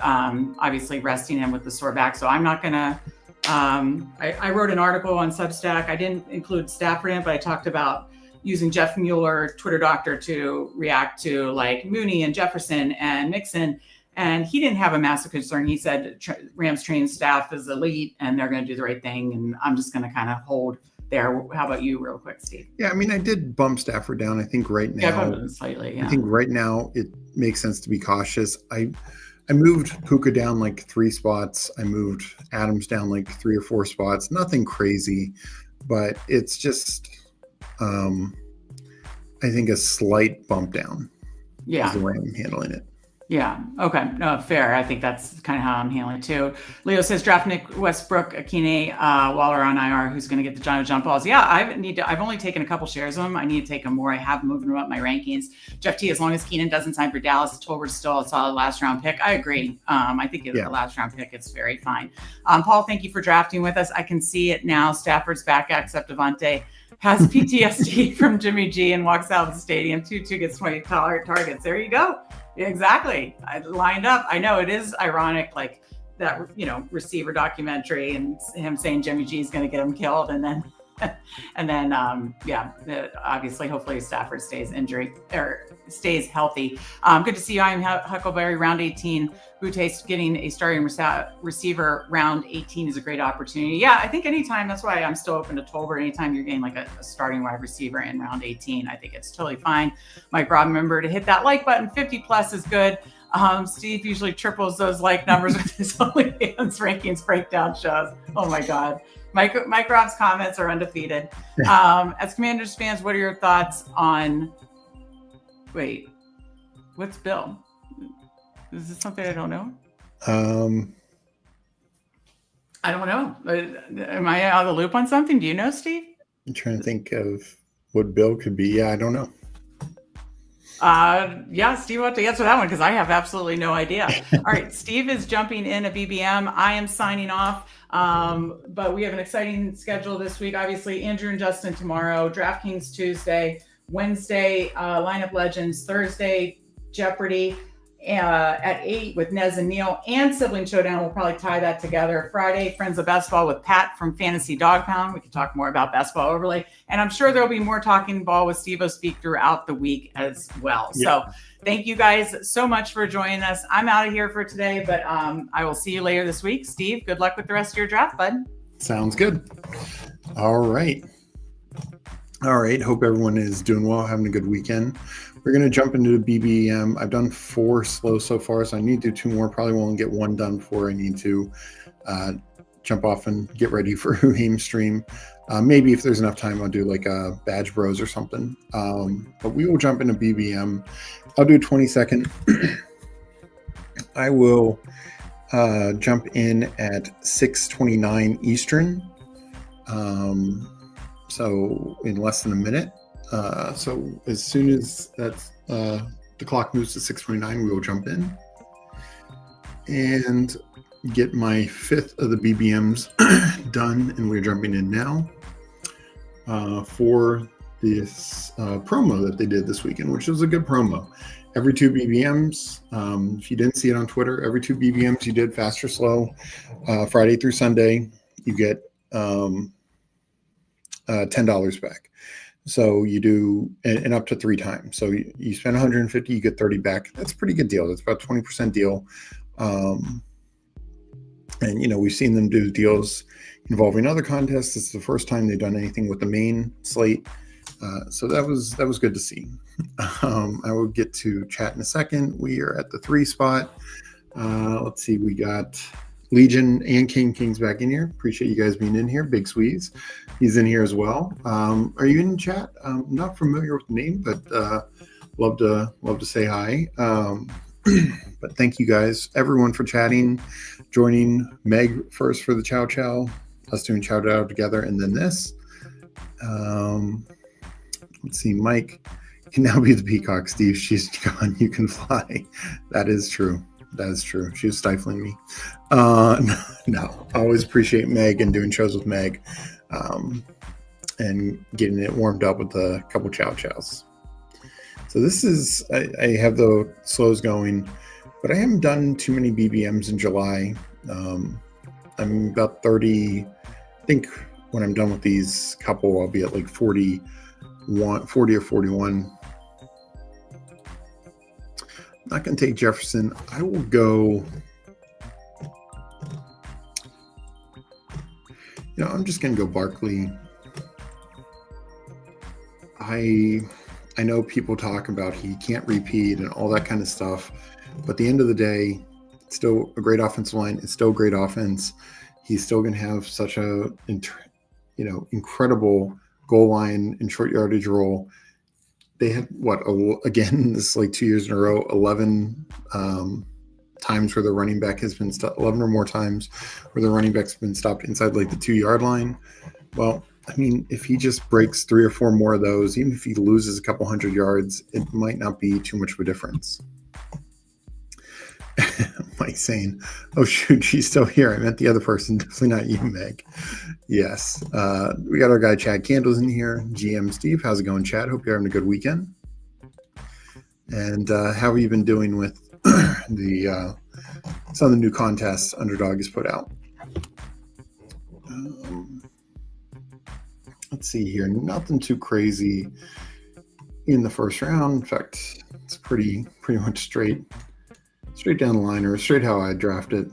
obviously resting him with the sore back. So I'm not going to, I wrote an article on Substack. I didn't include Stafford in it, but I talked about using Jeff Mueller, Twitter doctor, to react to like Mooney and Jefferson and Mixon. And he didn't have a massive concern. He said Rams training staff is elite and they're going to do the right thing. And I'm just going to kind of hold there. How about you real quick, Steve? Yeah, I mean, I did bump Stafford down. I think right now, I bumped him slightly, yeah. I think right now it makes sense to be cautious. I moved Puka down like 3 spots. I moved Adams down like 3 or 4 spots. Nothing crazy, but it's just, I think a slight bump down. Yeah. Is the way I'm handling it. Yeah. Okay. No, fair. I think that's kind of how I'm handling it too. Leo says draft Nick Westbrook, Akine, Waller on IR. Who's going to get the John jump balls? Yeah, I've only taken a couple shares of them. I need to take them more. I have moved them up my rankings. Jeff T, as long as Keenan doesn't sign for Dallas, Tolbert's still a solid last round pick. I agree. I think it's a last round pick. It's very fine. Paul, thank you for drafting with us. I can see it now. Stafford's back except Devontae has PTSD from Jimmy G and walks out of the stadium. 2-2 gets 20 targets. There you go. Exactly. I lined up. I know it is ironic, like that, receiver documentary and him saying Jimmy G is going to get him killed. And then, obviously, hopefully Stafford stays healthy. Good to see you. I'm Huckleberry, round 18. Boute's getting a starting receiver round 18 is a great opportunity. Yeah, I think anytime, that's why I'm still open to Tolbert. Anytime you're getting like a starting wide receiver in round 18, I think it's totally fine. Mike Rob, remember to hit that like button. 50 plus is good. Steve usually triples those like numbers with his OnlyFans rankings breakdown shows. Oh my God. Mike Rob's comments are undefeated. As Commanders fans, what are your thoughts on, what's Bill? Is this something I don't know? I don't know. Am I out of the loop on something? Do you know, Steve? I'm trying to think of what Bill could be. Yeah, I don't know. Steve will have to answer that one because I have absolutely no idea. All right, Steve is jumping in a BBM. I am signing off, but we have an exciting schedule this week. Obviously, Andrew and Justin tomorrow, DraftKings Tuesday, Wednesday, Lineup Legends, Thursday, Jeopardy at 8 with Nez and Neil, and Sibling Showdown. We'll probably tie that together. Friday, Friends of Best Ball with Pat from Fantasy Dog Pound. We can talk more about Best Ball Overlay. And I'm sure there'll be more talking ball with Steveospeak throughout the week as well. Yep. So thank you guys so much for joining us. I'm out of here for today, but I will see you later this week. Steve, good luck with the rest of your draft, bud. Sounds good. All right. Hope everyone is doing well, having a good weekend. We're going to jump into the BBM. I've done 4 slow so far, so I need to do 2 more. Probably won't get 1 done before I need to jump off and get ready for a game stream. Maybe if there's enough time, I'll do like a Badge Bros or something. But we will jump into BBM. I'll do a 20-second. I will jump in at 6:29 Eastern. So in less than a minute. So as soon as that's the clock moves to 6:29, we will jump in and get my 5th of the BBMs done, and we're jumping in now for this promo that they did this weekend, which was a good promo. Every 2 BBMs, if you didn't see it on Twitter, every 2 BBMs you did fast or slow, Friday through Sunday, you get $10 back. So you do, and up to 3 times. So you spend 150, you get 30 back. That's a pretty good deal. That's about 20% deal. And we've seen them do deals involving other contests. It's the first time they've done anything with the main slate. So that was good to see. I will get to chat in a second. We are at the 3 spot. Let's see, we got Legion and King's back in here. Appreciate you guys being in here. Big Squeeze, he's in here as well. Are you in chat? I'm not familiar with the name, but love to say hi. But thank you guys, everyone, for chatting, joining. Meg first for the Chow Chow, us doing Chow Chow together, and then this. Let's see, Mike can now be the peacock. Steve, she's gone. You can fly. That is true. That is true. She was stifling me. No, I always appreciate Meg and doing shows with Meg, and getting it warmed up with a couple Chow Chows. So this is, I have the slows going, but I haven't done too many BBMs in July. I'm about 30. I think when I'm done with these couple, I'll be at like 40 or 41. Not going to take Jefferson. I will go. I'm just going to go Barkley. I know people talk about he can't repeat and all that kind of stuff, but at the end of the day, it's still a great offensive line. It's still a great offense. He's still going to have such a, incredible goal line and short yardage role. They had again, this is like 2 years in a row, 11 times where the running back has been 11 or more times where the running back's been stopped inside like the 2-yard line. Well, I mean, if he just breaks 3 or 4 more of those, even if he loses a couple hundred yards, it might not be too much of a difference. Mike saying, "Oh shoot, she's still here. I meant the other person, definitely not you, Meg." Yes. We got our guy Chad Candles in here. GM Steve, how's it going, Chad? Hope you're having a good weekend. And how have you been doing with the some of the new contests Underdog has put out? Let's see here. Nothing too crazy in the first round. In fact, it's pretty much straight down the line, or straight how I drafted.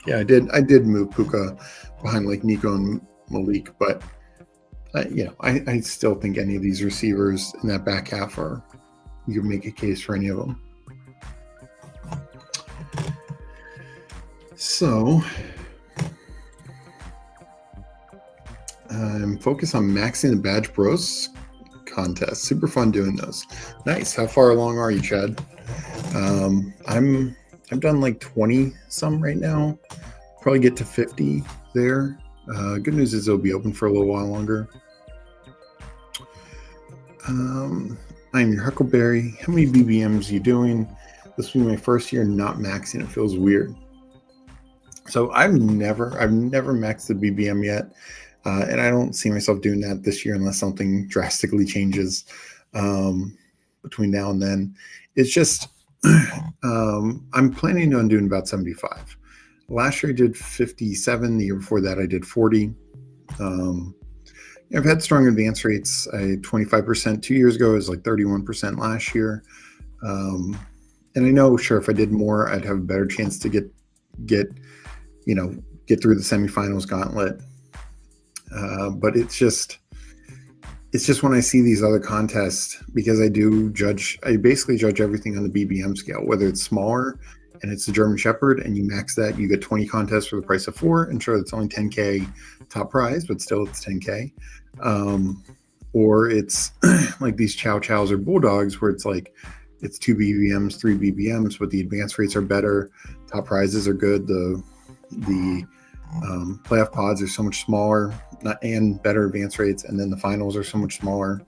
Yeah, I did move Puka behind like Nico and Malik, but I still think any of these receivers in that back half are, you can make a case for any of them. So I'm focused on maxing the Badge Bros contest. Super fun doing those. Nice. How far along are you, Chad? I've done like 20 some right now. Probably get to 50 there. Good news is it'll be open for a little while longer. I'm your Huckleberry. How many BBMs are you doing? This will be my first year not maxing. It feels weird. So I've never maxed the BBM yet. And I don't see myself doing that this year unless something drastically changes between now and then. It's just, I'm planning on doing about 75. Last year I did 57. The year before that I did 40. I've had strong advance rates. I had 25% 2 years ago. It was like 31% last year. And I know, sure, if I did more, I'd have a better chance to get through the semifinals gauntlet. But it's just when I see these other contests, because I basically judge everything on the BBM scale, whether it's smaller and it's the German Shepherd and you max that, you get 20 contests for the price of 4. And sure, it's only 10K top prize, but still it's 10K. Or it's like these Chow Chows or Bulldogs where it's like, it's 2 BBMs, 3 BBMs, but the advance rates are better. Top prizes are good. The playoff pods are so much smaller and better advance rates, and then the finals are so much smaller.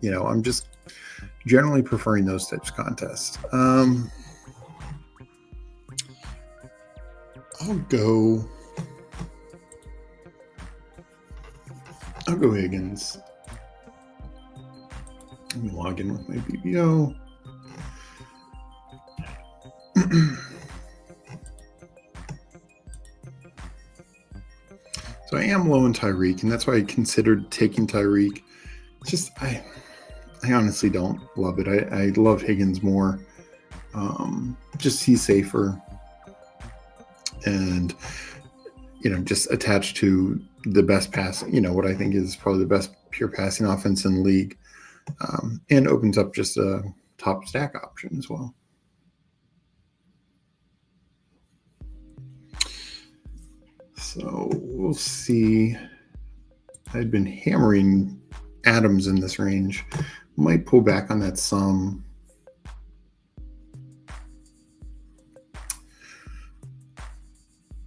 I'm just generally preferring those types of contests. I'll go Higgins. Let me log in with my BBO. So I am low in Tyreek, and that's why I considered taking Tyreek. It's just I honestly don't love it. I love Higgins more. Just he's safer, and just attached to the best pass. What I think is probably the best pure passing offense in the league, and opens up just a top stack option as well. So we'll see. I'd been hammering Adams in this range. Might pull back on that some.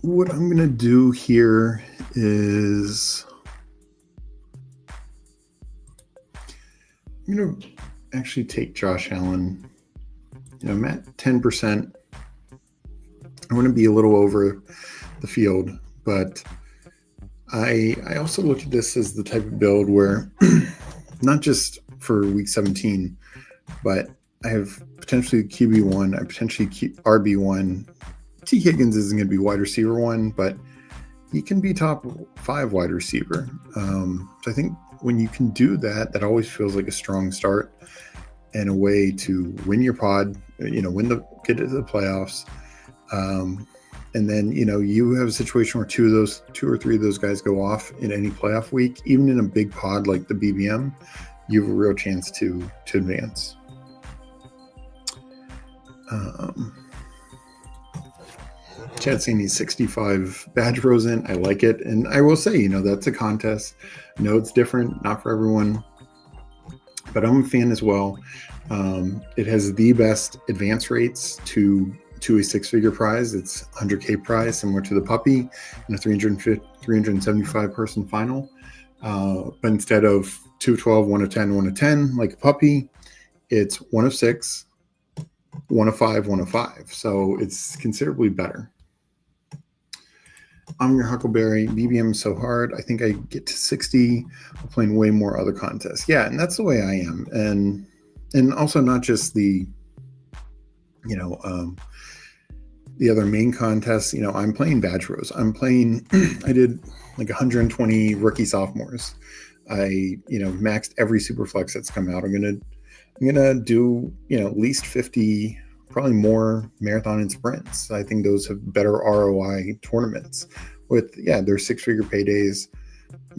What I'm going to do here is I'm going to actually take Josh Allen. I'm at 10%. I want to be a little over the field. But I also look at this as the type of build where not just for week 17, but I have potentially QB1, I potentially RB1. T. Higgins isn't going to be wide receiver 1, but he can be top 5 wide receiver. So I think when you can do that, that always feels like a strong start and a way to win your pod, get to the playoffs. And then, you have a situation where 2 or 3 of those guys go off in any playoff week. Even in a big pod like the BBM, you have a real chance to advance. Chad's saying he's 65 badge rows in. I like it. And I will say, that's a contest. I know it's different, not for everyone, but I'm a fan as well. It has the best advance rates to a 6-figure prize. It's 100K prize, similar to the puppy, in a 375 person final. But instead of 2 of 12, 1 of 10, 1 of 10, like a puppy, it's 1 of 6, 1 of 5, 1 of 5. So it's considerably better. I'm your Huckleberry. BBM is so hard. I think I get to 60. I'm playing way more other contests. Yeah, and that's the way I am. And also not just the, the other main contests. I'm playing badge rows. I'm playing. I did like 120 rookie sophomores. I maxed every super flex that's come out. I'm gonna do at least 50, probably more marathon and sprints. I think those have better ROI tournaments with they're 6-figure paydays.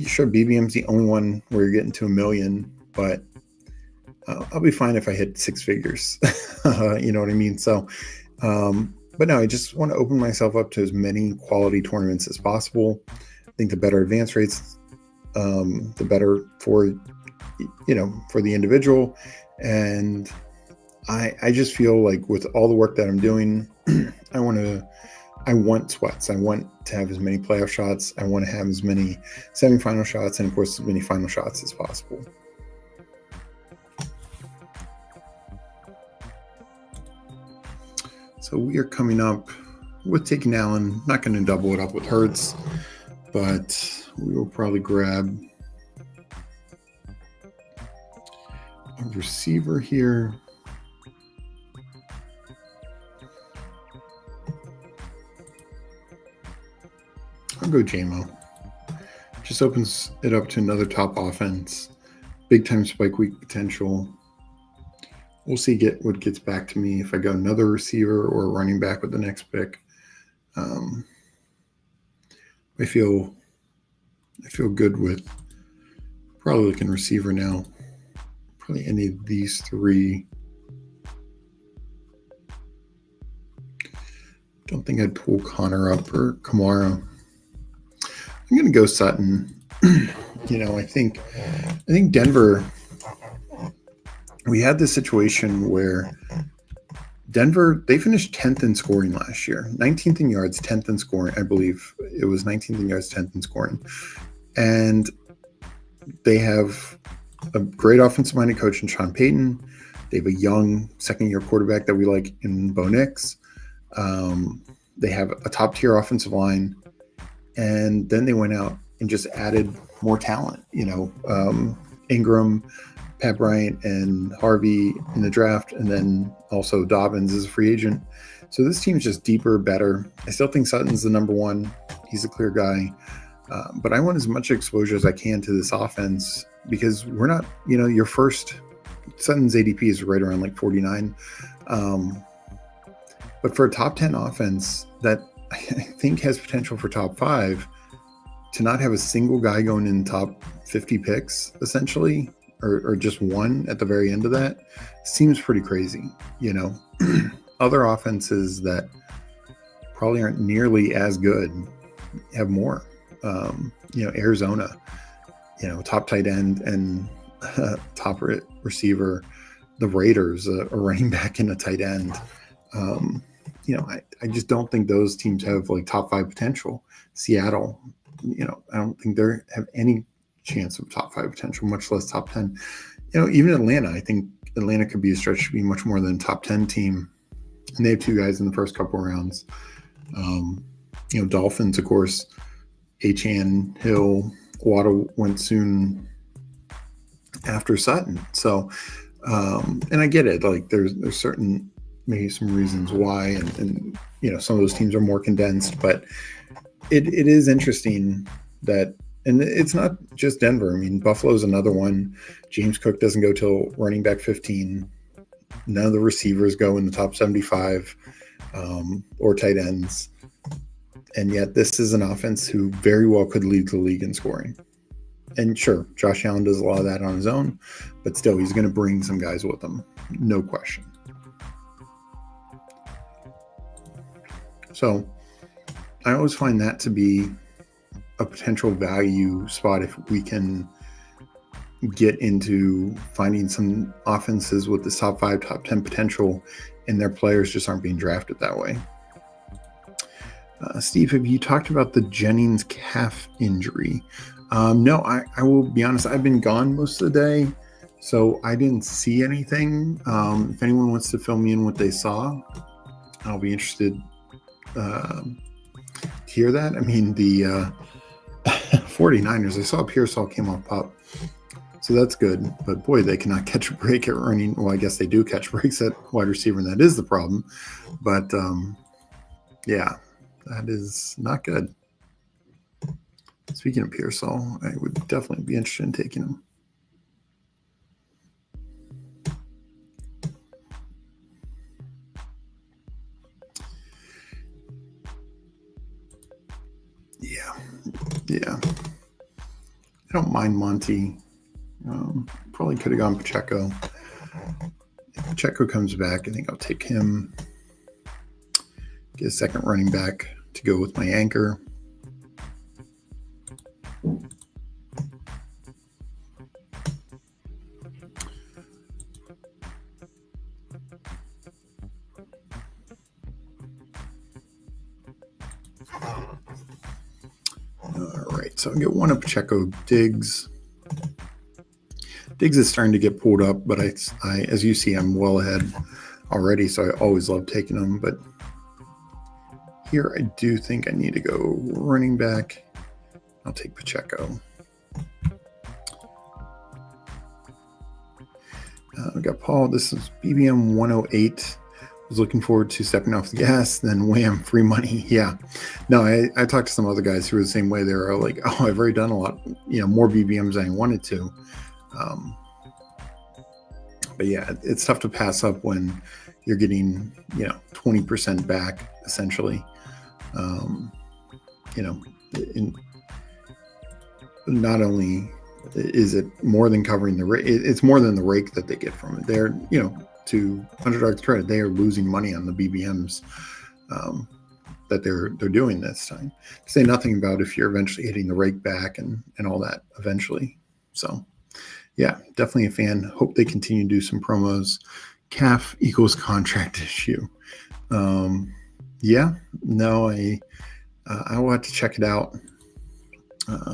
Sure, BBM's the only one where you're getting to 1 million, but I'll be fine if I hit 6 figures. You know what I mean? So but no, I just want to open myself up to as many quality tournaments as possible. I think the better advance rates, the better for the individual. And I just feel like with all the work that I'm doing, I want sweats. I want to have as many playoff shots. I want to have as many semifinal shots, and of course as many final shots as possible. So we are coming up with taking Allen. Not going to double it up with Hurts, but we will probably grab a receiver here. I'll go JMO. Just opens it up to another top offense. Big time spike week potential. We'll see what gets back to me if I go another receiver or running back with the next pick. I feel good with probably looking receiver now. Probably any of these three. Don't think I'd pull Connor up or Kamara. I'm going to go Sutton. I think Denver. We had this situation where Denver, they finished 10th in scoring last year, 19th in yards, 10th in scoring. I believe it was 19th in yards, 10th in scoring. And they have a great offensive-minded coach in Sean Payton. They have a young second-year quarterback that we like in Bo Nix. They have a top-tier offensive line. And then they went out and just added more talent. Ingram, Pat Bryant, and Harvey in the draft, and then also Dobbins as a free agent. So this team is just deeper, better. I still think Sutton's the number one. He's a clear guy. But I want as much exposure as I can to this offense because we're not, your first Sutton's ADP is right around like 49. But for a top 10 offense that I think has potential for top 5, to not have a single guy going in top 50 picks, essentially, or just one at the very end of that, seems pretty crazy. Other offenses that probably aren't nearly as good have more. Arizona, top tight end and top receiver. The Raiders, a running back and a tight end. I just don't think those teams have like top 5 potential. Seattle, I don't think they have any chance of top 5 potential, much less top 10. Even Atlanta, I think Atlanta could be a stretch to be much more than a top 10 team. And they have 2 guys in the first couple of rounds. Dolphins, of course, Achane, Hill, Waddle went soon after Sutton. So, and I get it. Like there's certain, maybe some reasons why, and some of those teams are more condensed, but it is interesting that, and it's not just Denver. I mean, Buffalo's another one. James Cook doesn't go till running back 15. None of the receivers go in the top 75 or tight ends. And yet this is an offense who very well could lead the league in scoring. And sure, Josh Allen does a lot of that on his own, but still, he's going to bring some guys with him. No question. So I always find that to be a potential value spot if we can get into finding some offenses with this top 5, top 10 potential, and their players just aren't being drafted that way. Steve, have you talked about the Jennings calf injury? No, I will be honest. I've been gone most of the day, so I didn't see anything. If anyone wants to fill me in what they saw, I'll be interested to hear that? I mean, the 49ers, I saw Pearsall came off pop. So that's good. But boy, they cannot catch a break at running. Well, I guess they do catch breaks at wide receiver, and that is the problem. But yeah, that is not good. Speaking of Pearsall, I would definitely be interested in taking him. Yeah. I don't mind Monty. Probably could have gone Pacheco. If Pacheco comes back, I think I'll take him. Get a second running back to go with my anchor. All right, so I'll get one of Pacheco. Diggs. Diggs is starting to get pulled up, but I, as you see, I'm well ahead already, so I always love taking them. But here I do think I need to go running back. I'll take Pacheco. We got Paul. This is BBM 108. Was looking forward to stepping off the gas, then wham, free money. Yeah. No, I talked to some other guys who were the same way. They were like, oh, I've already done a lot, more BBMs than I wanted to. But yeah, it's tough to pass up when you're getting, 20% back essentially. Not only is it more than covering the rake, it's more than the rake that they get from it. They're, to Underdog's credit, they are losing money on the BBMs that they're doing this time. To say nothing about if you're eventually hitting the rake back and all that eventually. So yeah, definitely a fan. Hope they continue to do some promos. Calf equals contract issue. I will have to check it out.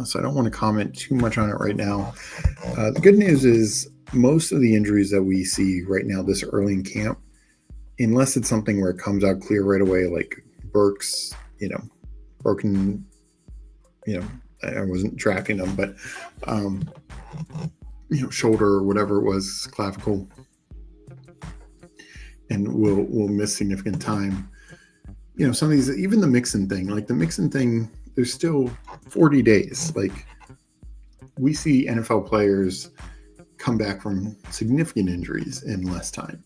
So I don't want to comment too much on it right now. The good news is most of the injuries that we see right now this early in camp, unless it's something where it comes out clear right away, like Burks, broken, I wasn't drafting them, but, shoulder or whatever it was, clavicle, and will miss significant time. Some of these, even the Mixon thing, there's still 40 days. Like, we see NFL players come back from significant injuries in less time.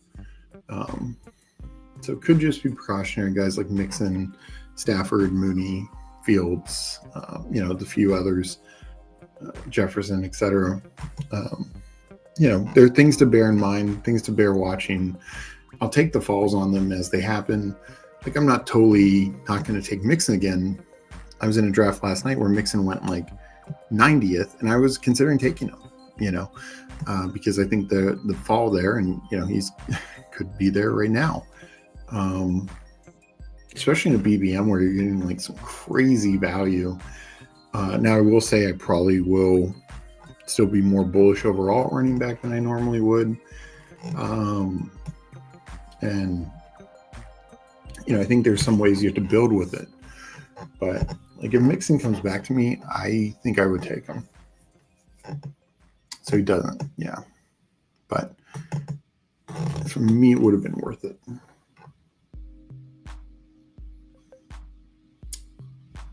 So it could just be precautionary. Guys like Mixon, Stafford, Mooney, Fields, the few others, Jefferson, etc. There are things to bear in mind, things to bear watching. I'll take the falls on them as they happen. Like, I'm not totally not going to take Mixon again. I was in a draft last night where Mixon went like 90th, and I was considering taking him, because I think the fall there, and he's could be there right now, especially in a BBM where you're getting like some crazy value. Now I will say I probably will still be more bullish overall running back than I normally would, and I think there's some ways you have to build with it, but like if Mixon comes back to me, I think I would take him. So he doesn't, yeah. But for me, it would have been worth it.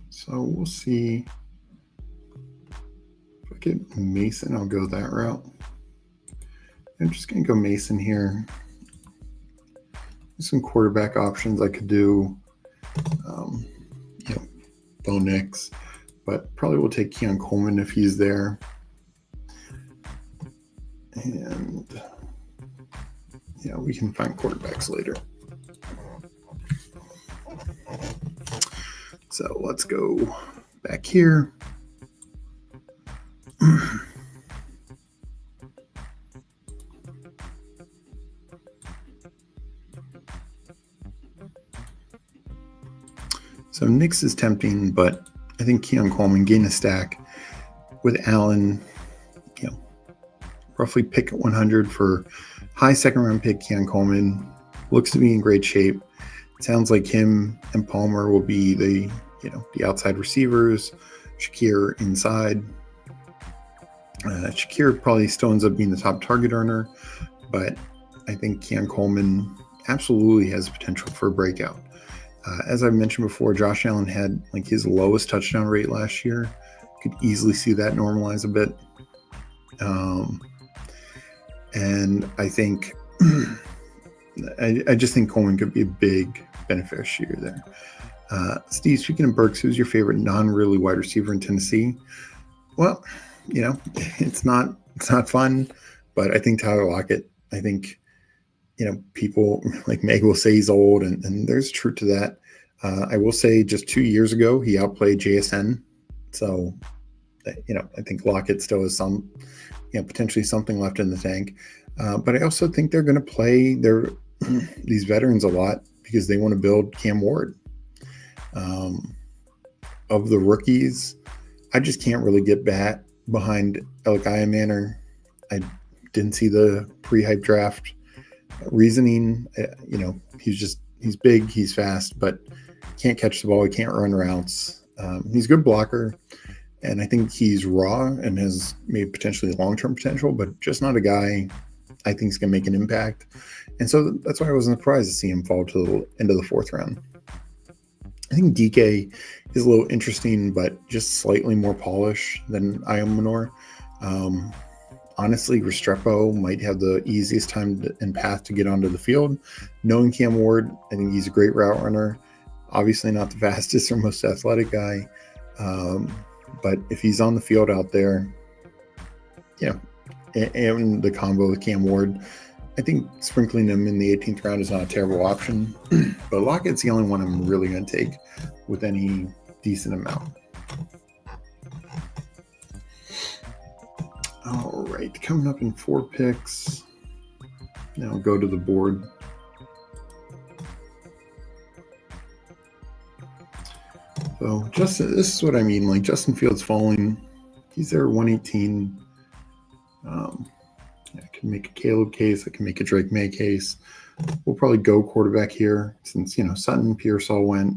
So we'll see. If I get Mason, I'll go that route. I'm just going to go Mason here. There's some quarterback options I could do. Bo Nix, but probably will take Keon Coleman if he's there. And we can find quarterbacks later. So let's go back here. So Nix is tempting, but I think Keon Coleman gain a stack with Allen, roughly pick at 100 for high second round pick. Keon Coleman looks to be in great shape. It sounds like him and Palmer will be the the outside receivers, Shakir inside. Shakir probably still ends up being the top target earner, but I think Keon Coleman absolutely has potential for a breakout. As I mentioned before, Josh Allen had like his lowest touchdown rate last year. Could easily see that normalize a bit. And I think I just think Coleman could be a big beneficiary there. Steve, speaking of Burks, who's your favorite non-really wide receiver in Tennessee? Well, it's not fun, but I think Tyler Lockett. I think people like Meg will say he's old, and there's truth to that. I will say just 2 years ago he outplayed JSN, so I think Lockett still has some potentially something left in the tank. But I also think they're going to play these veterans a lot because they want to build Cam Ward. Of the rookies, I just can't really get behind Elikiah Manor. I didn't see the pre-hype draft reasoning. He's big, he's fast, but can't catch the ball. He can't run routes. He's a good blocker. And I think he's raw and has maybe potentially long-term potential, but just not a guy I think is going to make an impact. And so that's why I wasn't surprised to see him fall to the end of the 4th round. I think DK is a little interesting, but just slightly more polished than Ion Manor. Honestly, Restrepo might have the easiest time and path to get onto the field. Knowing Cam Ward, I think he's a great route runner. Obviously not the fastest or most athletic guy. But if he's on the field out there, and the combo with Cam Ward, I think sprinkling him in the 18th round is not a terrible option. But Lockett's the only one I'm really going to take with any decent amount. All right, coming up in 4 picks. Now I'll go to the board. So this is what I mean. Like Justin Fields falling, he's there at 118. I can make a Caleb case. I can make a Drake May case. We'll probably go quarterback here since Sutton, Pearsall went,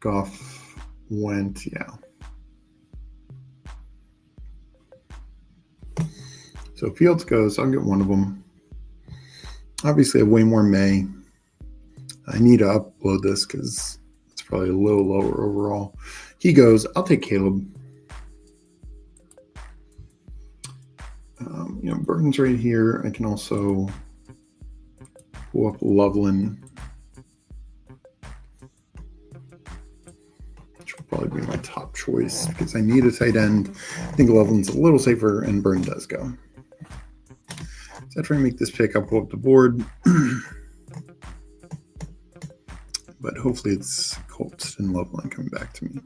Goff went. Yeah. So Fields goes. I'll get one of them. Obviously, I have way more May. I need to upload this because it's probably a little lower overall. He goes. I'll take Caleb. Burton's right here. I can also pull up Loveland, which will probably be my top choice because I need a tight end. I think Loveland's a little safer, and Burton does go. So after I make this pick, I'll pull up the board. But hopefully it's Colts and Loveland coming back to me.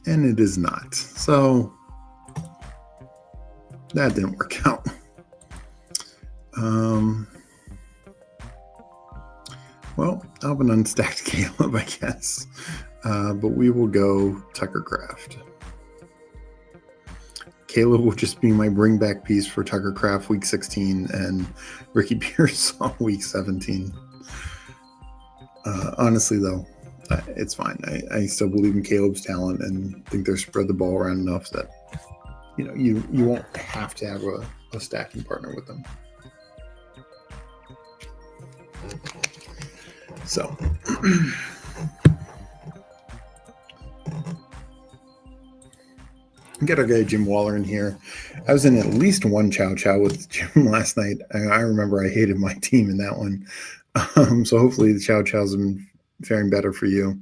And it is not. So that didn't work out. Well, I'll have an unstacked Caleb, I guess. But we will go Tucker Kraft. Caleb will just be my bring back piece for Tucker Kraft week 16 and Ricky Pearsall week 17. Honestly, though, it's fine. I still believe in Caleb's talent and think they're spread the ball around enough that you won't have to have a stacking partner with them. So get our guy Jim Waller in here. I was in at least one Chow Chow with Jim last night. I remember I hated my team in that one. So hopefully the Chow Chows have been faring better for you.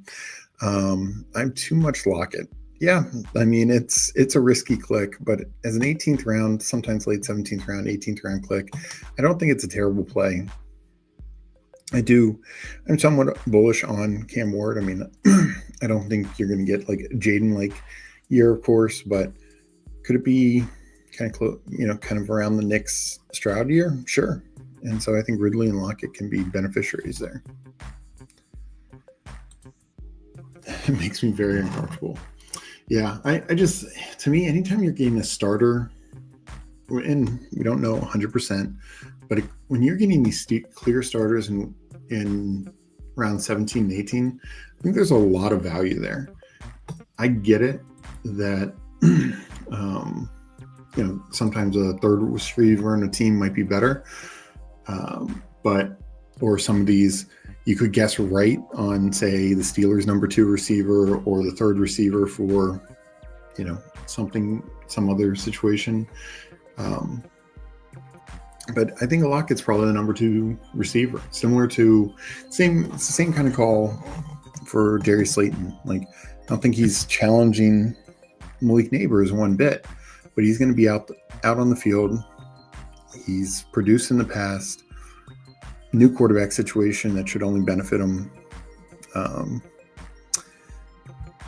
I'm too much Lockett. Yeah, I mean, it's a risky click, but as an 18th round, sometimes late 17th round, 18th round click, I don't think it's a terrible play. I'm somewhat bullish on Cam Ward. I mean, I don't think you're going to get like Jaden-like year, of course, but could it be kind of close, kind of around the Knicks Stroud year? Sure. And so I think Ridley and Lockett can be beneficiaries there. It makes me very uncomfortable. Yeah, to me, anytime you're getting a starter, and we don't know 100%, but when you're getting these clear starters in round 17 and 18, I think there's a lot of value there. I get it that sometimes a third receiver in a team might be better, or some of these you could guess right on, say, the Steelers' number 2 receiver or the third receiver for some other situation. But I think a lot gets probably the number 2 receiver, similar to same kind of call for Darius Slayton. Like, I don't think he's challenging Malik Neighbors one bit, but he's going to be out on the field. He's produced in the past. New quarterback situation that should only benefit him.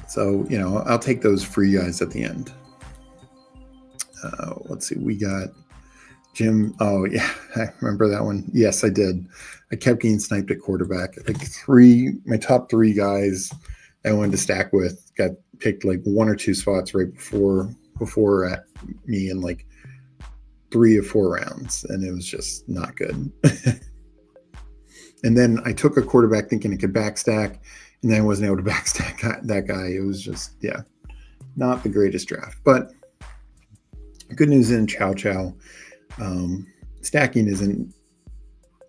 So I'll take those free guys at the end. Let's see, we got Jim. Oh yeah, I remember that one. Yes, I did. I kept getting sniped at quarterback. Like my top 3 guys I wanted to stack with got picked like 1 or 2 spots right before at me in like 3 or 4 rounds, and it was just not good. And then I took a quarterback thinking it could backstack, and then I wasn't able to backstack that guy. It was just, not the greatest draft. But good news in Chow Chow. Stacking isn't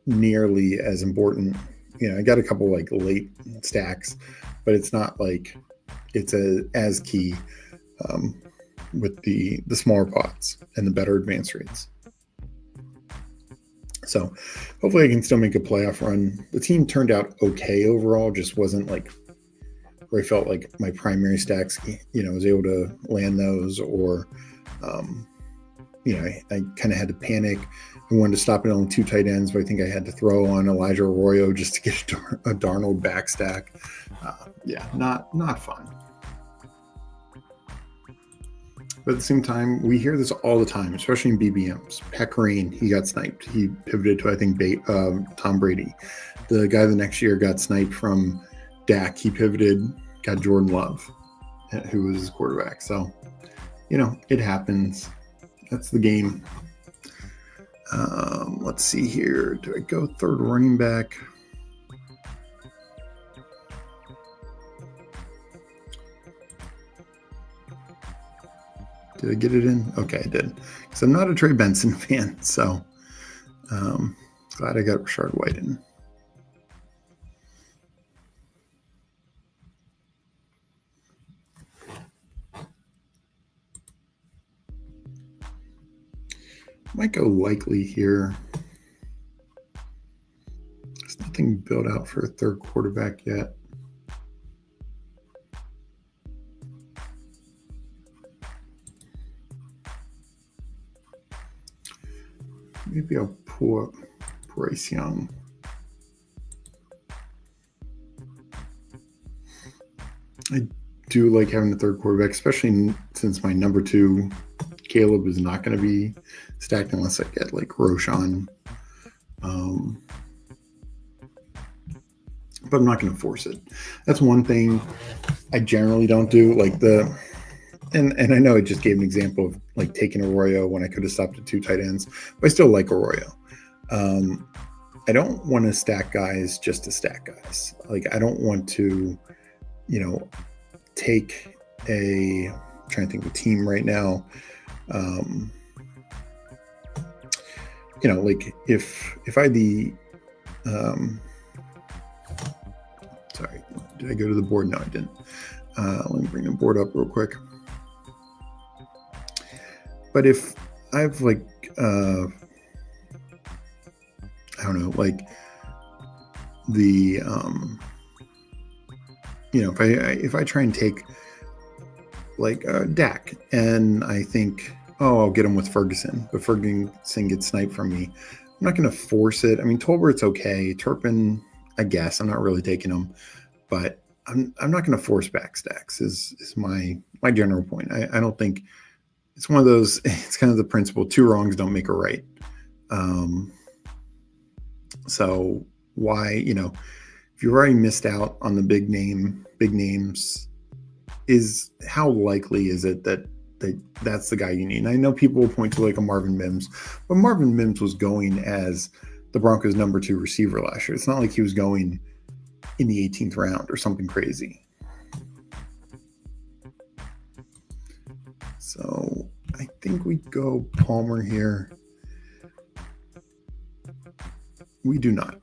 nearly as important. I got a couple like late stacks, but it's not like it's as key with the smaller pots and the better advance rates. So hopefully I can still make a playoff run. The team turned out okay overall, just wasn't like where I felt like my primary stacks, was able to land those, or, I kind of had to panic. I wanted to stop it on 2 tight ends, but I think I had to throw on Elijah Arroyo just to get a Darnold back stack. Not fun. But at the same time, we hear this all the time, especially in BBMs. Pecorine, he got sniped. He pivoted to, I think, Tom Brady. The guy the next year got sniped from Dak. He pivoted, got Jordan Love, who was his quarterback. So, it happens. That's the game. Let's see here. Do I go third running back? Did I get it in? Okay, I did. Because I'm not a Trey Benson fan, so glad I got Rashard White in. Might go likely here. There's nothing built out for a third quarterback yet. Maybe I'll pull up Bryce Young. I do like having the third quarterback, especially since my number 2, Caleb, is not going to be stacked unless I get like Roshan. But I'm not going to force it. That's one thing I generally don't do. Like and I know I just gave an example of like taking Arroyo when I could have stopped at 2 tight ends, but I still like Arroyo. I don't want to stack guys just to stack guys. Like, I don't want to, take I'm trying to think of a team right now. Like if I had the, sorry, did I go to the board? No, I didn't. Let me bring the board up real quick. But if I have like, I don't know, like the, if I try and take like Dak and I think, I'll get him with Ferguson, but Ferguson gets sniped from me. I'm not going to force it. I mean, Tolbert's okay. Turpin, I guess I'm not really taking him, but I'm not going to force back stacks is my general point. I don't think it's one of those, it's kind of the principle, 2 wrongs don't make a right. So why, if you've already missed out on the big names, is how likely is it that that's the guy you need? And I know people will point to like a Marvin Mims, but Marvin Mims was going as the Broncos' number 2 receiver last year. It's not like he was going in the 18th round or something crazy. So I think we go Palmer here. We do not.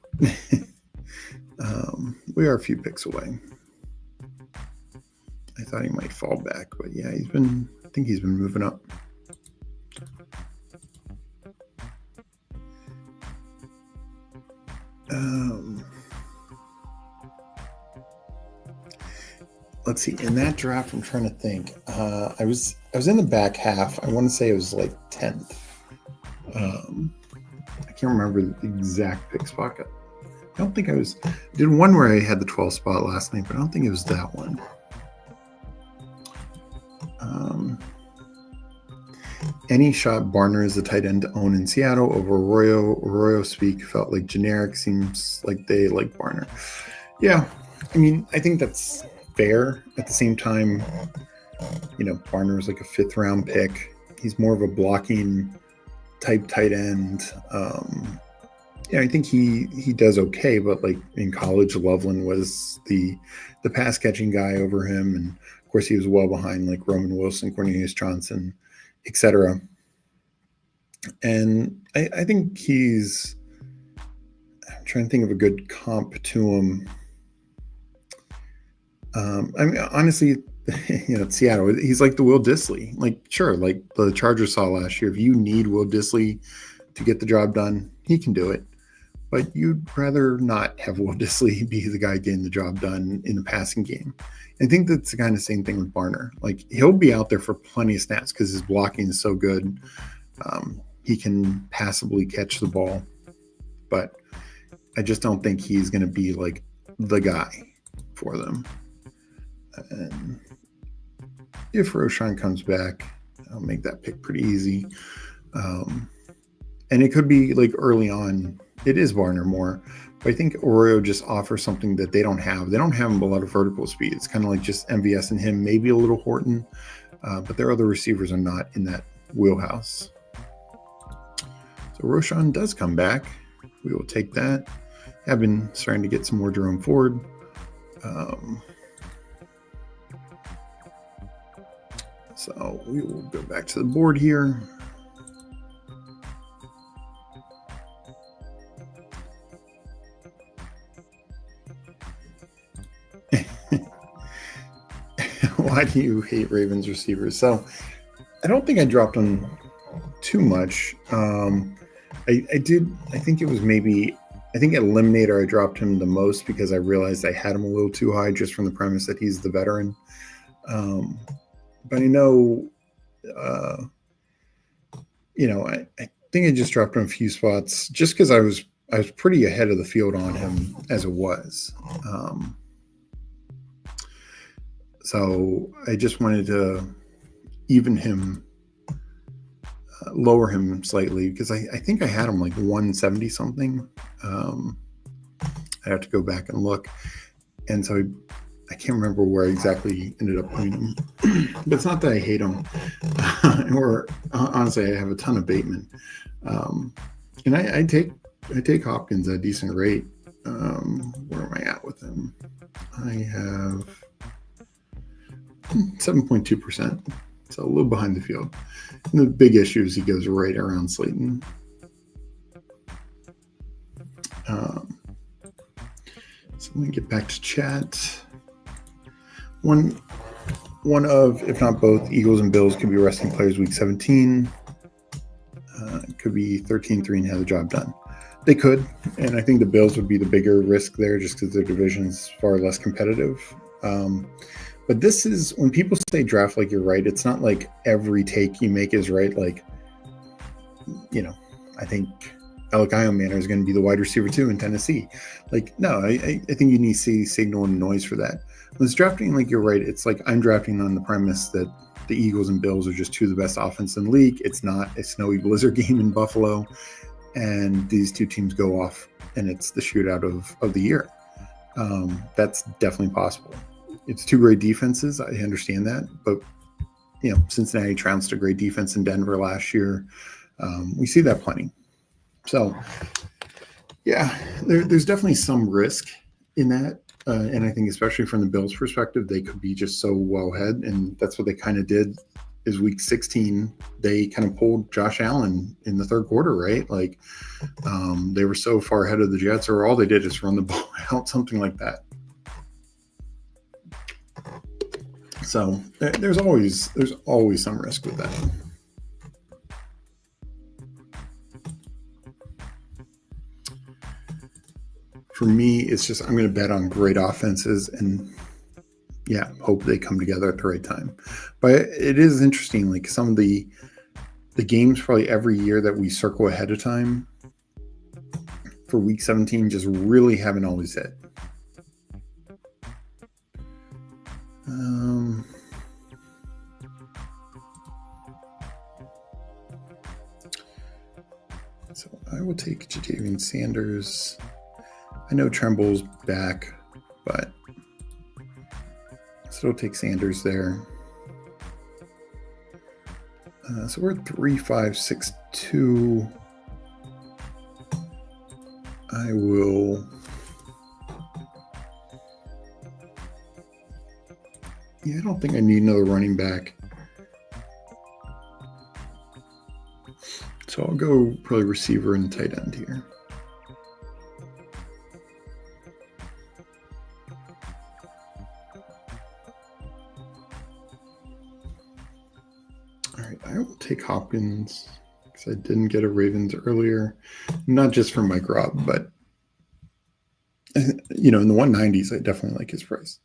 We are a few picks away. I thought he might fall back, but yeah, I think he's been moving up. Let's see. In that draft, I'm trying to think. I was in the back half. I want to say it was like 10th. I can't remember the exact pick spot. I don't think I did one where I had the 12th spot last night, but I don't think it was that one. Any shot Barner is the tight end to own in Seattle over Steveospeak felt like generic. Seems like they like Barner. Yeah, I mean, I think that's fair. At the same time, Barner is like a 5th round pick. He's more of a blocking type tight end. I think he does okay, but like in college, Loveland was the pass catching guy over him, and of course he was well behind like Roman Wilson, Cornelius Johnson, etc. And I think I'm trying to think of a good comp to him. I mean, honestly, Seattle, he's like the Will Dissly. Like, sure, like the Chargers saw last year, if you need Will Dissly to get the job done, he can do it. But you'd rather not have Will Dissly be the guy getting the job done in the passing game. I think that's the kind of same thing with Barner. Like, he'll be out there for plenty of snaps because his blocking is so good. He can passably catch the ball. But I just don't think he's going to be like the guy for them. And if Roschon comes back, I'll make that pick pretty easy. And it could be like early on, it is Barner more. But I think Arroyo just offers something that they don't have. They don't have a lot of vertical speed. It's kind of like just MVS and him, maybe a little Horton. But their other receivers are not in that wheelhouse. So Roschon does come back. We will take that. I've been starting to get some more Jerome Ford. So we will go back to the board here. Why do you hate Ravens receivers? So I don't think I dropped them too much. I did. I think it was maybe, I think at Eliminator I dropped him the most because I realized I had him a little too high just from the premise that he's the veteran. But I know, I think I just dropped him a few spots just because I was pretty ahead of the field on him as it was. So I just wanted to even him, lower him slightly because I think I had him like 170 something. I have to go back and look. And so I can't remember where I exactly ended up putting him. But it's not that I hate him. Or honestly, I have a ton of Bateman. And I take Hopkins at a decent rate. Where am I at with him? I have 7.2%. So a little behind the field. And the big issue is he goes right around Slayton. So let me get back to chat. One of, if not both, Eagles and Bills could be resting players week 17. It could be 13-3 and have the job done. They could, and I think the Bills would be the bigger risk there just because their division is far less competitive. But this is, when people say draft like you're right, it's not like every take you make is right. Like, I think Alec Manor is going to be the wide receiver 2 in Tennessee. Like, no, I think you need to see signal and noise for that. When it's drafting like you're right, it's like I'm drafting on the premise that the Eagles and Bills are just 2 of the best offense in the league. It's not a snowy blizzard game in Buffalo. And these 2 teams go off and it's the shootout of the year. That's definitely possible. It's 2 great defenses. I understand that. But, Cincinnati trounced a great defense in Denver last year. We see that plenty. So, yeah, there's definitely some risk in that. And I think especially from the Bills' perspective, they could be just so well ahead. And that's what they kind of did is week 16. They kind of pulled Josh Allen in the third quarter, right? Like they were so far ahead of the Jets, or all they did is run the ball out, something like that. So there's always some risk with that. For me, it's just I'm going to bet on great offenses and hope they come together at the right time. But it is interesting, like some of the games probably every year that we circle ahead of time for week 17 just really haven't always hit. So I will take Jadavian Sanders. I know Tremble's back, but still take Sanders there. So we're 3-5-6-2. I will. I don't think I need another running back. So I'll go probably receiver and tight end here. All right, I will take Hopkins because I didn't get a Ravens earlier. Not just for Mike Robb, but in the 190s, I definitely like his price.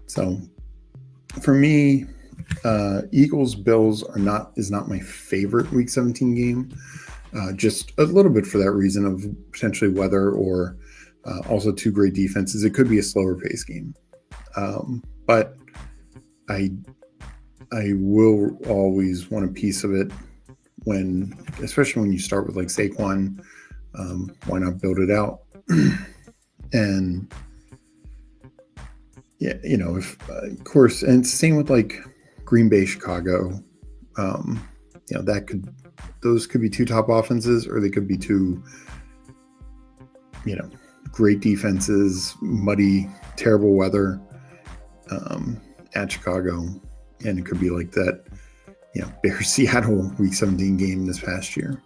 So for me, Eagles Bills is not my favorite week 17 game. Just a little bit for that reason of potentially weather or also two great defenses. It could be a slower pace game. But I will always want a piece of it especially when you start with like Saquon. Why not build it out? And if of course, and it's the same with like Green Bay, Chicago. Those could be two top offenses, or they could be two, great defenses, muddy, terrible weather at Chicago, and it could be like that, Bears Seattle week 17 game this past year.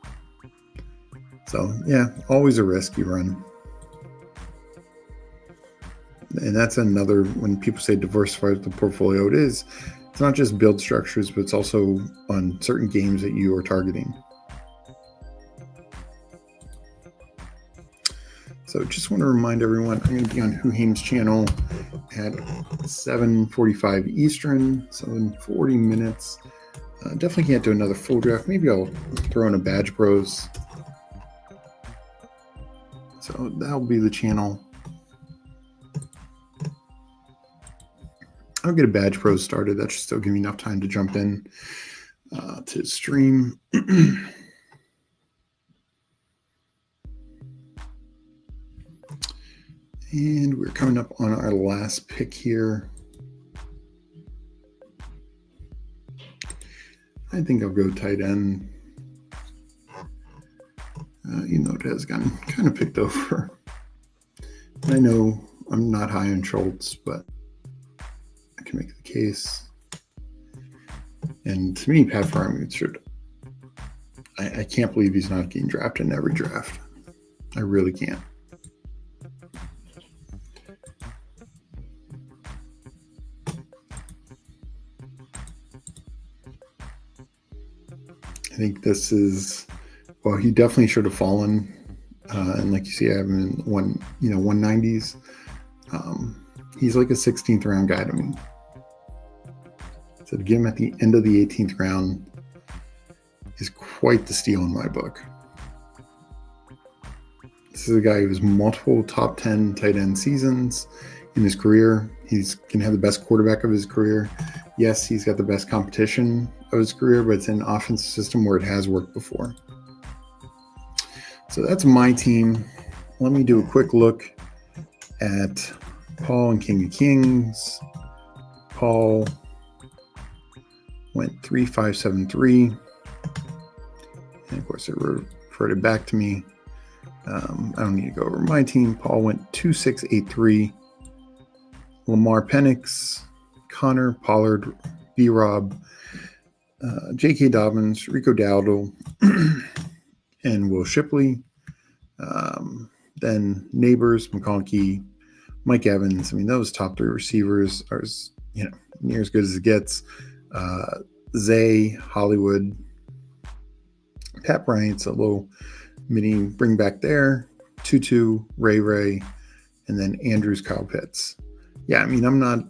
So always a risk you run. And that's another, when people say diversify the portfolio, it's not just build structures, but it's also on certain games that you are targeting. So just want to remind everyone, I'm going to be on Huheim's channel at 7:45 Eastern, so in 40 minutes. Definitely can't do another full draft. Maybe I'll throw in a Badge Bros. So that'll be the channel. I'll get a Badge Bros started. That should still give me enough time to jump in to stream. And we're coming up on our last pick here. I think I'll go tight end. It has gotten kind of picked over. I know I'm not high on Schultz, but I can make the case. And to me, Pat Freiermuth I can't believe he's not getting drafted in every draft. I really can't. I think this is, he definitely should have fallen. And like you see, I have him in 190s. He's like a 16th round guy to me. So to get him at the end of the 18th round is quite the steal in my book. This is a guy who has multiple top 10 tight end seasons in his career. He's going to have the best quarterback of his career. Yes, he's got the best competition of his career, but it's an offensive system where it has worked before. So that's my team. Let me do a quick look at Paul and King of Kings. Paul went 3-5-7-3. And of course, it reverted back to me. I don't need to go over my team. Paul went 2-6-8-3. Lamar Penix, Connor Pollard, B-Rob, J.K. Dobbins, Rico Dowdle, and Will Shipley. Then Neighbors, McConkey, Mike Evans. I mean, those top 3 receivers are, near as good as it gets. Zay, Hollywood, Pat Bryant's a little mini bring back there. Tutu, Ray, and then Andrews, Kyle Pitts. Yeah, I mean, I'm not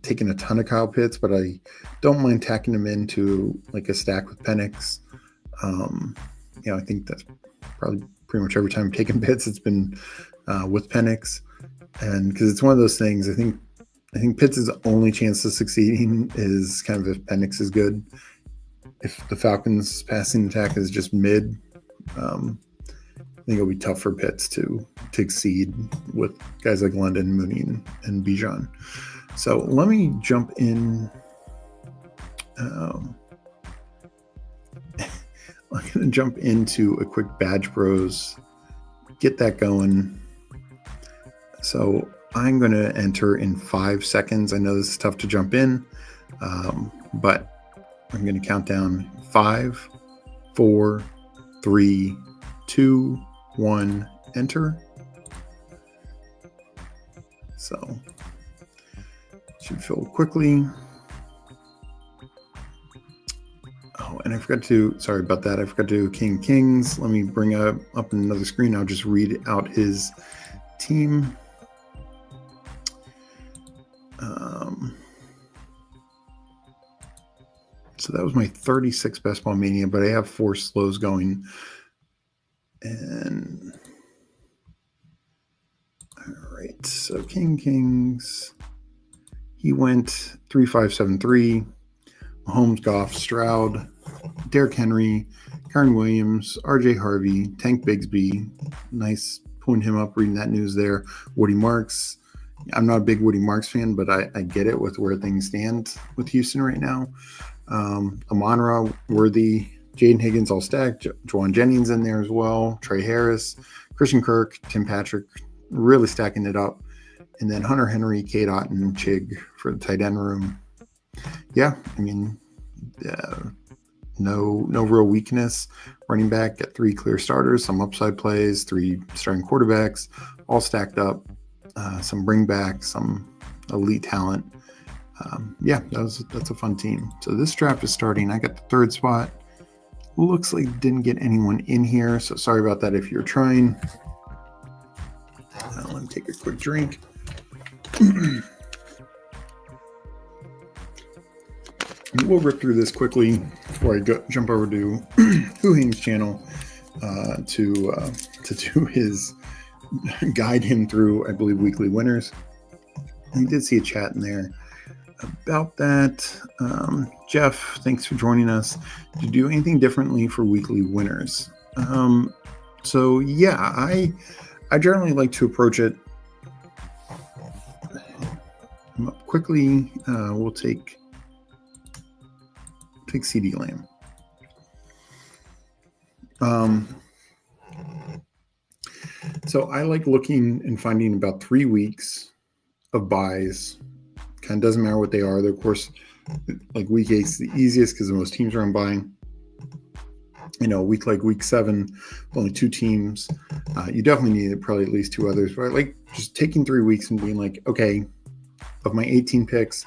taking a ton of Kyle Pitts, but I don't mind tacking him into like a stack with Penix. I think that's probably pretty much every time I'm taking Pitts, it's been with Penix, and because it's one of those things. I think Pitts' only chance of succeeding is kind of if Penix is good. If the Falcons' passing attack is just mid, I think it'll be tough for Pitts to exceed with guys like London, Mooney, and Bijan. So let me jump in. I'm going to jump into a quick Badge Bros, get that going. So I'm going to enter in 5 seconds. I know this is tough to jump in, but I'm going to count down 5, 4, 3, 2, 1, enter. So should fill quickly. Oh, and I forgot to, sorry about that. I forgot to do King Kings. Let me bring up another screen. I'll just read out his team. So that was my 36 Best Ball Mania, but I have 4 slows going. And all right, so King Kings, he went 3-5-7-3. Mahomes, Goff, Stroud, Derrick Henry, Kyren Williams, RJ Harvey, Tank Bigsby. Nice pulling him up, reading that news there. Woody Marks. I'm not a big Woody Marks fan, but I get it with where things stand with Houston right now. Amon-Ra, Worthy, Jaden Higgins all stacked. Juwan Jennings in there as well. Trey Harris, Christian Kirk, Tim Patrick, really stacking it up. And then Hunter Henry, Kate Otten, Chig for the tight end room. Yeah, I mean, no real weakness. Running back, get 3 clear starters, some upside plays, 3 starting quarterbacks, all stacked up. Some bring back, some elite talent. That's a fun team. So this draft is starting. I got the 3rd spot. Looks like didn't get anyone in here, so sorry about that if you're trying. Let me take a quick drink. We'll rip through this quickly before I jump over to Hoohing's channel to do his guide him through, I believe, weekly winners. I did see a chat in there about that. Jeff, thanks for joining us. Do you do anything differently for weekly winners? So yeah, I generally like to approach it quickly. We'll take CeeDee Lamb. So I like looking and finding about 3 weeks of buys. Kind of doesn't matter what they are. They're, of course, like week 8's the easiest because most teams are on buying. A week like week 7, only 2 teams. You definitely need probably at least 2 others. But I like just taking 3 weeks and being like, okay, of my 18 picks,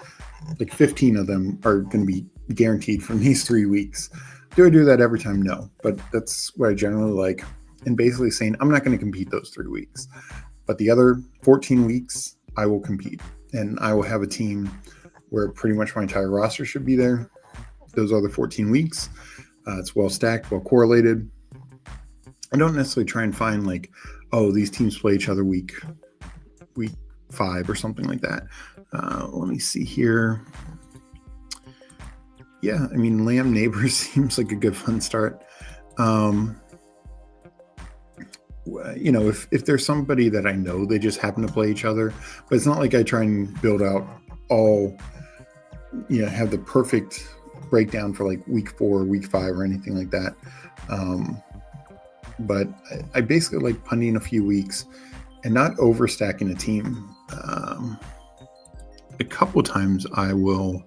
like 15 of them are going to be guaranteed from these 3 weeks. Do I do that every time? No, but that's what I generally like. And basically saying, I'm not going to compete those 3 weeks, but the other 14 weeks, I will compete. And I will have a team where pretty much my entire roster should be there. Those other 14 weeks. It's well stacked, well correlated. I don't necessarily try and find like, oh, these teams play each other week 5 or something like that. Let me see here. Yeah, I mean, Lamb Neighbors seems like a good fun start. If there's somebody that I know, they just happen to play each other, but it's not like I try and build out all, have the perfect breakdown for like week 4, week 5, or anything like that. But I basically like punting a few weeks and not overstacking a team. A couple times I will.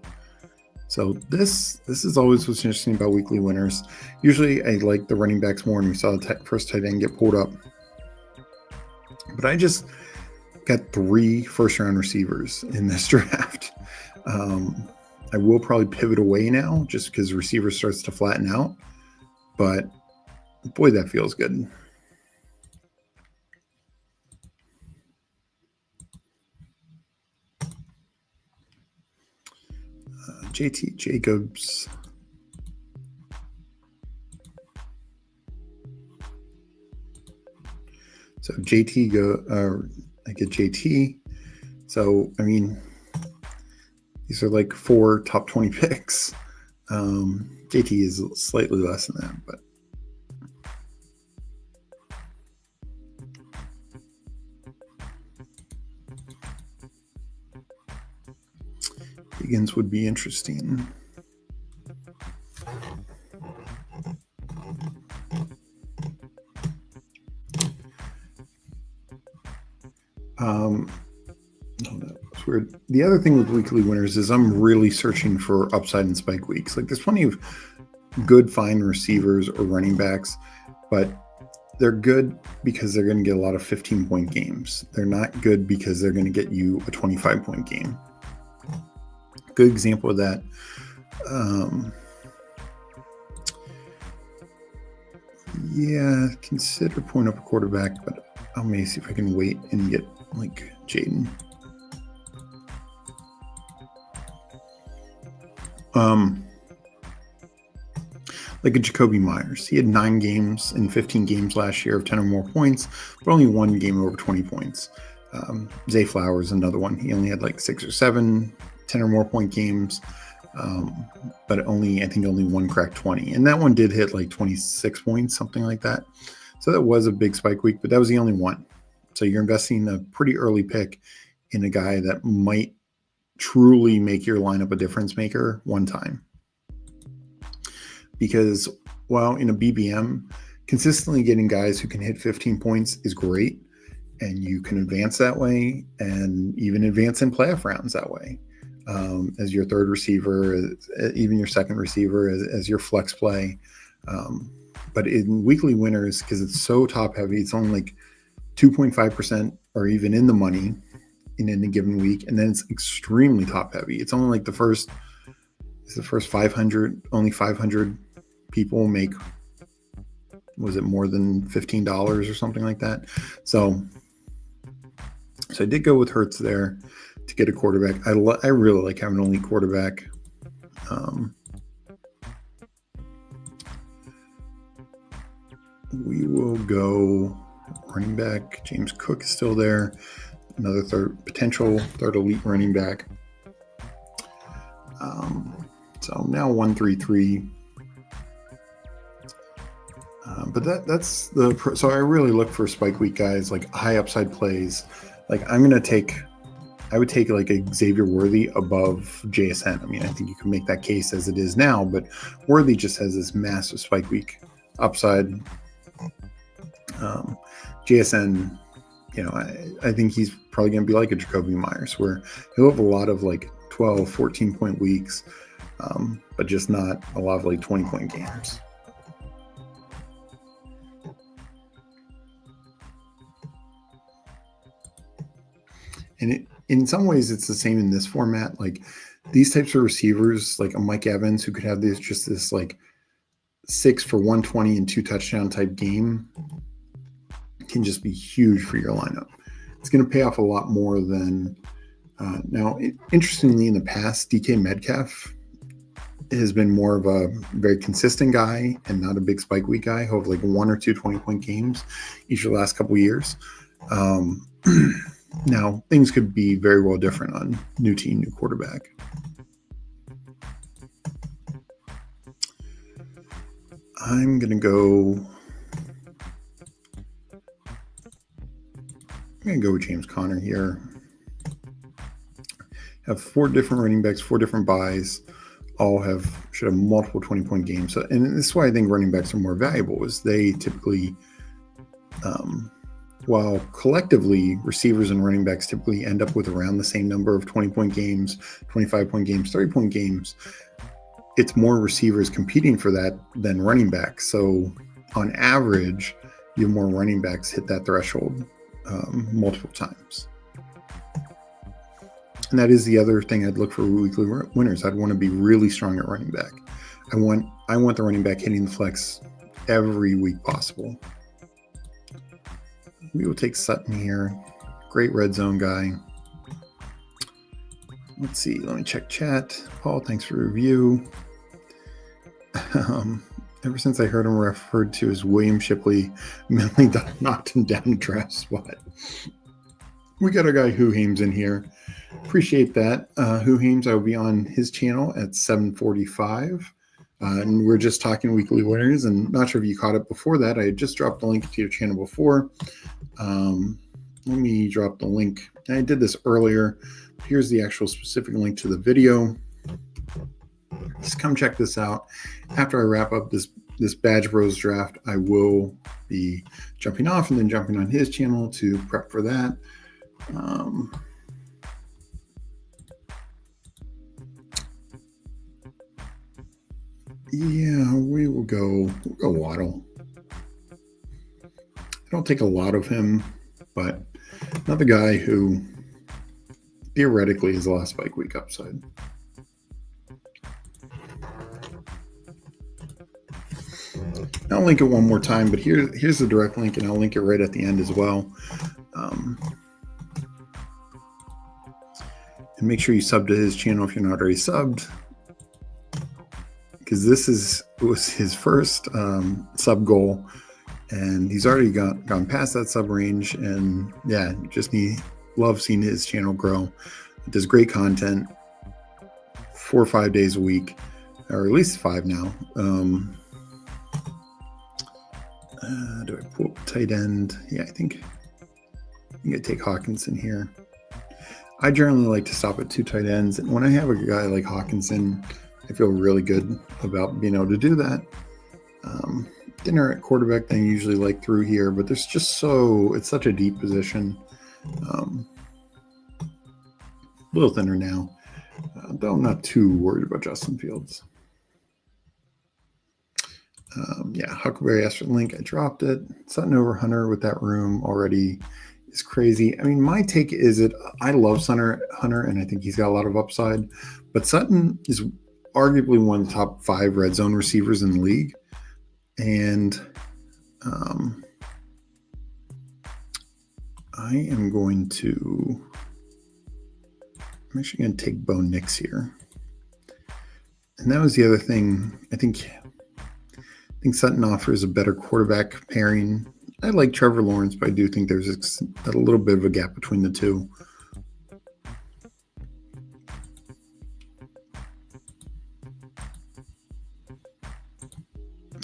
So this is always what's interesting about weekly winners. Usually I like the running backs more, and we saw the first tight end get pulled up. But I just got 3 first-round receivers in this draft. I will probably pivot away now just because receiver starts to flatten out. But boy, that feels good. JT Jacobs. So I get JT. So, I mean, these are like 4 top 20 picks. JT is slightly less than that, but. Higgins would be interesting. It's weird. The other thing with weekly winners is I'm really searching for upside and spike weeks. Like there's plenty of good, fine receivers or running backs, but they're good because they're going to get a lot of 15-point games. They're not good because they're going to get you a 25-point game. Good example of that. Yeah, consider pulling up a quarterback, but I may see if I can wait and get like Jaden. Like a Jacoby Myers. He had 9 games in 15 games last year of 10 or more points, but only 1 game over 20 points. Zay Flowers, another one. He only had like 6 or 7 10 or more point games, but I think only 1 cracked 20. And that one did hit like 26 points, something like that. So that was a big spike week, but that was the only one. So you're investing a pretty early pick in a guy that might truly make your lineup a difference maker one time. Because while in a BBM, consistently getting guys who can hit 15 points is great, and you can advance that way and even advance in playoff rounds that way. As your third receiver, even your second receiver, as your flex play. But in weekly winners, because it's so top heavy, it's only like 2.5% or even in the money in any given week. And then it's extremely top heavy. It's only like the first 500, only 500 people make, was it more than $15 or something like that? So I did go with Hurts there to get a quarterback. I really like having an elite quarterback. We will go running back. James Cook is still there. Another potential third elite running back. So now 1-3-3. But that's so I really look for spike week guys, like high upside plays. Like I would take like a Xavier Worthy above JSN. I mean, I think you can make that case as it is now, but Worthy just has this massive spike week upside. JSN, I think he's probably going to be like a Jacoby Myers, where he'll have a lot of like 12, 14-point weeks, but just not a lot of like 20-point games. And in some ways, it's the same in this format. Like these types of receivers, like a Mike Evans, who could have this like 6 for 120 and 2 touchdown type game, can just be huge for your lineup. It's going to pay off a lot more than now. Interestingly, in the past, DK Metcalf has been more of a very consistent guy and not a big spike week guy. He'll have like 1 or 2 20-point games each of the last couple of years. Now, things could be very well different on new team, new quarterback. I'm going to go with James Conner here. Have 4 different running backs, 4 different buys. should have multiple 20-point games. So, and this is why I think running backs are more valuable, is they typically, while collectively receivers and running backs typically end up with around the same number of 20-point games, 25-point games, 30-point games, it's more receivers competing for that than running backs. So on average, you have more running backs hit that threshold multiple times. And that is the other thing I'd look for weekly winners. I'd want to be really strong at running back. I want the running back hitting the flex every week possible. We will take Sutton here. Great red zone guy. Let's see. Let me check chat. Paul, thanks for the review. Ever since I heard him referred to as William Shipley, mentally knocked him down a draft spot. We got our guy Who Hames in here. Appreciate that. Who Hames, I will be on his channel at 7:45. And we're just talking weekly winners. And not sure if you caught it before that. I had just dropped the link to your channel before. Let me drop the link. I did this earlier. Here's the actual specific link to the video. Just come check this out. After I wrap up this Badge Bros draft, I will be jumping off and then jumping on his channel to prep for that. Yeah, we'll go Waddle. I don't take a lot of him, but another guy who theoretically is a last spike week upside. I'll link it one more time, but here's the direct link, and I'll link it right at the end as well. And make sure you sub to his channel if you're not already subbed, because this was his first sub goal, and he's already gone past that sub range. And yeah, love seeing his channel grow. It does great content, 4 or 5 days a week, or at least 5 now. Do I pull tight end? Yeah, I think I take Hawkinson here. I generally like to stop at 2 tight ends, and when I have a guy like Hawkinson, I feel really good about being able to do that. Thinner at quarterback than I usually like through here, but there's just it's such a deep position. A little thinner now, though I'm not too worried about Justin Fields. Yeah, Huckleberry asked for the link. I dropped it. Sutton over Hunter with that room already is crazy. I mean, my take is I love Hunter, and I think he's got a lot of upside. But Sutton is arguably one of the top 5 red zone receivers in the league. And I'm actually going to take Bo Nix here. And that was the other thing. I think Sutton offers a better quarterback pairing. I like Trevor Lawrence, but I do think there's a little bit of a gap between the two.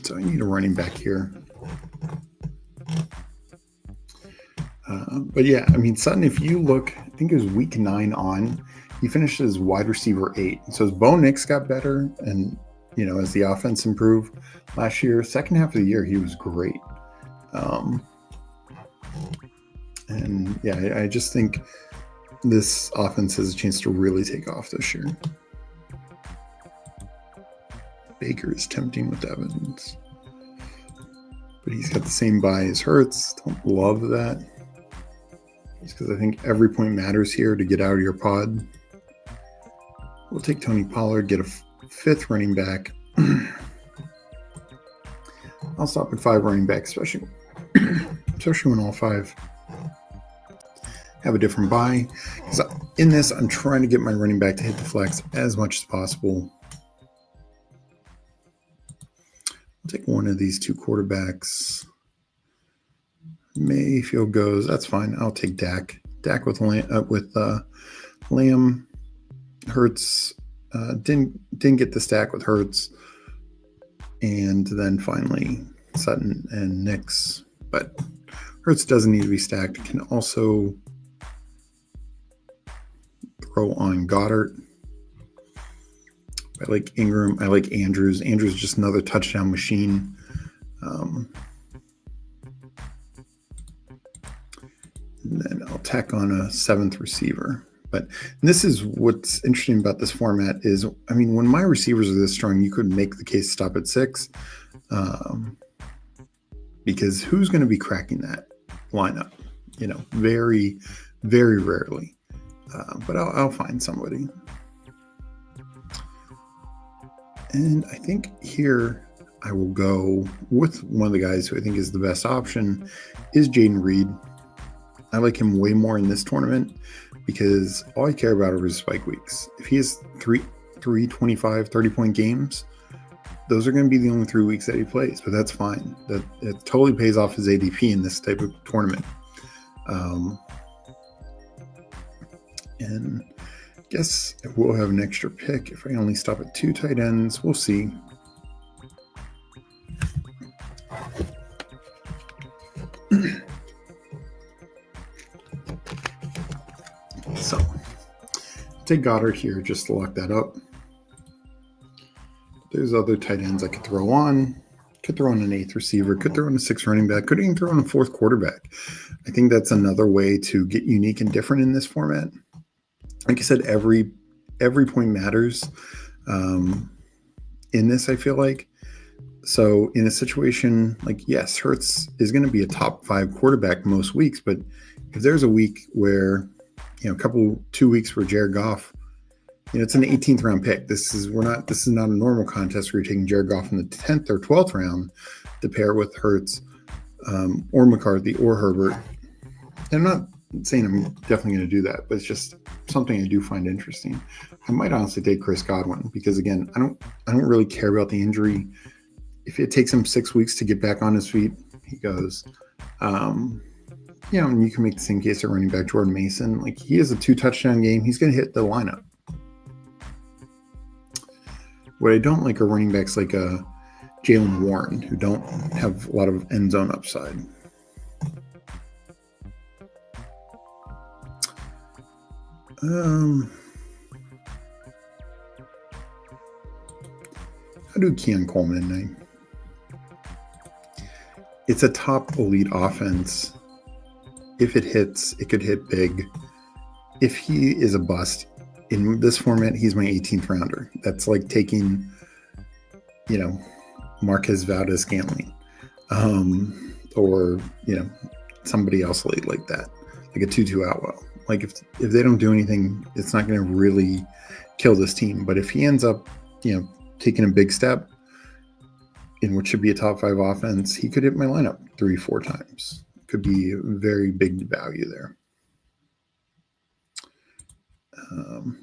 So I need a running back here. But yeah, I mean, Sutton, if you look, I think it was week 9 on, he finished as wide receiver 8. So as Bo Nix got better and, as the offense improved last year, second half of the year, he was great. And yeah, I just think this offense has a chance to really take off this year. Baker is tempting with Evans, but he's got the same buy as Hurts. Don't love that. Just because I think every point matters here to get out of your pod. We'll take Tony Pollard, get a 5th running back. I'll stop at 5 running backs, especially when all 5 have a different buy. Because in this, I'm trying to get my running back to hit the flex as much as possible. I'll take one of these 2 quarterbacks. Mayfield goes. That's fine. I'll take Dak. Dak with Lamb. Hurts didn't get the stack with Hurts, and then finally Sutton and Nix. But Hurts doesn't need to be stacked. Can also throw on Goddard. I like Ingram. I like Andrews. Andrews is just another touchdown machine. And then I'll tack on a 7th receiver. But this is what's interesting about this format is, I mean, when my receivers are this strong, you could make the case to stop at 6. Because who's going to be cracking that lineup? Very, very rarely. But I'll find somebody. And I think here I will go with one of the guys who I think is the best option is Jaden Reed. I like him way more in this tournament because all I care about are his spike weeks. If he has 25, 30-point games, those are going to be the only 3 weeks that he plays, but that's fine. That it totally pays off his ADP in this type of tournament. And I guess we'll have an extra pick if I only stop at 2 tight ends. We'll see. So take Goddard here just to lock that up. There's other tight ends I could throw on. Could throw on an 8th receiver. Could throw on a 6th running back. Could even throw on a 4th quarterback. I think that's another way to get unique and different in this format. Like I said, every point matters in this, I feel like. So in a situation like, yes, Hurts is going to be a top 5 quarterback most weeks, but if there's a week where, 2 weeks where Jared Goff, it's an 18th round pick. This is not a normal contest where you're taking Jared Goff in the 10th or 12th round to pair with Hurts or McCarthy or Herbert. And I'm not saying I'm definitely going to do that, but it's just something I do find interesting. I might honestly take Chris Godwin because, again, I don't really care about the injury. If it takes him 6 weeks to get back on his feet, he goes. And you can make the same case at running back Jordan Mason. Like, he has a 2-touchdown game. He's going to hit the lineup. What I don't like are running backs like Jaylen Warren, who don't have a lot of end zone upside. How do Keon Coleman name? It's a top elite offense. If it hits, it could hit big. If he is a bust, in this format, he's my 18th rounder. That's like taking, Marquez Valdez-Scantling, or somebody else late like that, like a Tutu Atwell. Like if they don't do anything, it's not going to really kill this team. But if he ends up, taking a big step in what should be a top 5 offense, he could hit my lineup 3-4 times. Could be a very big value there.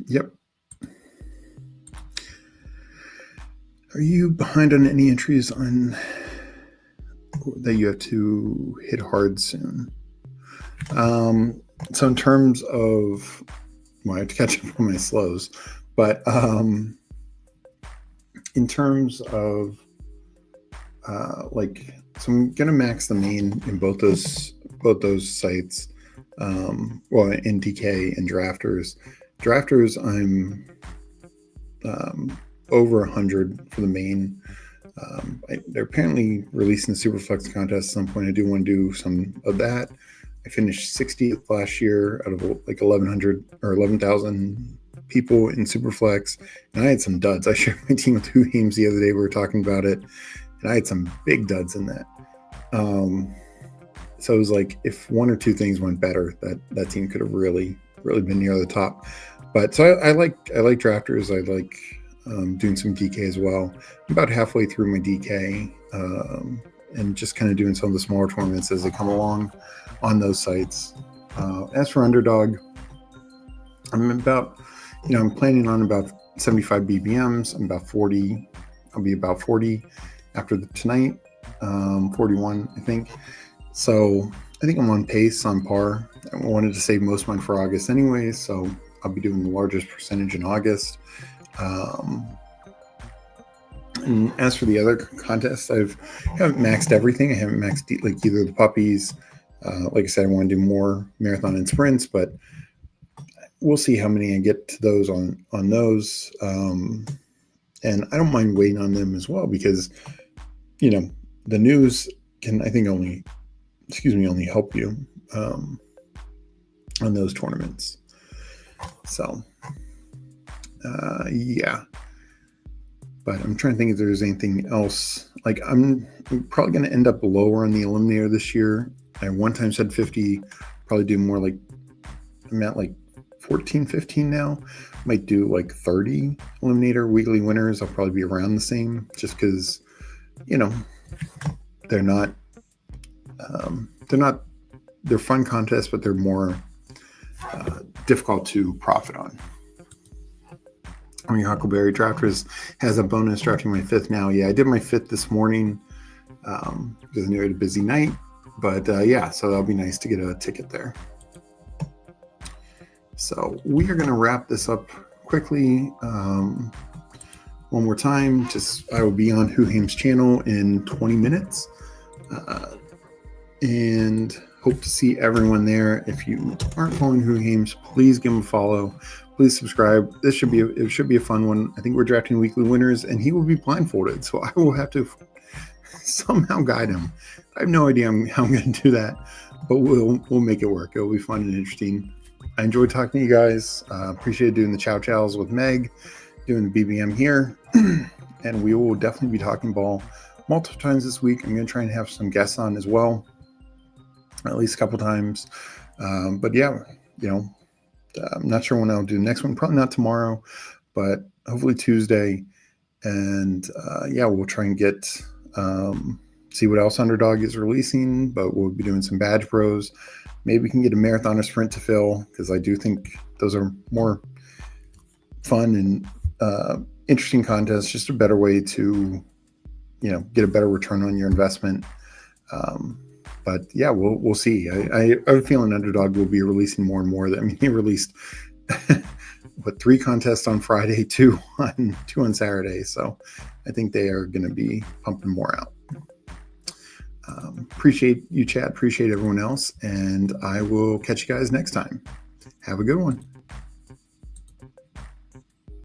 Yep. Are you behind on any entries on that you have to hit hard soon? So in terms of, I have to catch up on my slows, but in terms of so I'm gonna max the main in both those sites. In DK and Drafters. Drafters, I'm over 100 for the main. They're apparently releasing the Superflex contest at some point. I do want to do some of that. I finished 60th last year out of like 1,100 or 11,000 people in Superflex, and I had some duds. I shared my team with 2 games the other day. We were talking about it, and I had some big duds in that. So it was like if 1 or 2 things went better, that team could have really been near the top. But so I like Drafters. I like doing some DK as well. I'm about halfway through my DK and just kind of doing some of the smaller tournaments as they come along on those sites. As for Underdog, I'm about, I'm planning on about 75 BBMs. I'm about 40. I'll be about 40 after tonight, 41, I think. So I think I'm on pace, on par. I wanted to save most of mine for August anyway, so I'll be doing the largest percentage in August. And as for the other contests, I haven't maxed everything. I haven't maxed like either of the puppies. Like I said, I want to do more marathon and sprints, but we'll see how many I get to those on those. And I don't mind waiting on them as well because, the news can, I think, only help you on those tournaments. So, yeah. But I'm trying to think if there's anything else. Like, I'm probably going to end up lower on the Eliminator this year. I one time said 50, probably do more like, I'm at like 14, 15 now. Might do like 30 Eliminator weekly winners. I'll probably be around the same just because, they're not, they're fun contests, but they're more difficult to profit on. I mean, Huckleberry Drafters has a bonus drafting my 5th now. Yeah, I did my 5th this morning because I knew I had a busy night. But yeah, so that'll be nice to get a ticket there. So we are going to wrap this up quickly. One more time, I will be on Whoham's channel in 20 minutes. And hope to see everyone there. If you aren't following Whoham's, please give him a follow. Please subscribe. It should be a fun one. I think we're drafting weekly winners, and he will be blindfolded, so I will have to somehow guide him. I have no idea how I'm going to do that, but we'll make it work. It'll be fun and interesting. I enjoyed talking to you guys. Appreciate doing the Chow Chows with Meg, doing the BBM here, and we will definitely be talking ball multiple times this week. I'm going to try and have some guests on as well, at least a couple times. But yeah, I'm not sure when I'll do the next one. Probably not tomorrow, but hopefully Tuesday. And yeah, we'll try and get see what else Underdog is releasing. But we'll be doing some badge bros. Maybe we can get a marathon or sprint to fill, because I do think those are more fun and interesting contests. Just a better way to get a better return on your investment. But yeah, we'll see. I have a feeling Underdog will be releasing more and more. I mean, he released 3 contests on Friday, 2 on Saturday. So I think they are going to be pumping more out. Appreciate you, Chad. Appreciate everyone else, and I will catch you guys next time. Have a good one.